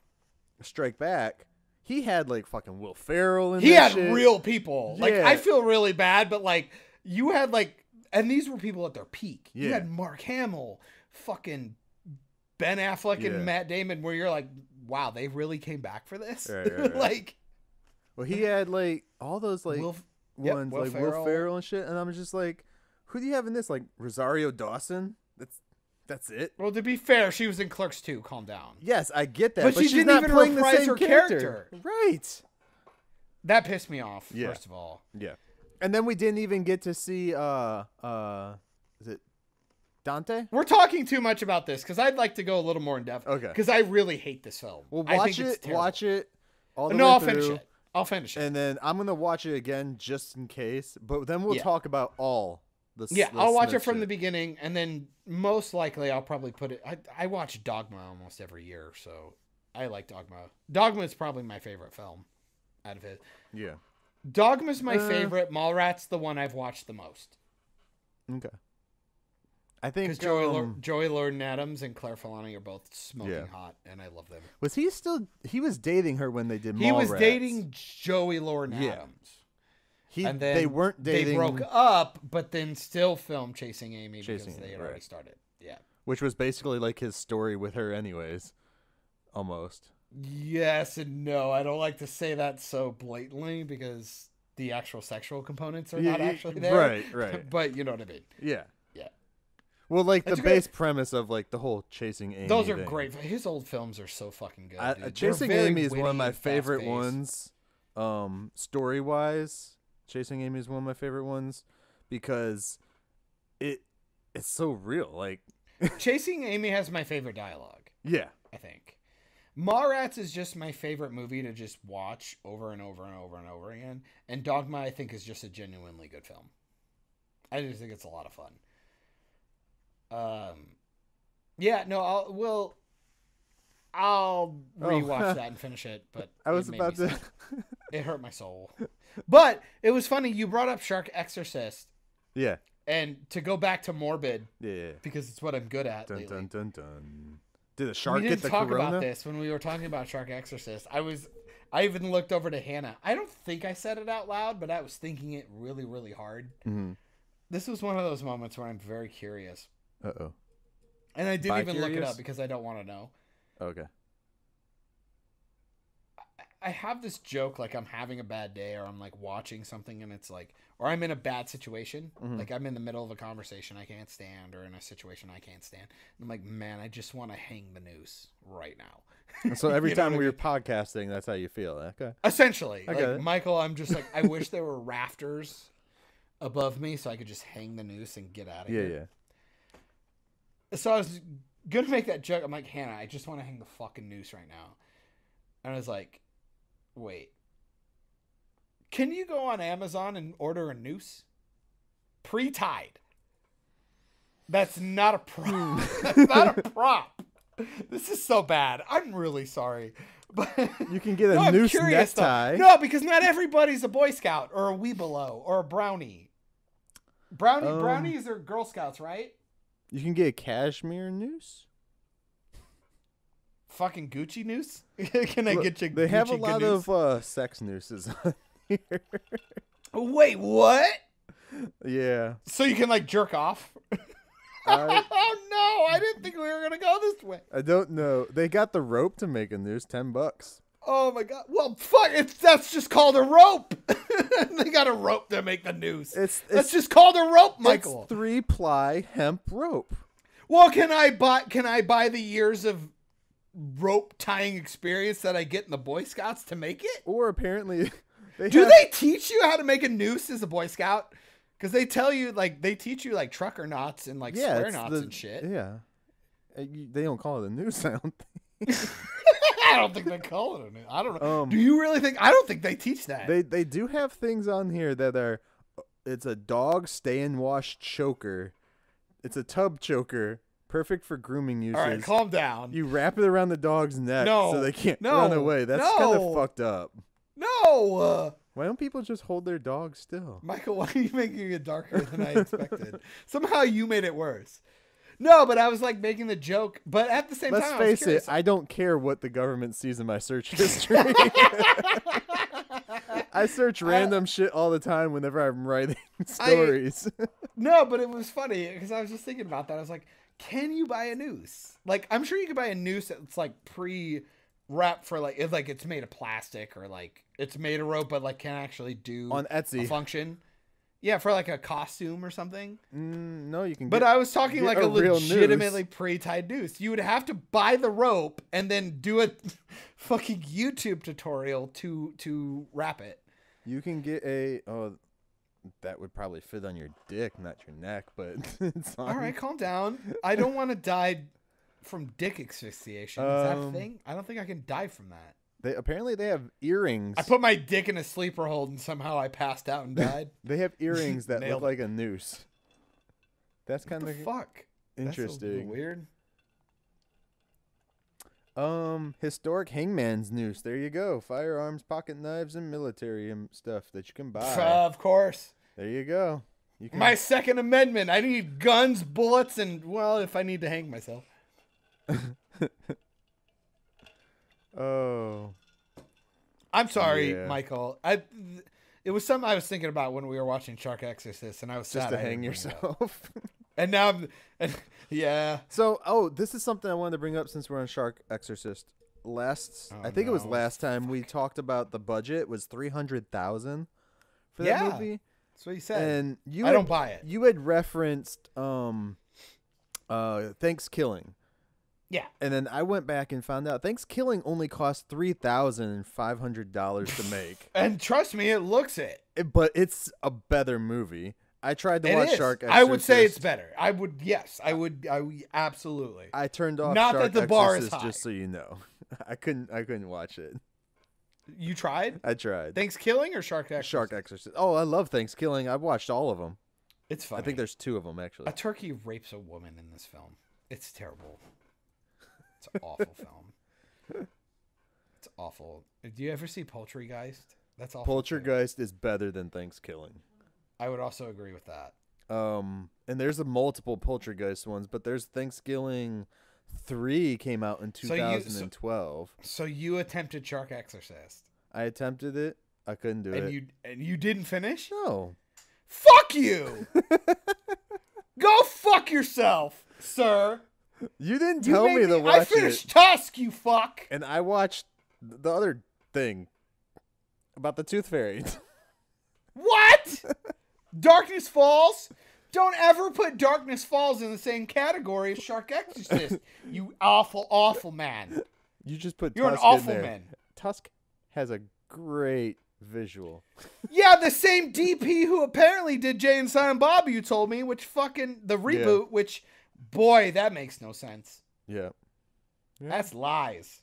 Strike Back, he had like fucking Will Ferrell in He that had shit. real people. Like, Yeah. I feel really bad, but like, you had like, and these were people at their peak. You Yeah. had Mark Hamill, fucking Ben Affleck, Yeah. and Matt Damon, where you're like, wow, they really came back for this. Right. Like, Well, he had like all those like Will ones Will like Ferrell. Will Ferrell and shit, and I'm just like, who do you have in this? Like Rosario Dawson? That's it. Well, to be fair, she was in Clerks 2. Calm down. Yes, I get that, But she she's didn't not even playing the reprise same her character. Right. That pissed me off, Yeah. first of all. Yeah. And then we didn't even get to see is it Dante? We're talking too much about this because I'd like to go a little more in depth. Okay. Because I really hate this film. Well, I watch think it's it. terrible. Watch it. All the No, way I'll through, finish it. I'll finish it. and then I'm gonna watch it again just in case. But then we'll Yeah. talk about all the. Yeah, the I'll watch Smith it from shit. the beginning, and then most likely I'll probably put it. I watch Dogma almost every year, so I like Dogma. Dogma is probably my favorite film out of it. Yeah. Dogma's my favorite. Mallrats the one I've watched the most. Okay. I think Because Joey Lauren Adams and Claire Filani are both smoking hot, and I love them. was he still? He was dating her when they did. He was Mallrats. dating Joey Lauren Yeah. Adams. He. And then they weren't dating. They broke up, but then still filmed Chasing Amy Chasing because they Amy, had already right. started. Yeah. Which was basically like his story with her, anyways. Almost. Yes and no. I don't like to say that so blatantly because the actual sexual components are not actually there. Right. But you know what I mean. Yeah. Yeah. Well, like It's the great. base premise of like the whole Chasing Amy. Those are thing. great. His old films are so fucking good. Dude. They're Chasing very Amy is one of witty my and favorite fast-paced. ones. Story wise, Chasing Amy is one of my favorite ones because it's so real. Like, Chasing Amy has my favorite dialogue, yeah, I think. Mallrats is just my favorite movie to just watch over and over and over and over again. And Dogma, I think, is just a genuinely good film. I just think it's a lot of fun. Yeah, no, I'll rewatch that and finish it. But I was it made about me to. sad. It hurt my soul. But it was funny. You brought up Shark Exorcist, Yeah. and to go back to Morbid Yeah. because it's what I'm good at Dun lately. dun dun dun. Did the shark We get didn't the talk corona? about this when we were talking about Shark Exorcist. I even looked over to Hannah. I don't think I said it out loud, but I was thinking it really, really hard. Mm-hmm. This was one of those moments where I'm very curious. Uh-oh. And I didn't even look it Bi-curious? up because I don't want to know. Okay. I have this joke like I'm having a bad day or I'm like watching something and it's like, or I'm in a bad situation. Mhm. Like I'm in the middle of a conversation I can't stand or in a situation I can't stand. And I'm like, man, I just want to hang the noose right now. So every You know time what I we were mean? podcasting, that's how you feel. Okay. Essentially. I Like, get it. Michael, I'm just like, I wish there were rafters above me so I could just hang the noose and get out of Yeah, here. yeah. So I was going to make that joke. I'm like, Hannah, I just want to hang the fucking noose right now. And I was like, wait. Can you go on Amazon and order a noose? Pre-tied. That's not a prop. That's not a prop. This is so bad. I'm really sorry. But You can get a I'm noose curious, though. necktie. No, because not everybody's a Boy Scout or a Weebelo or a Brownie. Brownies are Girl Scouts, right? You can get a cashmere noose. Fucking Gucci noose? Can I Look, get you? They have a Gucci lot noose? of sex nooses on here. Wait, what? Yeah. So you can like jerk off? I- Oh no! I didn't think we were gonna go this way. I don't know. They got the rope to make a noose, $10. Oh my god! Well, fuck! That's just called a rope. They got a rope to make the noose. That's just called a rope, Michael. It's 3-ply hemp rope. Well, can I buy the years of rope tying experience that I get in the Boy Scouts to make it? Or apparently, Do they teach you how to make a noose as a Boy Scout? Because they tell you they teach you like trucker knots and like square knots and shit. Yeah. They don't call it a noose, I don't think. I don't think they call it a noose. I don't know. Do Um, you really think? I don't think they teach that. They do have things on here that are. It's a dog stay and wash choker. It's a tub choker, perfect for grooming uses. All right, calm down. You wrap it around the dog's neck No, so they can't no, run away. That's kind no. of fucked up. No, Why don't people just hold their dogs still? Michael, why are you making it darker than I expected? Somehow you made it worse. No, but I was like making the joke. But at the same Let's time, I was face it, curious. I don't care what the government sees in my search history. I search random shit all the time whenever I'm writing stories. No, but it was funny because I was just thinking about that. I was like, can you buy a noose? Like, I'm sure you could buy a noose that's like pre-wrapped for like it's made of plastic or like it's made of rope, but like can actually do On Etsy. a function. Yeah, for like a costume or something. No, you can. But I was talking like a real legitimately noose. pre-tied noose. You would have to buy the rope and then do a fucking YouTube tutorial to wrap it. You can get that would probably fit on your dick, not your neck, but it's fine. All right, calm down. I don't want to die from dick asphyxiation. Is that a thing? I don't think I can die from that. Apparently they have earrings. I put my dick in a sleeper hold and somehow I passed out and died. They have earrings that look Nailed it. like a noose. That's kind What of the fuck? interesting. That's a little weird. Historic hangman's noose. There you go. Firearms, pocket knives, and military stuff that you can buy. Of course. There you go. You can. My Second Amendment. I need guns, bullets, and, well, if I need to hang myself. Oh. I'm sorry, Yeah. Michael. It was something I was thinking about when we were watching Shark Exorcist, and I was Just sad to I hang didn't bring it up. yourself. And now yeah. So, this is something I wanted to bring up since we're on Shark Exorcist. I think it was no. last time we talked about the budget was $300,000 for that Yeah. movie. That's what you said. And I don't buy it. You had referenced Thanksgiving. Yeah. And then I went back and found out Thanksgiving only cost $3,500 to make. And trust me, it looks it. But it's a better movie. I tried to It watch is. Shark Exorcist. I would say it's better. I would absolutely. I turned off Not Shark that the bar is Exorcist high. just so you know. I couldn't watch it. You tried? I tried. Thanksgiving or Shark Exorcist? Shark Exorcist. Oh, I love Thanksgiving. I've watched all of them. It's funny. I think there's 2 of them actually. A turkey rapes a woman in this film. It's terrible. It's an awful film. It's awful. Do you ever see Poultrygeist? That's awful. too. Poltergeist is better than Thanksgiving. I would also agree with that. And there's a multiple Poltergeist ones, but there's Thanksgiving 3 came out in 2012. So you attempted Shark Exorcist. I attempted it. I couldn't do it. And you didn't finish? No. Fuck you! Go fuck yourself, sir. You didn't You tell made me to watch I finished it. Tusk, you fuck. And I watched the other thing about the Tooth Fairy. What? Darkness Falls? Don't ever put Darkness Falls in the same category as Shark Exorcist. You awful, awful man. You just put You're Tusk an awful in there. man. Tusk has a great visual. Yeah, the same DP who apparently did Jay and Silent Bob, you told me, which fucking, the reboot, which, boy, that makes no sense. Yeah. That's lies.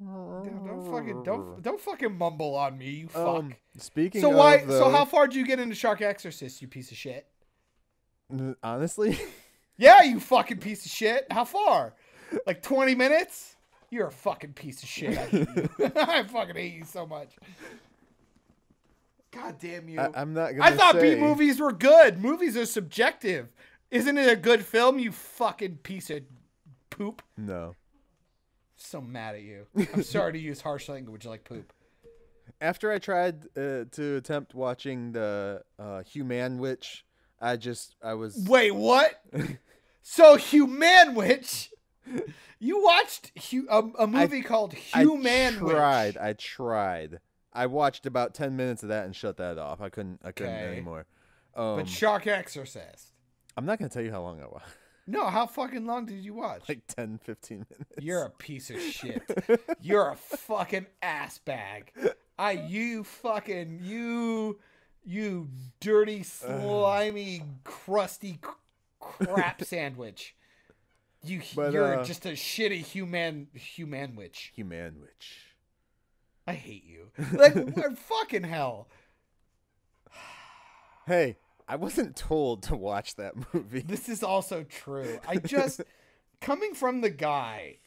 Don't fucking mumble on me, you fuck. Speaking So of, so how far did you get into Shark Exorcist, you piece of shit? honestly, Yeah, you fucking piece of shit. How far? Like 20 minutes? You're a fucking piece of shit. I hate you. I fucking hate you so much. God damn you. I'm not gonna I thought say. B movies were good. Movies are subjective. Isn't it a good film, you fucking piece of poop? No. So mad at you. I'm sorry to use harsh language like poop. After I tried to attempt watching the Human Witch, I was Wait, what? So Human Witch? You watched a movie called Human Witch? I tried. I watched about 10 minutes of that and shut that off. I couldn't Okay. anymore. But Shark Exorcist. I'm not gonna tell you how long I watched. No, how fucking long did you watch? Like 10, 15 minutes. You're a piece of shit. You're a fucking ass bag. You dirty, slimy, crusty crap sandwich. You're just a shitty human witch. Human Witch. I hate you. Like, fucking hell. Hey, I wasn't told to watch that movie. This is also true. Coming from the guy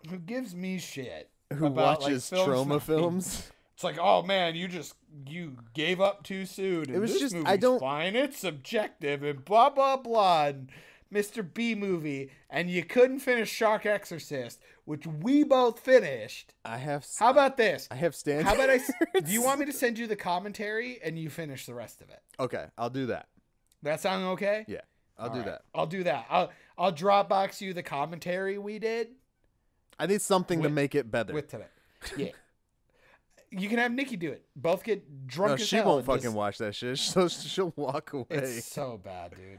who gives me shit Who about, watches like, trauma snobby, films? It's like, oh man, you gave up too soon. And It was this just- I movie's don't- fine. It's subjective and blah blah blah. And Mr. B movie, and you couldn't finish Shark Exorcist, which we both finished. I have. How about this? I have standards. How about do you want me to send you the commentary and you finish the rest of it? Okay, I'll do that. That sound okay? Yeah, I'll do that. I'll do that. I'll Dropbox you the commentary we did I need something to make it better. with today. Yeah. You can have Nikki do it. Both get drunk No, as she hell won't and fucking just- watch that shit. She'll walk away. It's so bad, dude.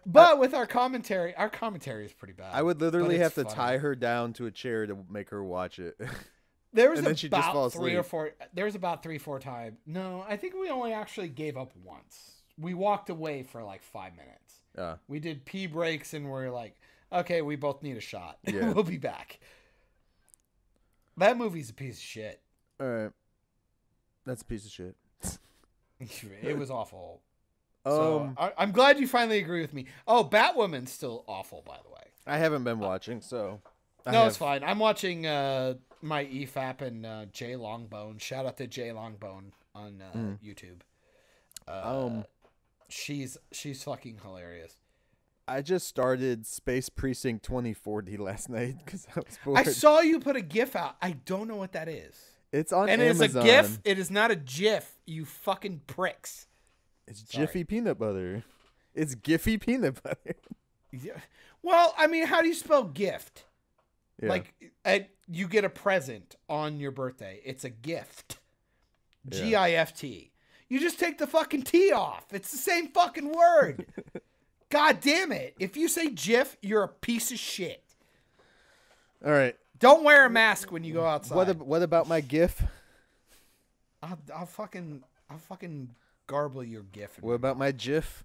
But with our commentary is pretty bad. I would literally but have it's to funny. tie her down to a chair to make her watch it. There was and then she'd just fall about three or asleep. four. There was about 3-4 times. No, I think we only actually gave up once. We walked away for like 5 minutes. We did pee breaks and we're like, okay, we both need a shot. Yeah. We'll be back. That movie's a piece of shit. All right, that's a piece of shit. It was awful. So I'm glad you finally agree with me. Oh, Batwoman's still awful, by the way. I haven't been watching, so No, it's fine. I'm watching my EFAP and Jay Longbone. Shout out to Jay Longbone on YouTube. She's fucking hilarious. I just started Space Precinct 2040 last night because I was bored. I saw you put a GIF out. I don't know what that is. It's on And Amazon. it's a GIF. It is not a GIF. You fucking pricks. It's Jiffy peanut butter. It's Giffy peanut butter. Yeah. Well, I mean, how do you spell gift? Yeah. Like, you get a present on your birthday. It's a gift. G-I-F-T. You just take the fucking T off. It's the same fucking word. God damn it. If you say GIF, you're a piece of shit. All right. Don't wear a mask when you go outside. What about my GIF? I'll fucking garble your GIF. What about my GIF?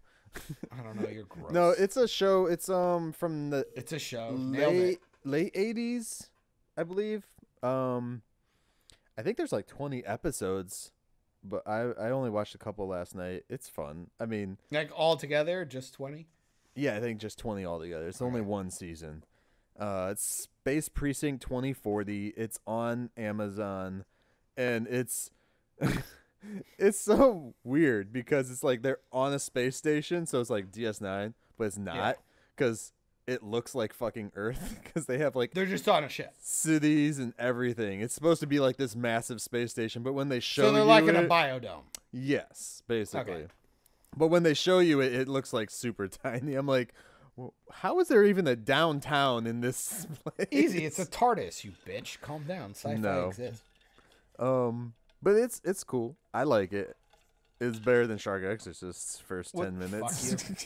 I don't know. You're gross. No, it's a show. It's from the It's a show. Nailed it. late 80s, I believe. I think there's like 20 episodes, but I only watched a couple last night. It's fun. I mean, Like all together, just 20? yeah, I think just 20 altogether. It's only one season. It's Space Precinct 2040. It's on Amazon, and it's it's so weird because it's like they're on a space station, so it's like DS9, but it's not because it looks like fucking Earth because they have like They're just on a ship. cities and everything. It's supposed to be like this massive space station, but when they show So they're you like in a it, biodome. yes, basically. Okay. But when they show you it, it looks like super tiny. I'm like, well, how is there even a downtown in this place? Easy. It's a TARDIS, you bitch. Calm down. Sci-fi No. exists. But it's cool. I like it. It's better than Shark Exorcist's first What? 10 minutes.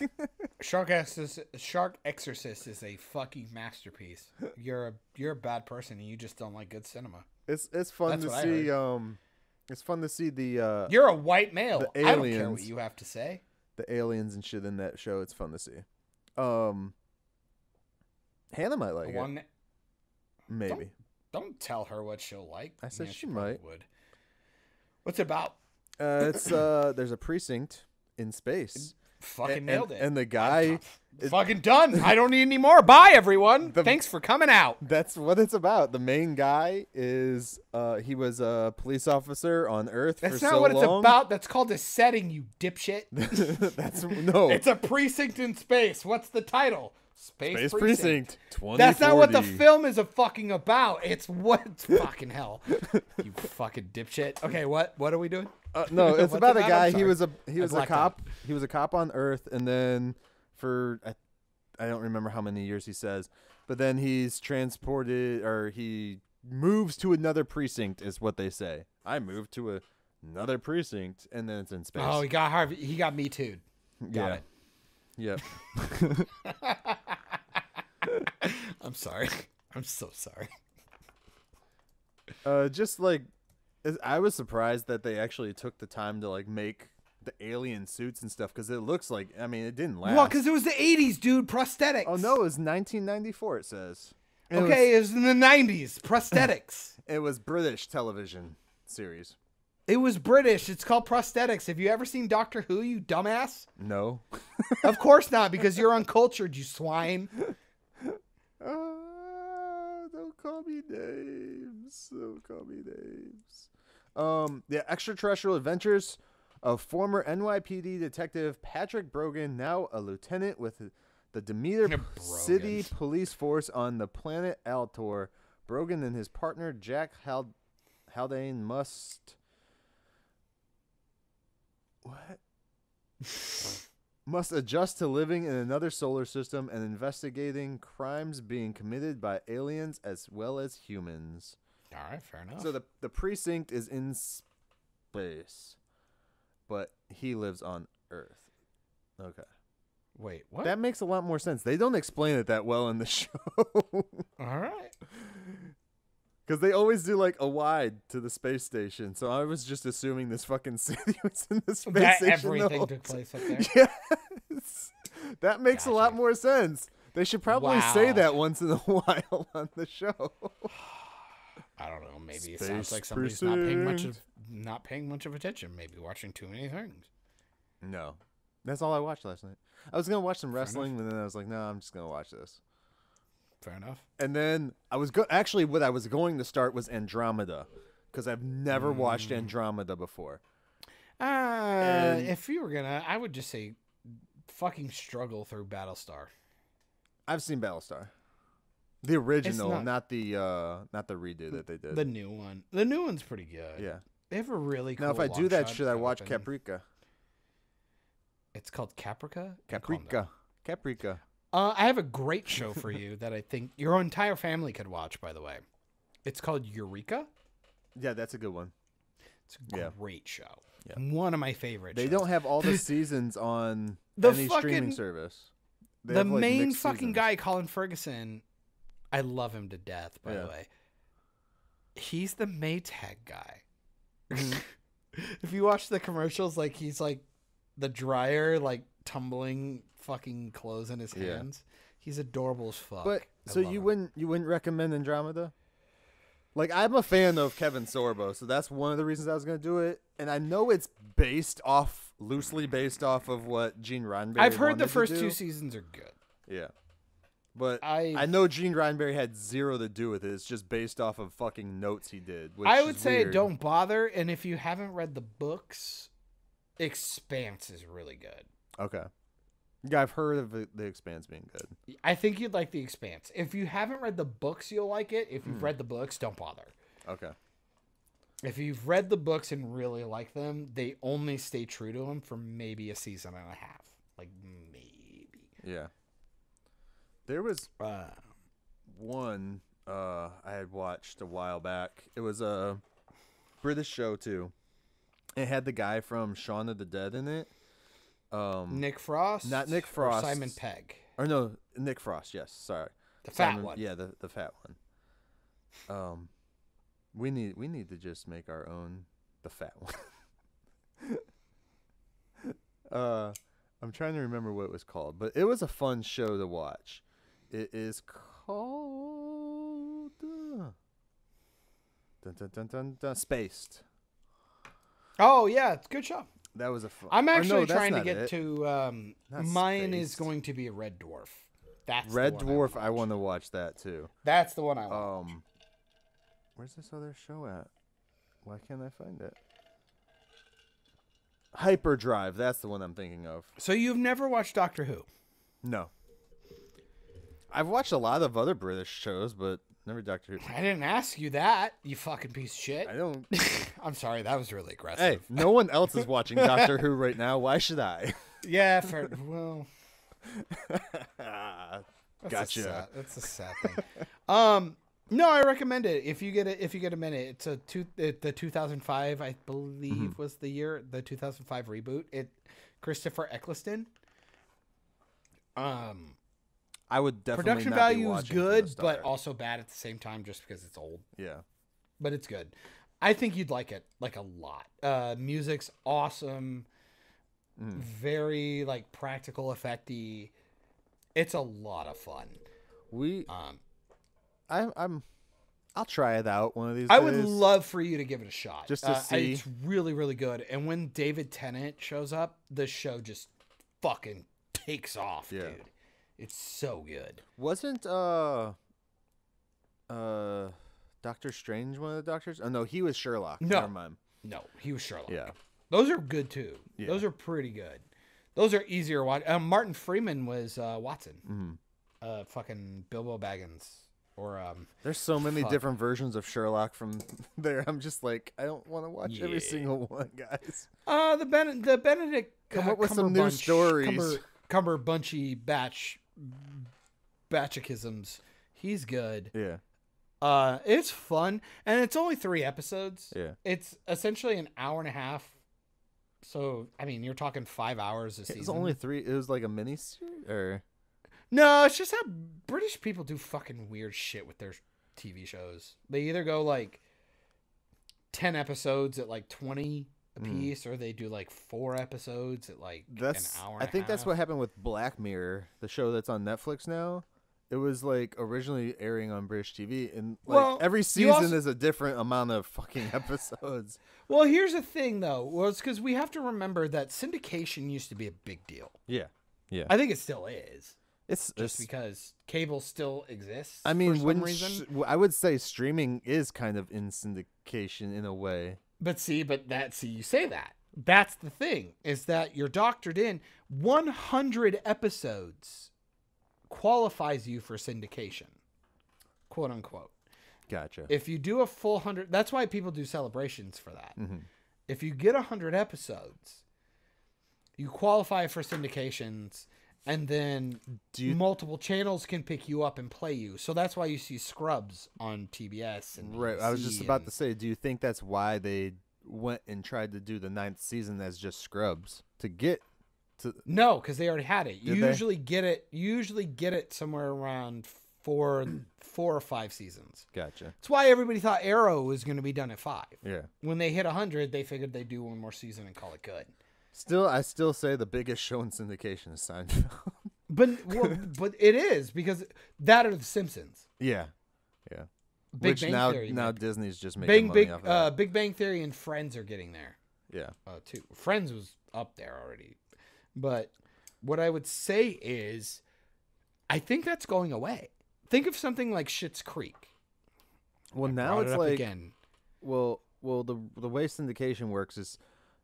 Shark Exorcist is a fucking masterpiece. You're a bad person and you just don't like good cinema. it's fun That's to what I see. It's fun to see the You're a white male. the I don't care what aliens. you have to say. aliens and shit in that show. It's fun to see. Hannah might like it. One, Maybe. don't tell her what she'll like. I said she probably might. would. What's it about? It's there's a precinct in space. Fucking nailed it. And the guy, Fucking done. I don't need any more. Bye, everyone. Thanks for coming out. that's what it's about. The main guy is he was a police officer on Earth That's for not so what long. it's about. That's called a setting, you dipshit. That's no. It's a precinct in space. What's the title? Space Precinct 2040. That's not what the film is fucking about. It's what's fucking hell. You fucking dipshit. Okay, what are we doing? No, it's What's about a it guy. I'm He sorry. was a blacked cop. He was a cop on Earth, and then for I don't remember how many years he says, but then he's transported or he moves to another precinct, is what they say. I moved to another precinct, and then it's in space. Oh, he got Harvey. He got me too. Got it. Yep. I'm sorry. I'm so sorry. Just like I was surprised that they actually took the time to like make the alien suits and stuff because it looks like it didn't last. Well, because it was the 80s, dude. Prosthetics. oh no, it was 1994. It says. And Okay, it was in the 90s. Prosthetics. it was British television series. It was British. It's called prosthetics. Have you ever seen Doctor Who, you dumbass? No. Of course not, because you're uncultured, you swine. Don't call me names. Don't call me names. The extraterrestrial adventures of former NYPD detective Patrick Brogan, now a lieutenant with the Demeter City Police Force on the planet Altor. Brogan and his partner Jack Haldane must adjust to living in another solar system and investigating crimes being committed by aliens as well as humans. All right, fair enough. So the precinct is in space, but he lives on Earth. Okay. Wait, what? That makes a lot more sense. They don't explain it that well in the show. All right. Because they always do like a wide to the space station. So I was just assuming this fucking city was in the space That station. everything took place up there. Yes. That makes a lot more sense. They should probably say that once in a while on the show. I don't know. Maybe Space it sounds like somebody's not paying much of attention. Maybe watching too many things. No. That's all I watched last night. I was going to watch some wrestling, but then I was like, no, I'm just going to watch this. Fair enough. And then I was actually what I was going to start was Andromeda, because I've never watched Andromeda before. If you were gonna, I would just say, fucking struggle through Battlestar. I've seen Battlestar, the original, not the redo that they did. The new one. The new one's pretty good. Yeah. They have a really cool. Now, if I do that, long should I shot watch opening. Caprica? It's called Caprica. Caprica. I have a great show for you that I think your entire family could watch. By the way, it's called Eureka. Yeah, that's a good one. It's a great show. Yeah. One of my favorites. They don't have all the seasons on The any streaming service. They The have, like, main mixed fucking seasons. guy, Colin Ferguson, I love him to death, by Yeah. the way. He's the Maytag guy. Mm-hmm. If you watch the commercials, like he's like the dryer, like tumbling fucking clothes in his Yeah. hands. He's adorable as fuck. But I so love you him. wouldn't recommend Andromeda? Like, I'm a fan of Kevin Sorbo, so that's one of the reasons I was going to do it. And I know it's loosely based off of what Gene Roddenberry I've heard wanted the to first do. 2 seasons are good. Yeah. But I I know Gene Roddenberry had zero to do with it. It's just based off of fucking notes he did. Which I would is say weird. don't bother. And if you haven't read the books, Expanse is really good. Okay. Yeah, I've heard of The Expanse being good. I think you'd like The Expanse. If you haven't read the books, you'll like it. If you've read the books, don't bother. Okay. If you've read the books and really like them, they only stay true to them for maybe a season and a half. Like, maybe. Yeah. There was one I had watched a while back. It was a British show, too. It had the guy from Shaun of the Dead in it. Nick Frost? Not Nick Frost. Or Simon Pegg. Or no, Nick Frost, yes. Sorry. The fat one. Yeah, the fat one. We need to just make our own the fat one. I'm trying to remember what it was called, but it was a fun show to watch. It is called Spaced. Oh, yeah. It's a good show. That was a fun. I'm actually that's trying to not get it. to... Not mine is Spaced. going to be a Red Dwarf. That's Red the one Dwarf. I I want to watch that too. That's the one I want. Where's this other show at? Why can't I find it? Hyperdrive. That's the one I'm thinking of. So you've never watched Doctor Who? No. I've watched a lot of other British shows, but never Doctor Who. I didn't ask you that, you fucking piece of shit. I don't. I'm sorry, that was really aggressive. Hey, no one else is watching Doctor Who right now. Why should I? Yeah, fair. Well, Gotcha. That's a sad thing. No, I recommend it if you get a minute. It's the 2005, I believe, was the year, the 2005 reboot. Christopher Eccleston. I would definitely. Production not be value is watching from good, the but start. also bad at the same time, just because it's old. Yeah. But it's good. I think you'd like it like a lot. Music's awesome. Very like practical effecty. It's a lot of fun. I'll try it out one of these days. I would love for you to give it a shot. Just to see. It's really, really good. And when David Tennant shows up, the show just fucking takes off, Yeah. dude. It's so good. Wasn't Doctor Strange one of the doctors? Oh no, he was Sherlock. No. Never mind. No, he was Sherlock. Yeah. Those are good too. Yeah. Those are pretty good. Those are easier to watch. Martin Freeman was Watson. Mm-hmm. Fucking Bilbo Baggins. Or There's so many different versions of Sherlock from there. I'm just like, I don't want to watch every single one, guys. the Benedict Come up with some new stories. Cumberbunchy Batchikisms. He's good. Yeah. It's fun, and it's only 3 episodes. Yeah. It's essentially an hour and a half. So I mean, you're talking 5 hours a season. It was only 3. It was like a mini series, or No, it's just how British people do fucking weird shit with their TV shows. They either go like 10 episodes at like 20 a piece, or they do like 4 episodes at like an hour and I think a that's half. what happened with Black Mirror, the show that's on Netflix now. It was like originally airing on British TV, and like Well, every you season also- is a different amount of fucking episodes. Well, here's the thing though. Well, it's because we have to remember that syndication used to be a big deal. Yeah. Yeah. I think it still is. It's Just because cable still exists. I mean, for some when reason. I would say streaming is kind of in syndication in a way. But you say that. That's the thing, is that you're doctored in. 100 episodes qualifies you for syndication, quote unquote. Gotcha. If you do a full 100, that's why people do celebrations for that. Mm-hmm. If you get 100 episodes, you qualify for syndications, and then multiple channels can pick you up and play you. So that's why you see Scrubs on TBS. And Right. I was BBC just about and- to say, do you think that's why they went and tried to do the 9th season as just Scrubs to get to? No, because they already had it. You Did they? usually get it somewhere around four or 5 seasons. Gotcha. That's why everybody thought Arrow was going to be done at 5. Yeah. When they hit 100, they figured they'd do one more season and call it good. I still say the biggest show in syndication is Seinfeld. But it is, because that or The Simpsons. Yeah. Yeah. Big Which Bang Theory, now man. Disney's just making money off of that. Big Bang Theory and Friends are getting there Yeah. too. Friends was up there already, but what I would say is, I think that's going away. Think of something like Schitt's Creek. Well, I now brought it's it up like again. well, the way syndication works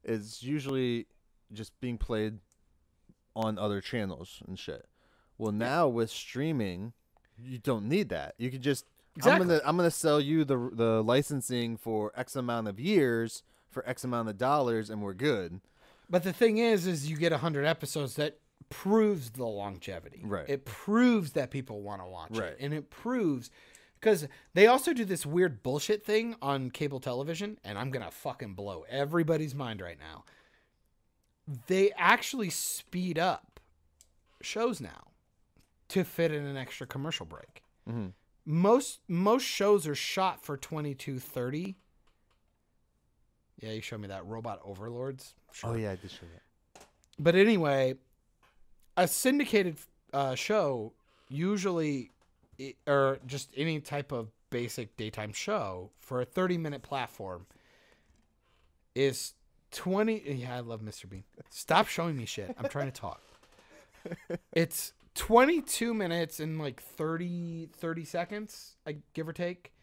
is usually just being played on other channels and shit. Well, now with streaming, you don't need that. You can just Exactly. I'm gonna sell you the licensing for X amount of years for X amount of dollars, and we're good. But the thing is you get 100 episodes that proves the longevity. Right. It proves that people want to watch Right. it, and it proves. Because they also do this weird bullshit thing on cable television, and I'm going to fucking blow everybody's mind right now. They actually speed up shows now to fit in an extra commercial break. Mm-hmm. Most shows are shot for 22:30. Yeah, you showed me that. Robot Overlords. Sure. Oh yeah, I did show that. But anyway, a syndicated show usually, or just any type of basic daytime show for a 30-minute platform is 20. Yeah, I love Mr. Bean. Stop showing me shit. I'm trying to talk. It's 22 minutes and like 30 seconds, like give or take.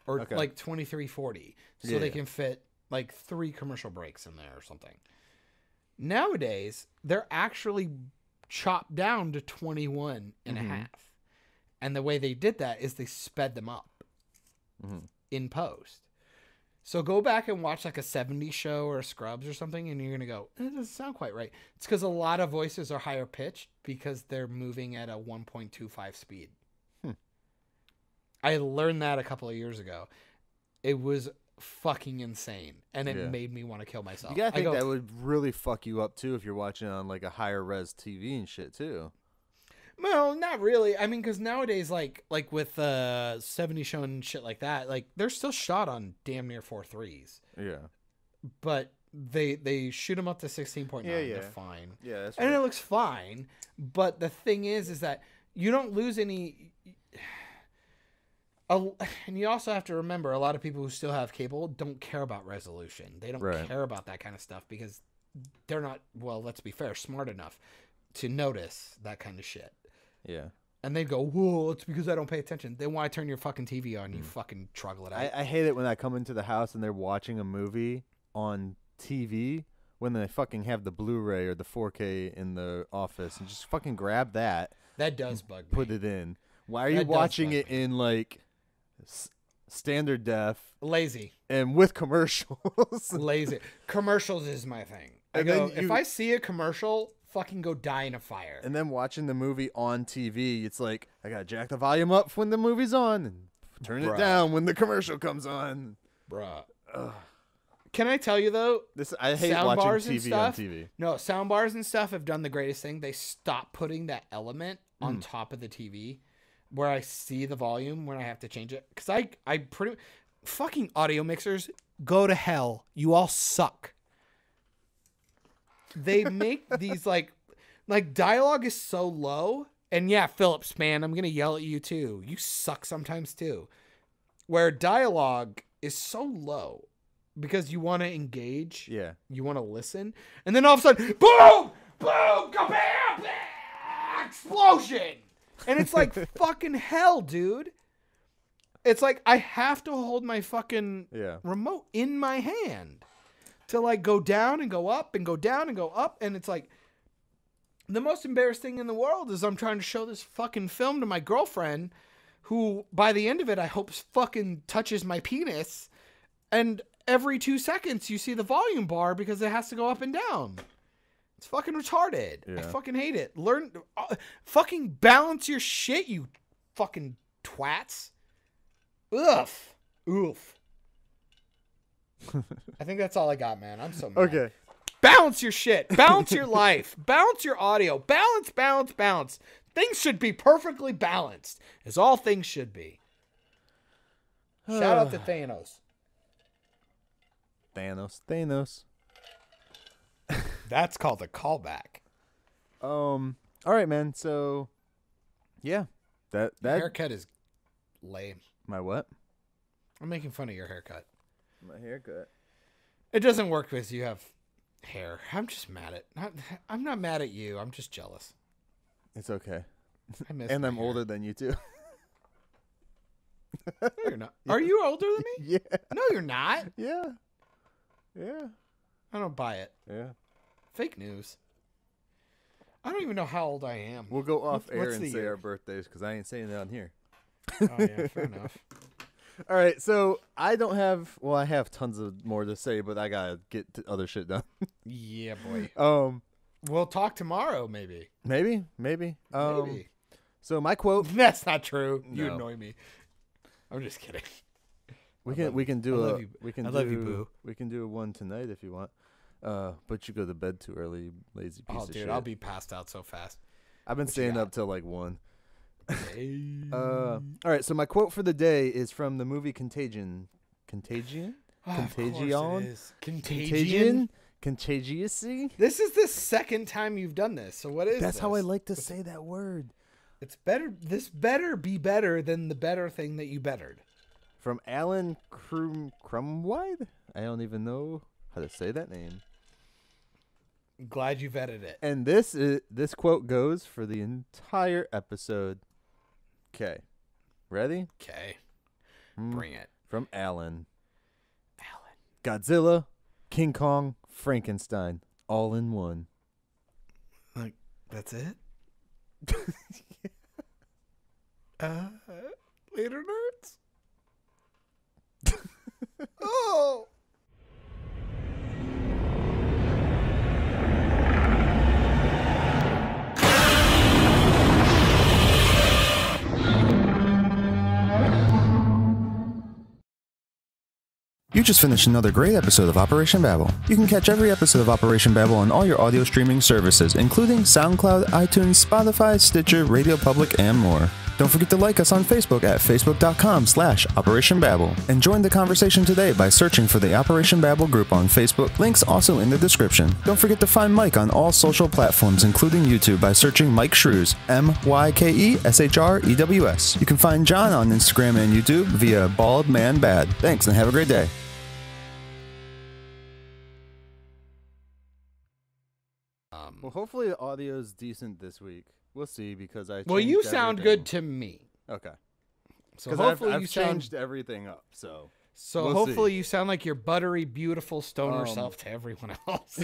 Or Okay. like 23:40. So Yeah, they yeah. can fit like 3 commercial breaks in there or something. Nowadays, they're actually chopped down to 21 and a half. And the way they did that is they sped them up in post. So go back and watch like a 70s show or a Scrubs or something, and you're going to go, it doesn't sound quite right. It's because a lot of voices are higher pitched because they're moving at a 1.25 speed. I learned that a couple of years ago. It was fucking insane, and it Yeah. made me want to kill myself. You gotta I think go, that would really fuck you up too if you're watching on like a higher res TV and shit too. Well, not really. I mean, because nowadays, like with 70 show and shit like that, like they're still shot on damn near 4.3s, Yeah. but they shoot them up to 16.9. Yeah, yeah. They're fine, Yeah, that's and it looks fine. But the thing is that you don't lose any. And you also have to remember, a lot of people who still have cable don't care about resolution. They don't Right. care about that kind of stuff because they're not, well, let's be fair, smart enough to notice that kind of shit. Yeah. And they go, whoa, it's because I don't pay attention. Then why turn your fucking TV on, you fucking troglodyte? I hate it when I come into the house and they're watching a movie on TV when they fucking have the Blu-ray or the 4K in the office and just fucking grab that. That does bug me. Put it in. Why are you watching it in like standard def? Lazy. And with commercials. Lazy. Commercials is my thing. If I see a commercial, fucking go die in a fire. And then watching the movie on TV, it's like, I gotta jack the volume up when the movie's on and turn it down when the commercial comes on. Bruh. Can I tell you though? I hate watching TV on TV. No, sound bars and stuff have done the greatest thing. They stopped putting that element on top of the TV where I see the volume when I have to change it. Because I pretty fucking audio mixers go to hell. You all suck. They make these like dialogue is so low. And yeah, Phillips, man, I'm gonna yell at you too. You suck sometimes too. Where dialogue is so low. Because you want to engage. Yeah. You want to listen. And then all of a sudden, boom! Boom! Kabam! Explosion! And it's like fucking hell, dude. It's like I have to hold my fucking remote in my hand to like go down and go up and go down and go up. And it's like the most embarrassing thing in the world is I'm trying to show this fucking film to my girlfriend who by the end of it I hope fucking touches my penis. And every 2 seconds you see the volume bar because it has to go up and down. It's fucking retarded. Yeah. I fucking hate it. Learn, fucking balance your shit, you fucking twats. Oof. Oof. I think that's all I got, man. I'm so mad. Okay. Balance your shit. Balance your life. Balance your audio. Balance, balance, balance. Things should be perfectly balanced, as all things should be. Shout out to Thanos. Thanos. That's called a callback. All right, man. So, yeah, that haircut is lame. My what? I'm making fun of your haircut. My haircut. It doesn't work because you have hair. I'm just mad at. I'm not mad at you. I'm just jealous. It's okay. I miss. And I'm older than you too. No, you're not. Are you older than me? Yeah. No, you're not. Yeah. Yeah. I don't buy it. Yeah. Fake news. I don't even know how old I am. We'll go off air what's and the say year? our birthdays because I ain't saying it on here. Oh yeah, fair enough. All right, so I don't have. Well, I have tons of more to say, but I gotta get to other shit done. Yeah, boy. We'll talk tomorrow, maybe. Maybe. Maybe. So my quote. That's not true. No. You annoy me. I'm just kidding. We can do I a love you. we can I do, love you, boo. We can do one tonight if you want. But you go to bed too early, you lazy piece of shit. I'll be passed out so fast. I've been staying up till like 1. Hey. All right, so my quote for the day is from the movie Contagion. Contagion? Contagion? Contagiousy? This is the second time you've done this. So what is That's this? how I like to say that word. It's better. This better be better than the better thing that you bettered. From Alan Crumwide? I don't even know how to say that name. Glad you vetted it. And this quote goes for the entire episode. Okay. Ready? Okay. Bring it. From Alan. Godzilla, King Kong, Frankenstein, all in one. Like, that's it? Later, nerds? Oh! You just finished another great episode of Operation Babble. You can catch every episode of Operation Babble on all your audio streaming services, including SoundCloud, iTunes, Spotify, Stitcher, Radio Public, and more. Don't forget to like us on Facebook at facebook.com/Operation Babble. And join the conversation today by searching for the Operation Babble group on Facebook. Links also in the description. Don't forget to find Myke on all social platforms, including YouTube, by searching Myke Shrews, MYKESHREWS. You can find John on Instagram and YouTube via Bald Man Bad. Thanks and have a great day. Well, hopefully the audio's decent this week. We'll see because I. Well, you changed sound everything. good to me. Okay. So Because hopefully I've you sound. changed everything up. So we'll hopefully see. you sound like your buttery, beautiful stoner self to everyone else.